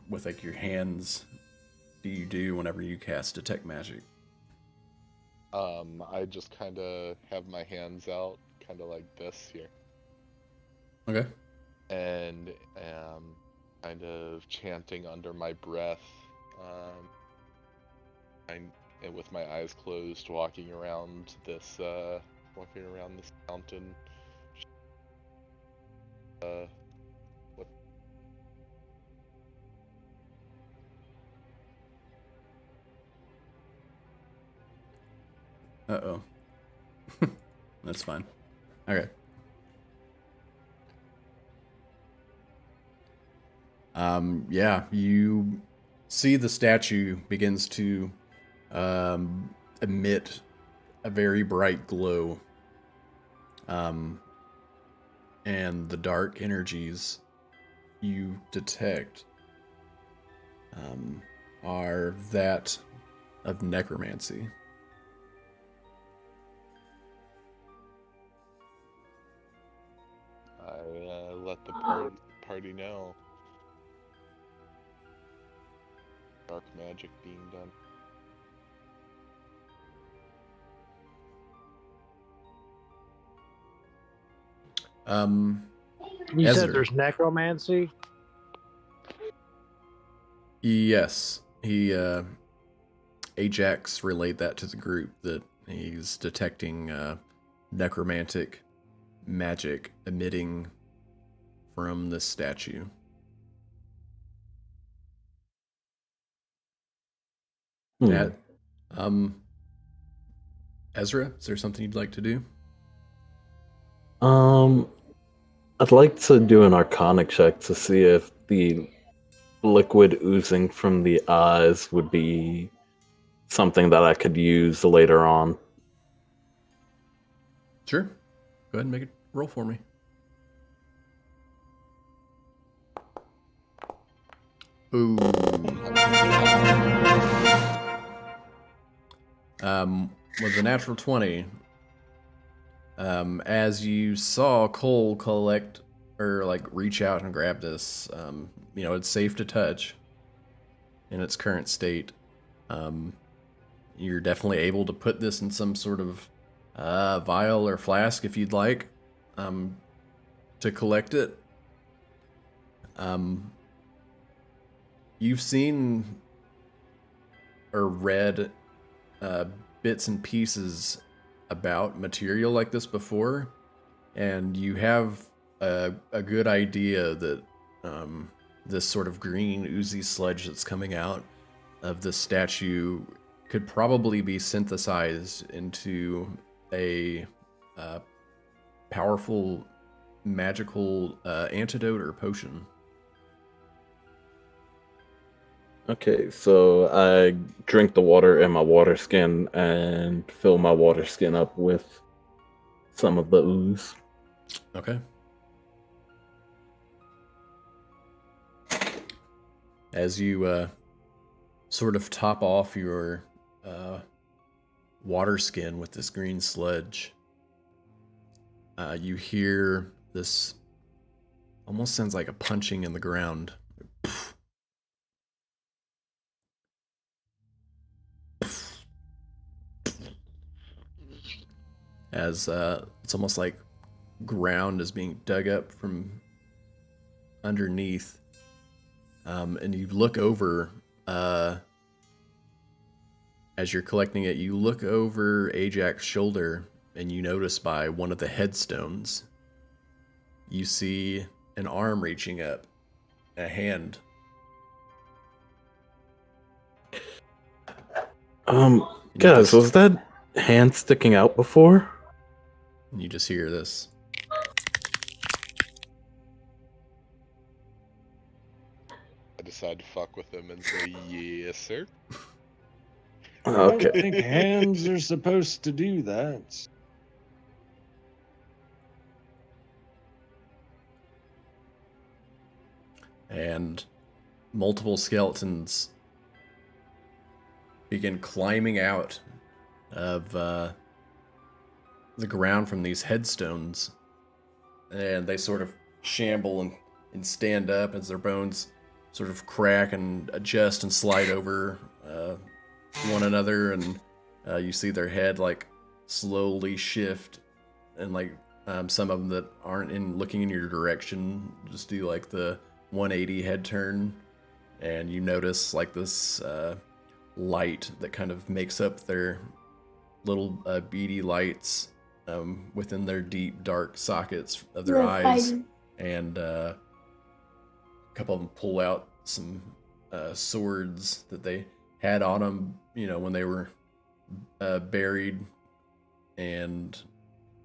A: with your hands do you do whenever you cast detect magic?
D: I just kind of have my hands out, kind of like this here,
A: Okay.
D: and am kind of chanting under my breath, and with my eyes closed, walking around this mountain. What?
A: Uh-oh. That's fine. Okay. Yeah, you see the statue begins to emit a very bright glow. And the dark energies you detect are that of necromancy.
D: I let the party know. Dark magic being done.
H: You
A: Ezra.
H: said there's necromancy?
A: Yes, Ajax relayed that to the group that he's detecting necromantic magic emitting from this statue. That, Ezra, is there something you'd like to do?
C: I'd like to do an Arcana check to see if the liquid oozing from the eyes would be something that I could use later on.
A: Sure. Go ahead and make a roll for me. Ooh. With a natural 20, as you saw Cole collect or like reach out and grab this, it's safe to touch in its current state. You're definitely able to put this in some sort of vial or flask if you'd like to collect it. You've seen or read bits and pieces about material like this before, and you have a good idea that this sort of green oozy sludge that's coming out of the statue could probably be synthesized into a powerful magical antidote or potion.
C: Okay, so I drink the water in my water skin and fill my water skin up with some of the ooze.
A: Okay. As you sort of top off your water skin with this green sludge, you hear this almost sounds like a punching in the ground. As it's almost like ground is being dug up from underneath. And you look over, as you're collecting it, you look over Ajax's shoulder and you notice by one of the headstones, you see an arm reaching up, a hand.
C: Guys, was that hand sticking out before?
A: And you just hear this.
D: I decide to fuck with him and say, yes, sir.
G: I
C: Okay.
G: don't think hands are supposed to do that.
A: And multiple skeletons begin climbing out of the ground from these headstones, and they sort of shamble and stand up as their bones sort of crack and adjust and slide over one another, and you see their head like slowly shift and like Some of them that aren't looking in your direction just do like the 180 head turn, and you notice like this light that kind of makes up their little beady lights within their deep dark sockets of their
J: They're
A: eyes.
J: fighting.
A: And a couple of them pull out some swords that they had on them, when they were buried, and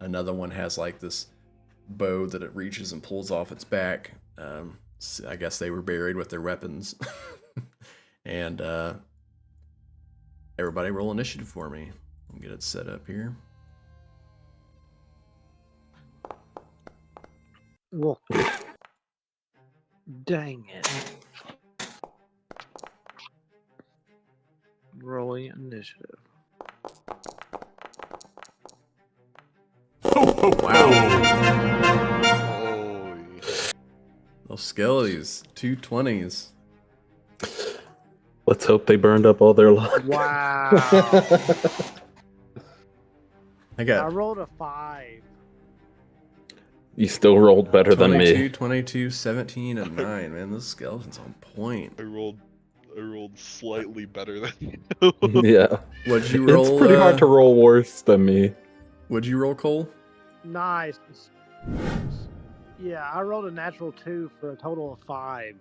A: another one has like this bow that it reaches and pulls off its back. So I guess they were buried with their weapons. And everybody roll initiative for me. I'll get it set up here.
H: Well, dang it. Rolling initiative.
A: Wow.
D: Holy.
A: Those skellies, 2 20s.
C: Let's hope they burned up all their luck.
H: Wow.
A: I
H: I
A: got
H: rolled a 5.
C: You still rolled better than
A: 22,
C: me.
A: 22, 17, and 9. Man, those skeletons on point.
D: I rolled slightly better than you.
C: Yeah.
A: What'd you roll?
C: It's pretty hard to roll worse than me.
A: What'd you roll, Cole?
H: Nice. Yeah, I rolled a natural 2 for a total of 5.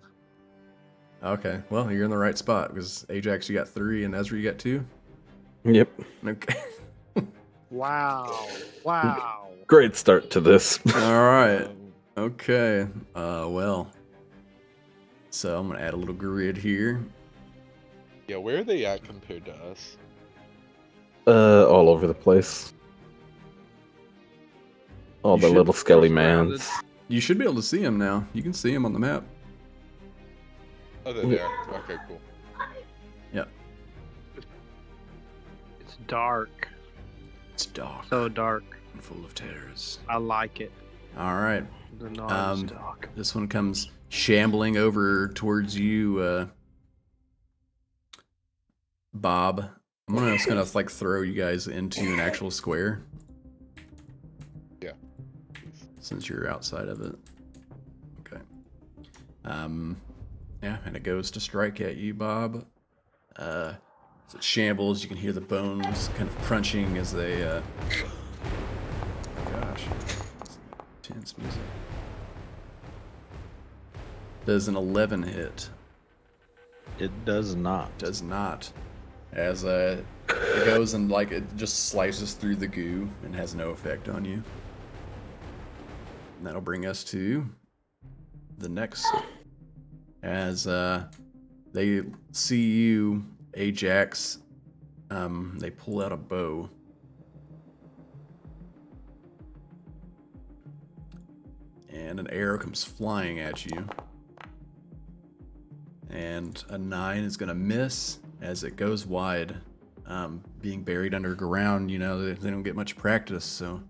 A: Okay, well, you're in the right spot, because Ajax, you got 3, and Ezra, you got 2?
C: Yep.
A: Okay.
H: Wow. Wow.
C: Great start to this.
A: Alright. Okay. Well. So I'm going to add a little grid here.
D: Yeah, where are they at compared to us?
C: All over the place. All
A: You
C: the
A: should-
C: little skelly
H: Surrounded.
C: mans.
A: You should be able to see them now. You can see them on the map.
D: Oh, they're there. Okay, cool.
H: It's dark.
A: It's dark
H: So dark.
A: and full of terrors.
H: I like it.
A: Alright.
H: The noise
A: Um,
H: dark.
A: This one comes shambling over towards you, Bob. I'm just gonna like throw you guys into an actual square
D: Yeah.
A: since you're outside of it. Okay. Yeah, and it goes to strike at you, Bob. As it shambles, you can hear the bones kind of crunching as they. Gosh, tense music. Does an 11 hit?
B: It does not.
A: Does not. As it goes and like it just slices through the goo and has no effect on you. And that'll bring us to the next. As they see you, Ajax, they pull out a bow. And an arrow comes flying at you. And a 9 is going to miss as it goes wide. Being buried underground, they don't get much practice, so.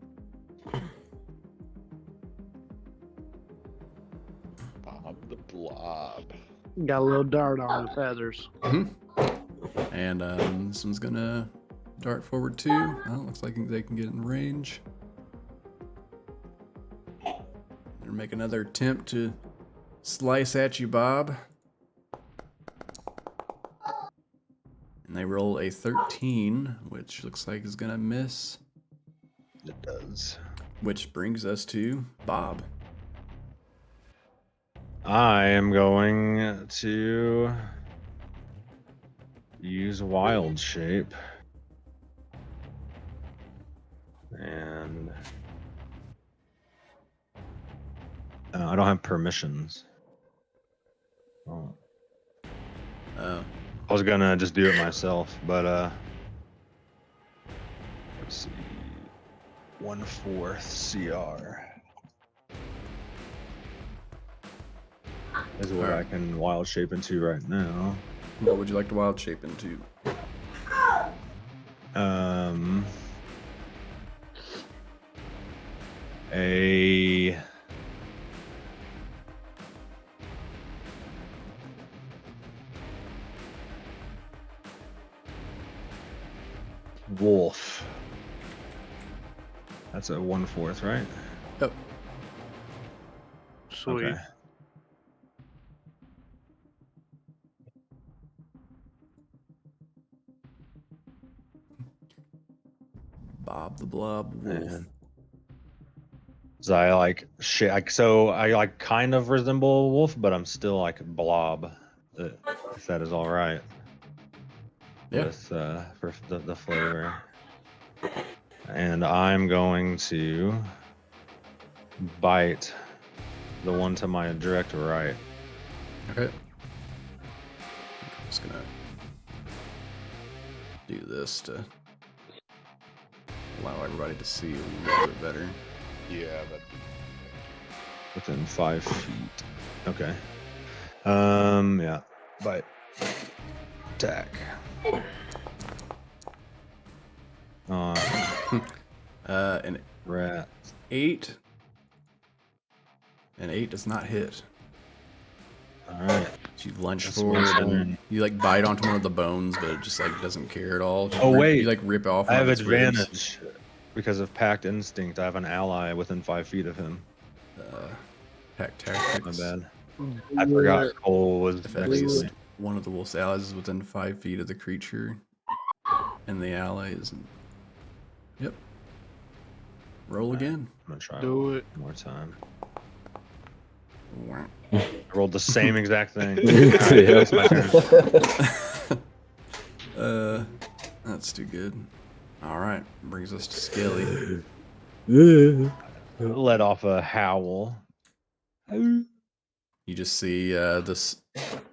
D: Bob the Blob.
H: Got a little dart on the feathers.
A: And this one's going to dart forward too. Oh, looks like they can get in range. They're make another attempt to slice at you, Bob. And they roll a 13, which looks like is going to miss.
B: It does.
A: Which brings us to Bob.
B: I am going to use wild shape. And I don't have permissions. Oh.
A: Oh.
B: I was gonna just do it myself, but let's see, 1/4 CR is what I can wild shape into right now.
A: What would you like to wild shape into?
B: A wolf. That's a 1/4, right?
A: Yep.
H: Sweet.
B: Okay.
A: Bob the Blob Wolf.
B: And so I like shit. So I like kind of resemble a wolf, but I'm still like a blob. If that is all right
A: Yeah.
B: with for the flavor. And I'm going to bite the one to my direct right.
A: Okay. I'm just gonna do this to allow everybody to see a little bit better.
D: Yeah, but
B: Within 5 feet. Okay. Yeah. Bite. Attack.
A: An
B: Rat.
A: 8. An 8 does not hit.
B: All right.
A: So you lunge
B: That's
A: forward
B: my
A: and
B: turn.
A: you like bite onto one of the bones, but it just like doesn't care at all.
B: Oh, wait.
A: You like rip off
B: I
A: one
B: have
A: of its ribs.
B: advantage because of Pact Instinct. I have an ally within 5 feet of him.
A: Pack tactics.
B: My bad. I forgot Cole was
A: If
B: next
A: at
B: to
A: least
B: me.
A: one of the wolf's allies is within 5 feet of the creature, and the ally isn't. Yep. Roll again.
B: I'm gonna try
H: Do
B: one
H: it.
B: more time.
A: Wow.
B: I rolled the same exact thing.
C: Yeah.
B: It's my turn.
A: That's too good. All right, brings us to Skelly.
B: Let off a howl.
A: You just see this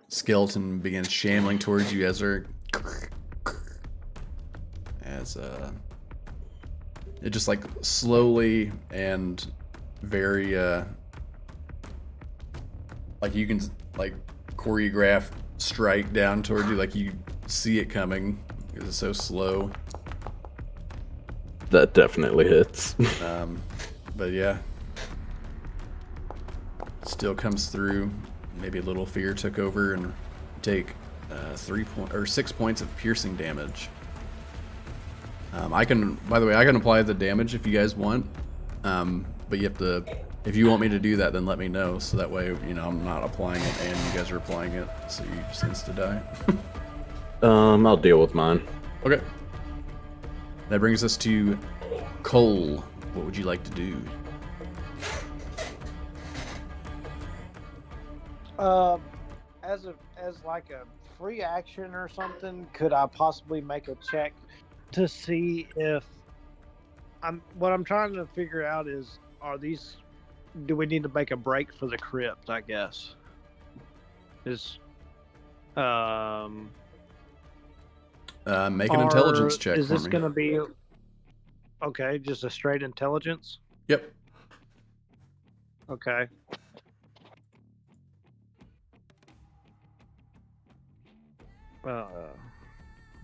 A: skeleton begin shambling towards you as it just like slowly and very like you can like choreograph strike down towards you, like you see it coming because it's so slow.
C: That definitely hits.
A: But yeah, still comes through. Maybe a little fear took over and take 6 points of piercing damage. I can, by the way, I can apply the damage if you guys want. But you have to, if you want me to do that, then let me know. So that way, you know, I'm not applying it and you guys are applying it. So you just insta die.
C: I'll deal with mine.
A: Okay. That brings us to Cole. What would you like to do?
H: As like a free action or something, could I possibly make a check to see if what I'm trying to figure out is, do we need to make a break for the crypt, I guess?
A: Make an intelligence check
H: is
A: for
H: this
A: me.
H: gonna be okay, just a straight intelligence?
A: Yep.
H: Okay.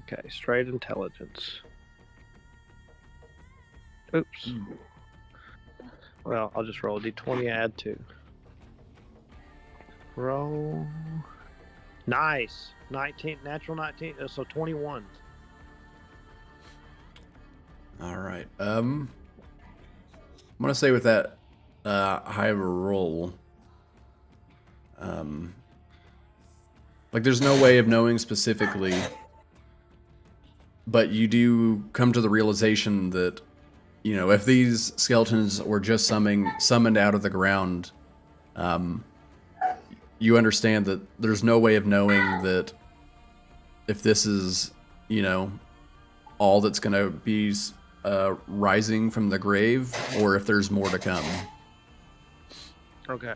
H: Okay, straight intelligence. Oops. Well, I'll just roll a d20, add 2. Roll. Nice. 19, natural 19, so 21.
A: All right. I'm gonna say with that high of a roll, like there's no way of knowing specifically, but you do come to the realization that, you know, if these skeletons were just summoned out of the ground, you understand that there's no way of knowing that if this is, you know, all that's gonna be rising from the grave, or if there's more to come.
H: Okay.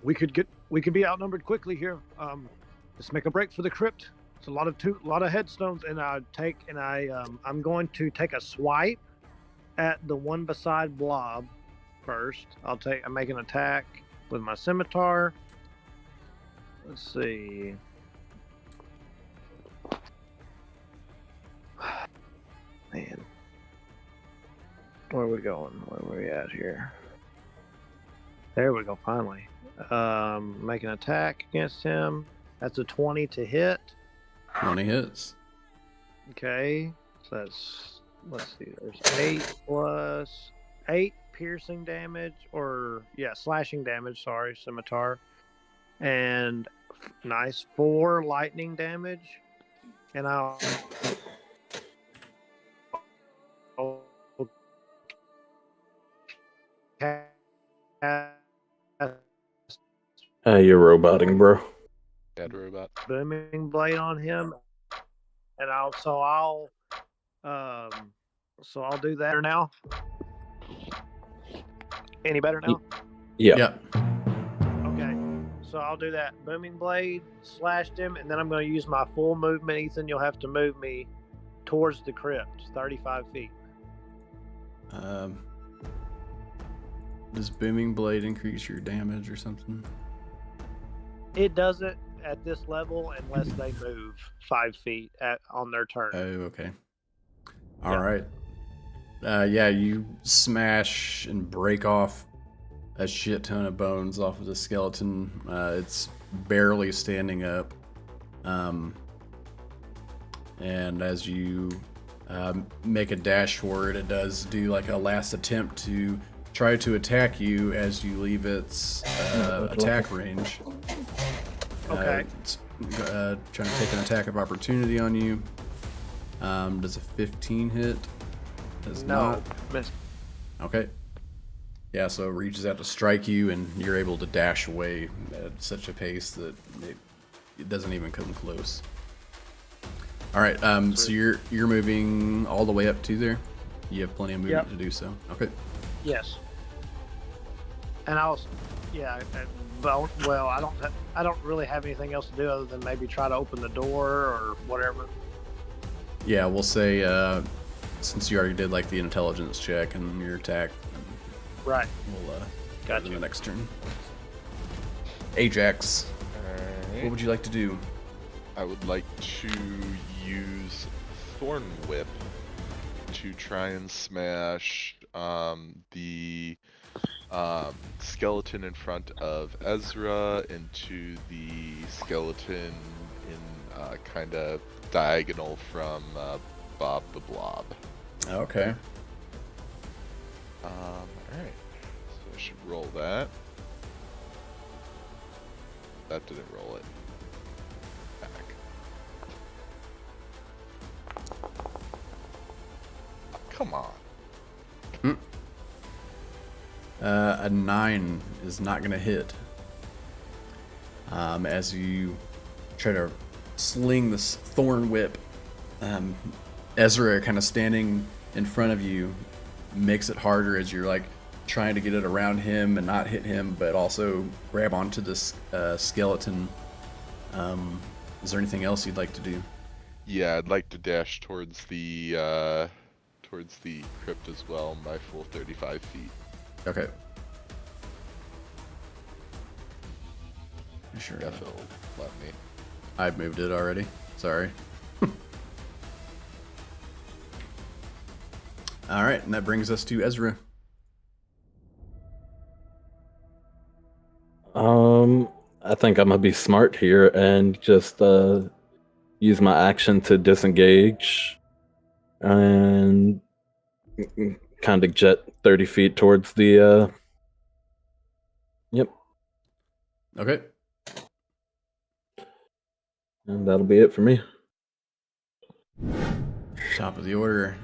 H: We could be outnumbered quickly here. Let's make a break for the crypt. It's a lot of headstones, and I'm going to take a swipe at the one beside Blob first. I make an attack with my scimitar. Let's see. Man. Where are we going? Where are we at here? There we go, finally. Make an attack against him. That's a 20 to hit.
A: 20 hits.
H: Okay. So that's, let's see, there's 8 plus 8 piercing damage, or, yeah, slashing damage, sorry, scimitar. And nice 4 lightning damage. And I'll cast
C: You're roboting, bro.
D: Bad robot.
H: booming blade on him, and I'll do that now. Any better now?
C: Yeah.
A: Yep.
H: Okay, so I'll do that. Booming blade slashed him, and then I'm going to use my full movement. Ethan, you'll have to move me towards the crypt, 35 feet.
A: Does booming blade increase your damage or something?
H: It doesn't at this level unless they move 5 feet on their turn.
A: Oh, okay. All right. Yeah, you smash and break off a shit ton of bones off of the skeleton. It's barely standing up. And as you make a dash for it, it does do like a last attempt to try to attack you as you leave its attack range.
H: Okay.
A: It's trying to take an attack of opportunity on you. Does a 15 hit? Does not.
H: Miss.
A: Okay. Yeah, so it reaches out to strike you, and you're able to dash away at such a pace that it doesn't even come close. All right. So you're moving all the way up to there. You have plenty of movement to do so. Okay.
H: Yes. And I'll, yeah. Well, I don't really have anything else to do other than maybe try to open the door or whatever.
A: Yeah, we'll say since you already did like the intelligence check and your attack,
H: Right.
A: we'll go
H: Gotcha.
A: to the next turn. Ajax,
D: Alright.
A: what would you like to do?
D: I would like to use Thorn Whip to try and smash the skeleton in front of Ezra into the skeleton in kind of diagonal from Bob the Blob.
A: Okay.
D: Alright. So I should roll that. That didn't roll it. Back. Come on.
A: A 9 is not going to hit. As you try to sling this thorn whip, Ezra, kind of standing in front of you, makes it harder as you're like trying to get it around him and not hit him, but also grab onto this skeleton. Is there anything else you'd like to do?
D: Yeah, I'd like to dash towards the crypt as well, my full 35 feet.
A: Okay. Sure.
D: If it'll let me.
A: I've moved it already. Sorry. All right, and that brings us to Ezra.
C: I think I'm gonna be smart here and just use my action to disengage and kind of jet 30 feet towards the. Yep,
A: Okay.
C: and that'll be it for me.
A: Top of the order.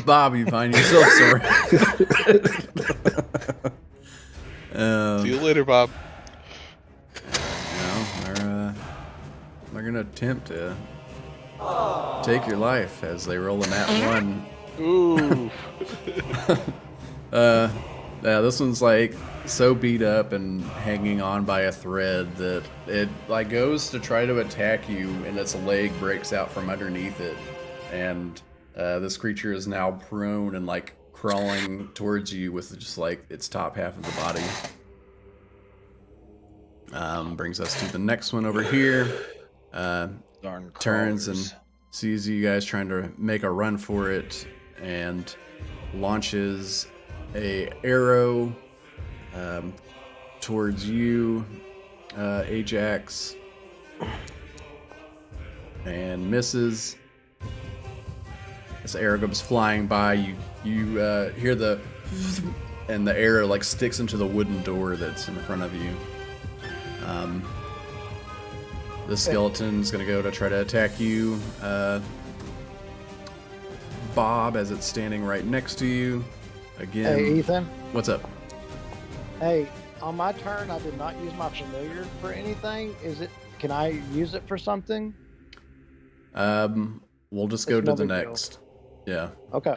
A: Bob, you find yourself sorry.
D: See you later, Bob.
A: They're gonna attempt to take your life as they roll a nat 1.
D: Ooh.
A: Yeah, this one's like so beat up and hanging on by a thread that it like goes to try to attack you, and its leg breaks out from underneath it, and this creature is now prone and like crawling towards you with just like its top half of the body. Brings us to the next one over here.
B: Darn
A: Turns
B: crawlers.
A: and sees you guys trying to make a run for it, and launches a arrow towards you, Ajax, and misses. As the arrow goes flying by, you hear the and the arrow like sticks into the wooden door that's in front of you. The skeleton's gonna go to try to attack you, Bob, as it's standing right next to you. Again.
H: Hey, Ethan.
A: What's up?
H: Hey, on my turn, I did not use my familiar for anything. Can I use it for something?
A: We'll just go
H: It's
A: to
H: no
A: the
H: big deal.
A: next. Yeah.
H: Okay.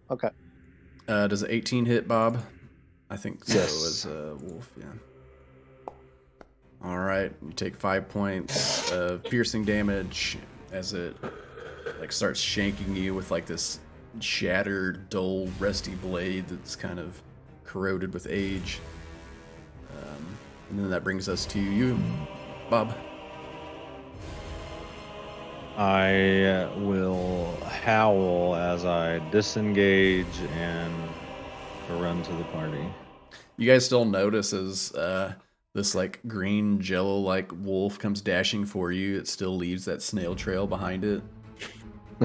H: Okay.
A: Does 18 hit, Bob? I think so.
B: Yes.
A: As a wolf, yeah. All right, you take 5 points of piercing damage as it like starts shanking you with like this shattered, dull, rusty blade that's kind of corroded with age. And then that brings us to you, Bob.
B: I will howl as I disengage and run to the party.
A: You guys still notice as this like green jello-like wolf comes dashing for you, it still leaves that snail trail behind it.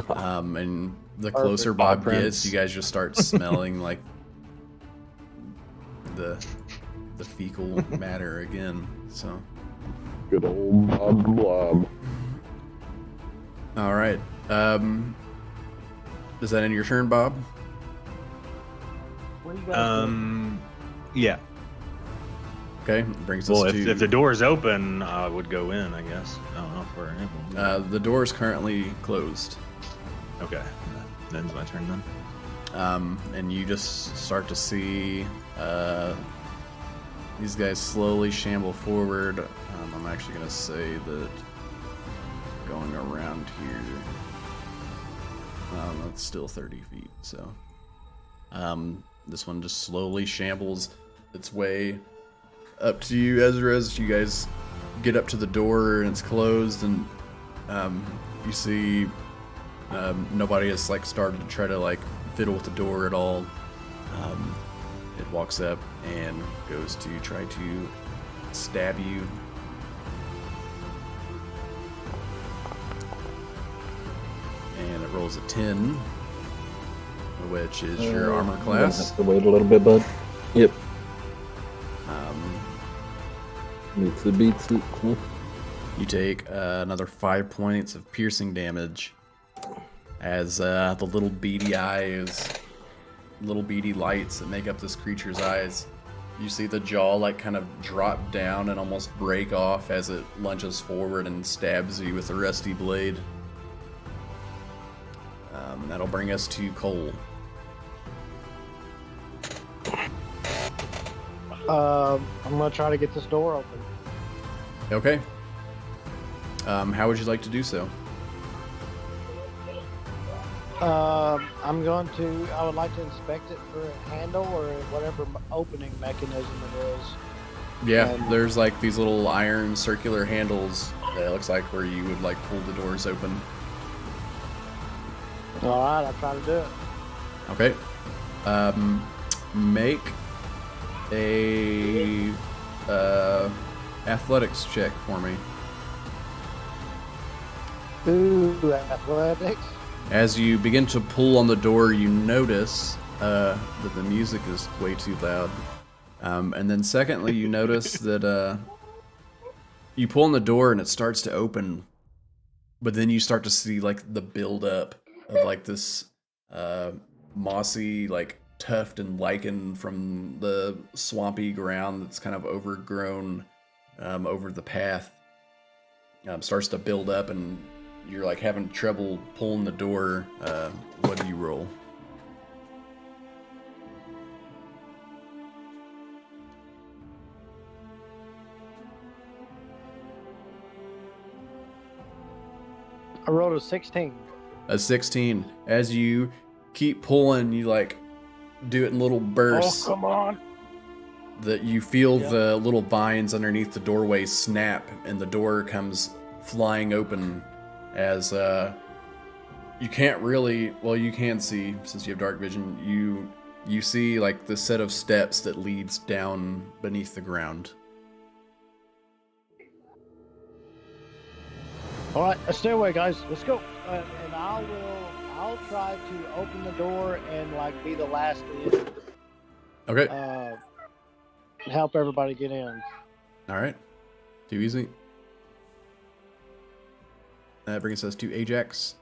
A: And the closer Bob gets, you guys just start smelling like the fecal matter again. So
C: Good old Bob Blob.
A: all right, is that end your turn, Bob?
H: What do you guys do?
B: Yeah.
A: Okay, brings
B: Well,
A: us to
B: if the door is open, I would go in, I guess. I don't know if we're able.
A: the door is currently closed.
B: Okay. That ends my turn then.
A: And you just start to see these guys slowly shamble forward. I'm actually going to say that going around here, that's still 30 feet. So this one just slowly shambles its way up to you, Ezra, as you guys get up to the door and it's closed, and you see nobody has like started to try to like fiddle with the door at all. It walks up and goes to try to stab you. And it rolls a 10, which is your armor class.
C: Have to wait a little bit, bud. Yep. Meets the beats it. Huh?
A: You take another 5 points of piercing damage as the little beady eyes, little beady lights that make up this creature's eyes. You see the jaw like kind of drop down and almost break off as it lunges forward and stabs you with a rusty blade. That'll bring us to Cole.
H: I'm gonna try to get this door open.
A: Okay. How would you like to do so?
H: I would like to inspect it for a handle or whatever opening mechanism it is.
A: Yeah,
H: And-
A: there's like these little iron circular handles that looks like where you would like pull the doors open.
H: All right, I'll try to do it.
A: Okay. Make a athletics check for me.
H: Ooh, athletics.
A: As you begin to pull on the door, you notice that the music is way too loud. And then secondly, you notice that you pull on the door and it starts to open, but then you start to see like the buildup of like this mossy like tuft and lichen from the swampy ground that's kind of overgrown over the path. Starts to build up and you're like having trouble pulling the door. What do you roll?
H: I rolled a 16.
A: A 16. As you keep pulling, you like do it in little bursts.
H: Oh, come on.
A: That you feel the little vines underneath the doorway snap and the door comes flying open as you can't really, well, you can see since you have dark vision, you you see like the set of steps that leads down beneath the ground.
H: All right, stay away, guys. Let's go. And I'll try to open the door and like be the last in.
A: Okay.
H: Help everybody get in.
A: All right. Too easy. That brings us to Ajax.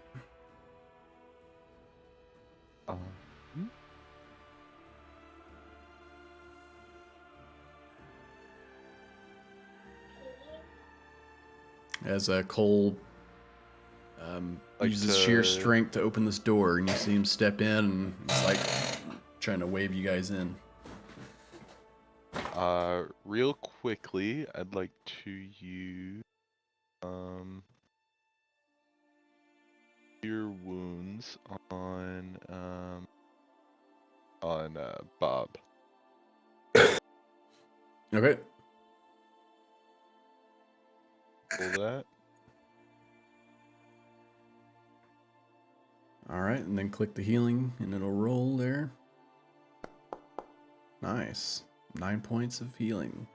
A: As Cole uses sheer strength to open this door, and you see him step in, and he's like trying to wave you guys in.
D: Real quickly, I'd like to use Cure Wounds on Bob.
A: Okay.
D: Pull that.
A: All right, and then click the healing, and it'll roll there. Nice. 9 points of healing.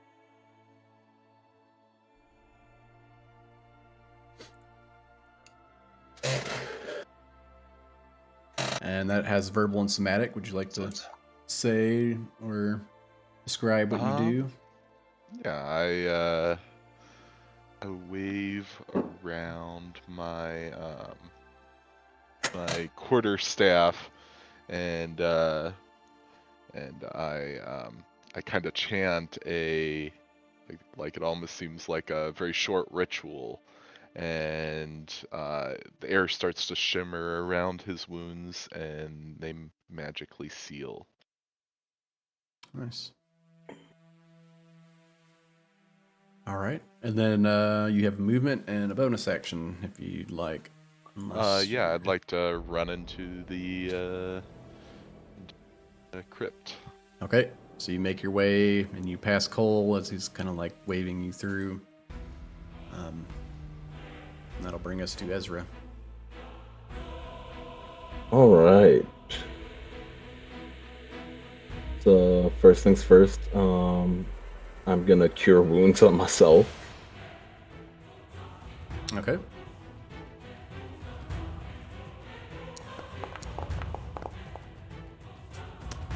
A: And that has verbal and somatic. Would you like to say or describe what you do?
D: Yeah, I wave around my my quarter staff, and I kind of chant a like it almost seems like a very short ritual, and the air starts to shimmer around his wounds, and they magically seal.
A: Nice. All right, and then you have movement and a bonus action if you'd like.
D: Yeah, I'd like to run into the crypt.
A: Okay, so you make your way and you pass Cole as he's kind of like waving you through. And that'll bring us to Ezra.
C: All right. So first things first, I'm gonna cure wounds on myself.
A: Okay.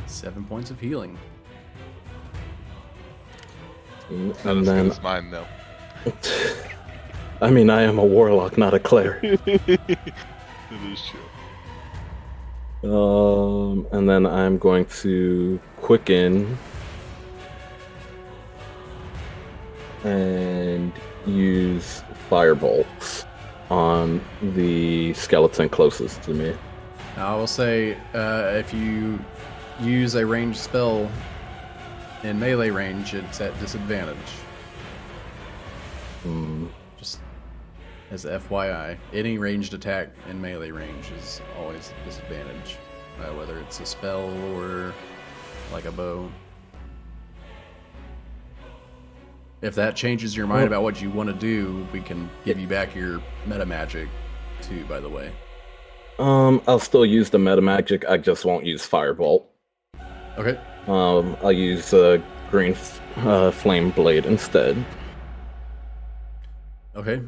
A: Seven points of healing.
C: And
D: Not as
C: then
D: good as mine, though.
C: I mean, I am a warlock, not a cleric.
D: It is true.
C: And then I'm going to quicken and use firebolts on the skeleton closest to me.
A: I will say, if you use a ranged spell in melee range, it's at disadvantage. Just as a FYI, any ranged attack in melee range is always a disadvantage, whether it's a spell or like a bow. If that changes your mind about what you want to do, we can give you back your meta magic too, by the way.
C: I'll still use the meta magic, I just won't use firebolt.
A: Okay.
C: I'll use green flame blade instead.
A: Okay.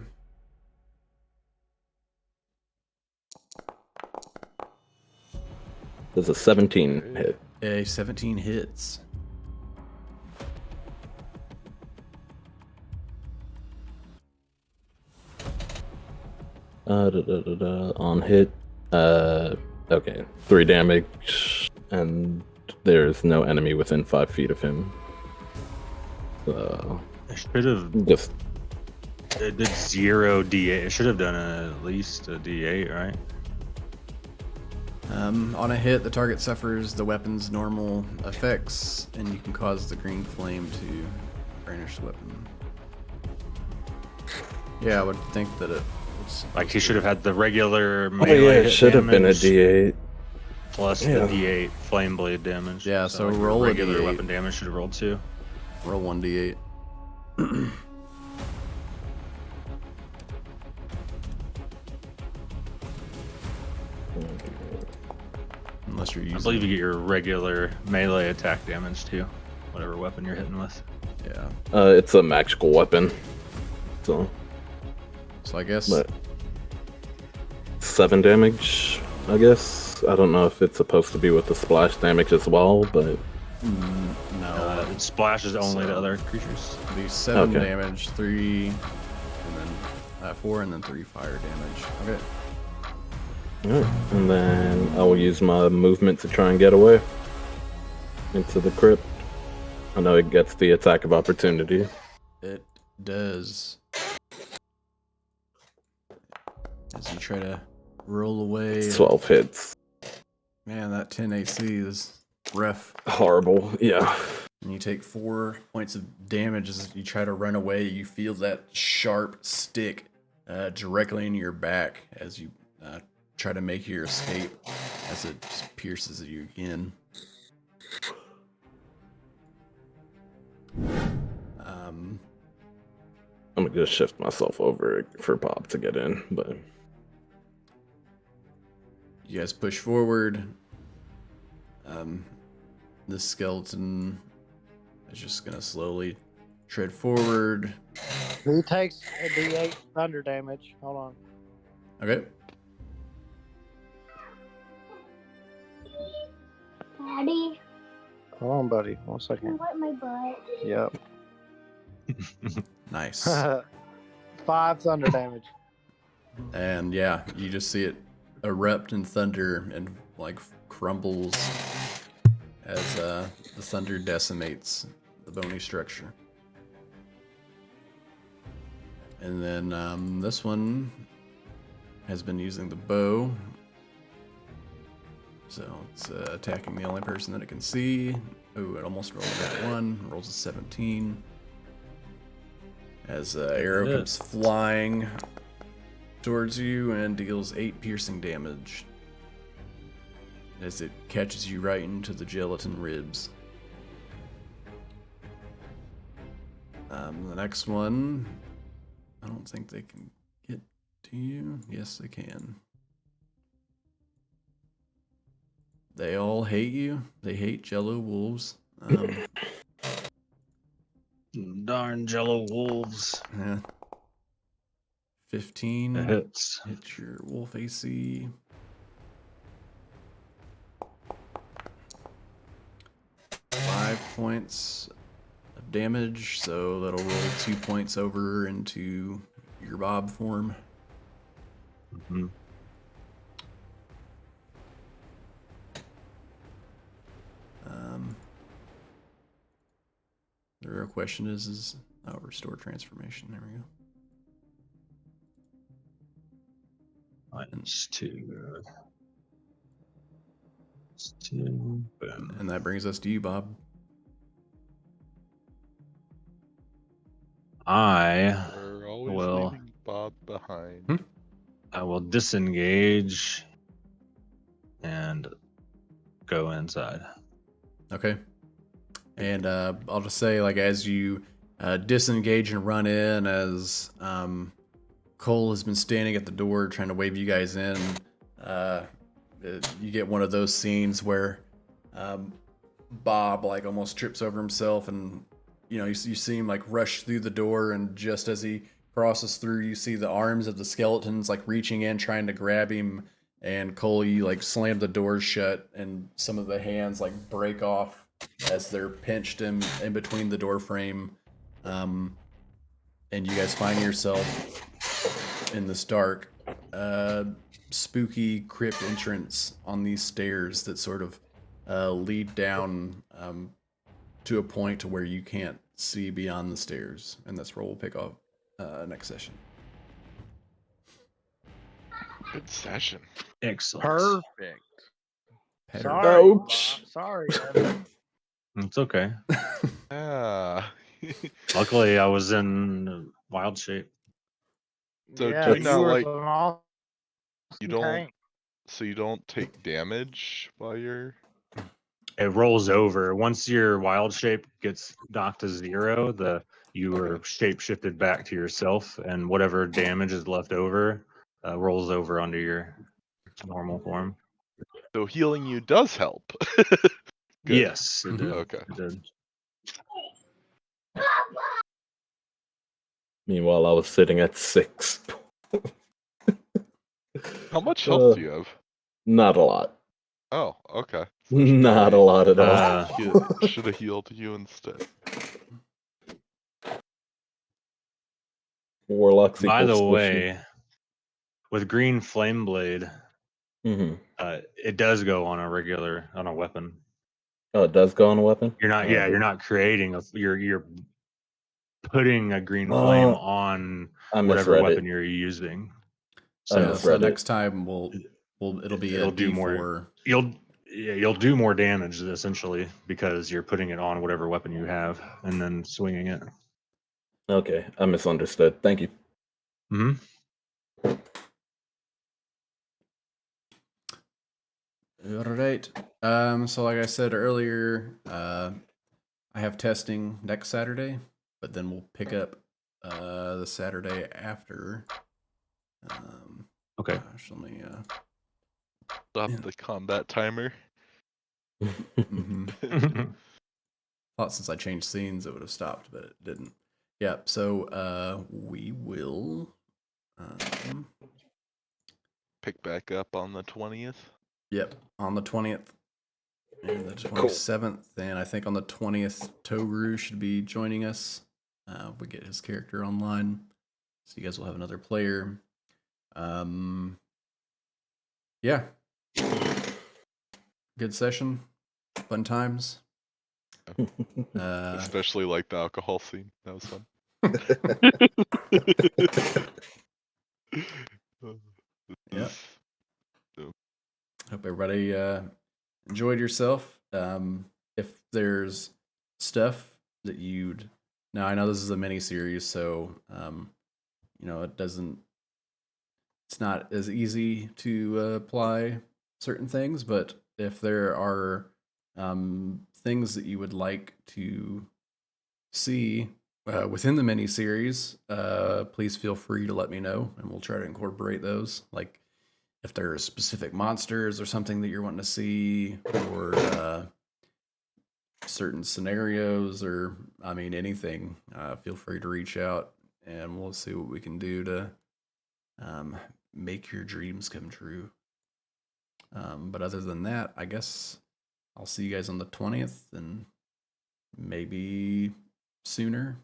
C: There's a 17 hit.
A: A 17 hits.
C: On hit, okay, 3 damage, and there's no enemy within 5 feet of him. So
B: I should have.
C: just
B: It did 0 D8. It should have done at least a D8, right?
A: On a hit, the target suffers the weapon's normal effects, and you can cause the green flame to brandish the weapon. Yeah, I would think that it was
B: Like he should have had the regular
C: oh
B: melee
C: yeah, it
B: hit
C: should have been a
B: damage
C: D8.
B: plus
C: Yeah.
B: the D8 flame blade damage.
A: Yeah, so
B: like,
A: roll a
B: regular
A: D8.
B: weapon damage should have rolled 2.
A: roll 1d8. Unless unless you're
B: I
A: using.
B: believe you get your regular melee attack damage too, whatever weapon you're hitting with.
A: Yeah.
C: It's a magical weapon, so
A: So I guess.
C: but 7 damage. I guess I don't know if it's supposed to be with the splash damage as well, but
A: No.
B: It splashes only to
A: So-
B: other creatures.
A: It'll be 7
C: Okay.
A: damage, 3, and then 4, and then 3 fire damage. Okay.
C: alright. And then I will use my movement to try and get away into the crypt. I know it gets the attack of opportunity.
A: It does. As you try to roll away.
C: It's 12 hits.
A: Man, that 10 AC is rough.
C: Horrible. Yeah.
A: And you take 4 points of damage as you try to run away. You feel that sharp stick directly in your back as you try to make your escape as it just pierces you again.
C: I'm gonna just shift myself over for Bob to get in, but
A: You guys push forward. The skeleton is just gonna slowly tread forward.
H: Who takes a D8 thunder damage? Hold on.
A: Okay.
I: Daddy,
H: Hold on, buddy. 1 second.
I: wipe my butt.
H: Yep.
A: Nice.
H: 5 thunder damage.
A: And yeah, you just see it erupt in thunder and like crumbles as the thunder decimates the bony structure. And then this one has been using the bow. So it's attacking the only person that it can see. Oh, it almost rolled that one. Rolls a 17. As arrow
B: It
A: comes flying towards you and deals 8 piercing damage. As it catches you right into the gelatin ribs. The next one, I don't think they can get to you. Yes, they can. They all hate you. They hate Jello wolves.
B: Darn Jello wolves.
A: Yeah. 15
B: It hits.
A: hits your wolf AC. Five points of damage, so that'll roll 2 points over into your Bob form.
B: Mhm.
A: The real question is restore transformation. There we go.
B: -2. -2. Boom.
A: And that brings us to you, Bob.
D: We're always
B: Well-
D: leaving Bob behind.
A: Hmm?
B: I will disengage and go inside.
A: Okay. And I'll just say, like, as you disengage and run in, as Cole has been standing at the door trying to wave you guys in, you get one of those scenes where Bob, like, almost trips over himself, and, you know, you see him, like, rush through the door, and just as he crosses through, you see the arms of the skeletons, like, reaching in, trying to grab him, and Cole, you, like, slam the doors shut, and some of the hands, like, break off as they're pinched in between the door frame, and you guys find yourself in this dark, spooky crypt entrance on these stairs that sort of lead down to a point to where you can't see beyond the stairs, and that's where we'll pick up next session.
D: Good session.
B: Excellent.
H: Perfect.
A: Petter.
H: Sorry.
C: Ouch.
H: Bob. Sorry. Evan.
B: It's okay.
D: Yeah.
B: Luckily, I was in wild shape.
D: So
H: yeah,
D: do you
H: you
D: not,
H: were
D: like-
H: an awesome
D: You don't.
H: tank.
D: So you don't take damage while you're.
B: It rolls over. Once your wild shape gets knocked to 0, you are shape shifted back to yourself, and whatever damage is left over rolls over onto your normal form.
D: So healing you does help. Good.
B: Yes, it did.
D: Okay.
B: It did.
C: Meanwhile, I was sitting at 6.
D: How much health do you have?
C: Not a lot.
D: Oh, okay. So I should
C: Not a
D: probably
C: lot at all.
D: should have healed you instead.
C: Warlocks
B: By the
C: equals
B: way, with Green Flame Blade,
C: Mm-hmm.
B: it does go on a weapon.
C: Oh, it does go on a weapon?
B: You're not,
C: Oh,
B: yeah, you're not creating you're putting a green flame on
C: I
B: whatever
C: misread
B: weapon
C: it.
B: you're using.
C: I
B: So
A: So
C: misread it.
A: next time it'll be a
B: it'll do
A: D4.
B: more. You'll do more damage essentially because you're putting it on whatever weapon you have and then swinging it.
C: Okay, I misunderstood. Thank you.
B: Hmm.
A: All right. So like I said earlier, I have testing next Saturday, but then we'll pick up the Saturday after.
B: Okay.
A: Gosh, let me.
D: Stop the combat timer.
A: Thought since I changed scenes it would have stopped, but it didn't. Yeah. So we will.
D: Pick back up on the 20th.
A: Yep, on the 20th and the 27th, and I think on the 20th, Toru should be joining us. We get his character online, so you guys will have another player. Yeah, good session, fun times.
D: Especially like the alcohol scene. That was fun.
A: Yeah. Hope everybody enjoyed yourself. If there's stuff that you'd now, I know this is a mini series, so it's not as easy to apply certain things, but if there are things that you would like to see within the mini series, please feel free to let me know, and we'll try to incorporate those. Like if there are specific monsters or something that you're wanting to see, or certain scenarios, or anything, feel free to reach out, and we'll see what we can do to make your dreams come true. But other than that, I guess I'll see you guys on the 20th, and maybe sooner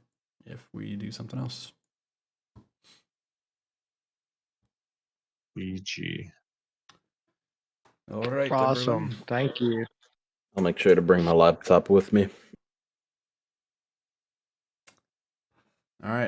A: if we do something else.
B: BG.
A: All right,
H: Awesome.
A: everyone.
H: Thank you.
C: I'll make sure to bring my laptop with me.
A: All right.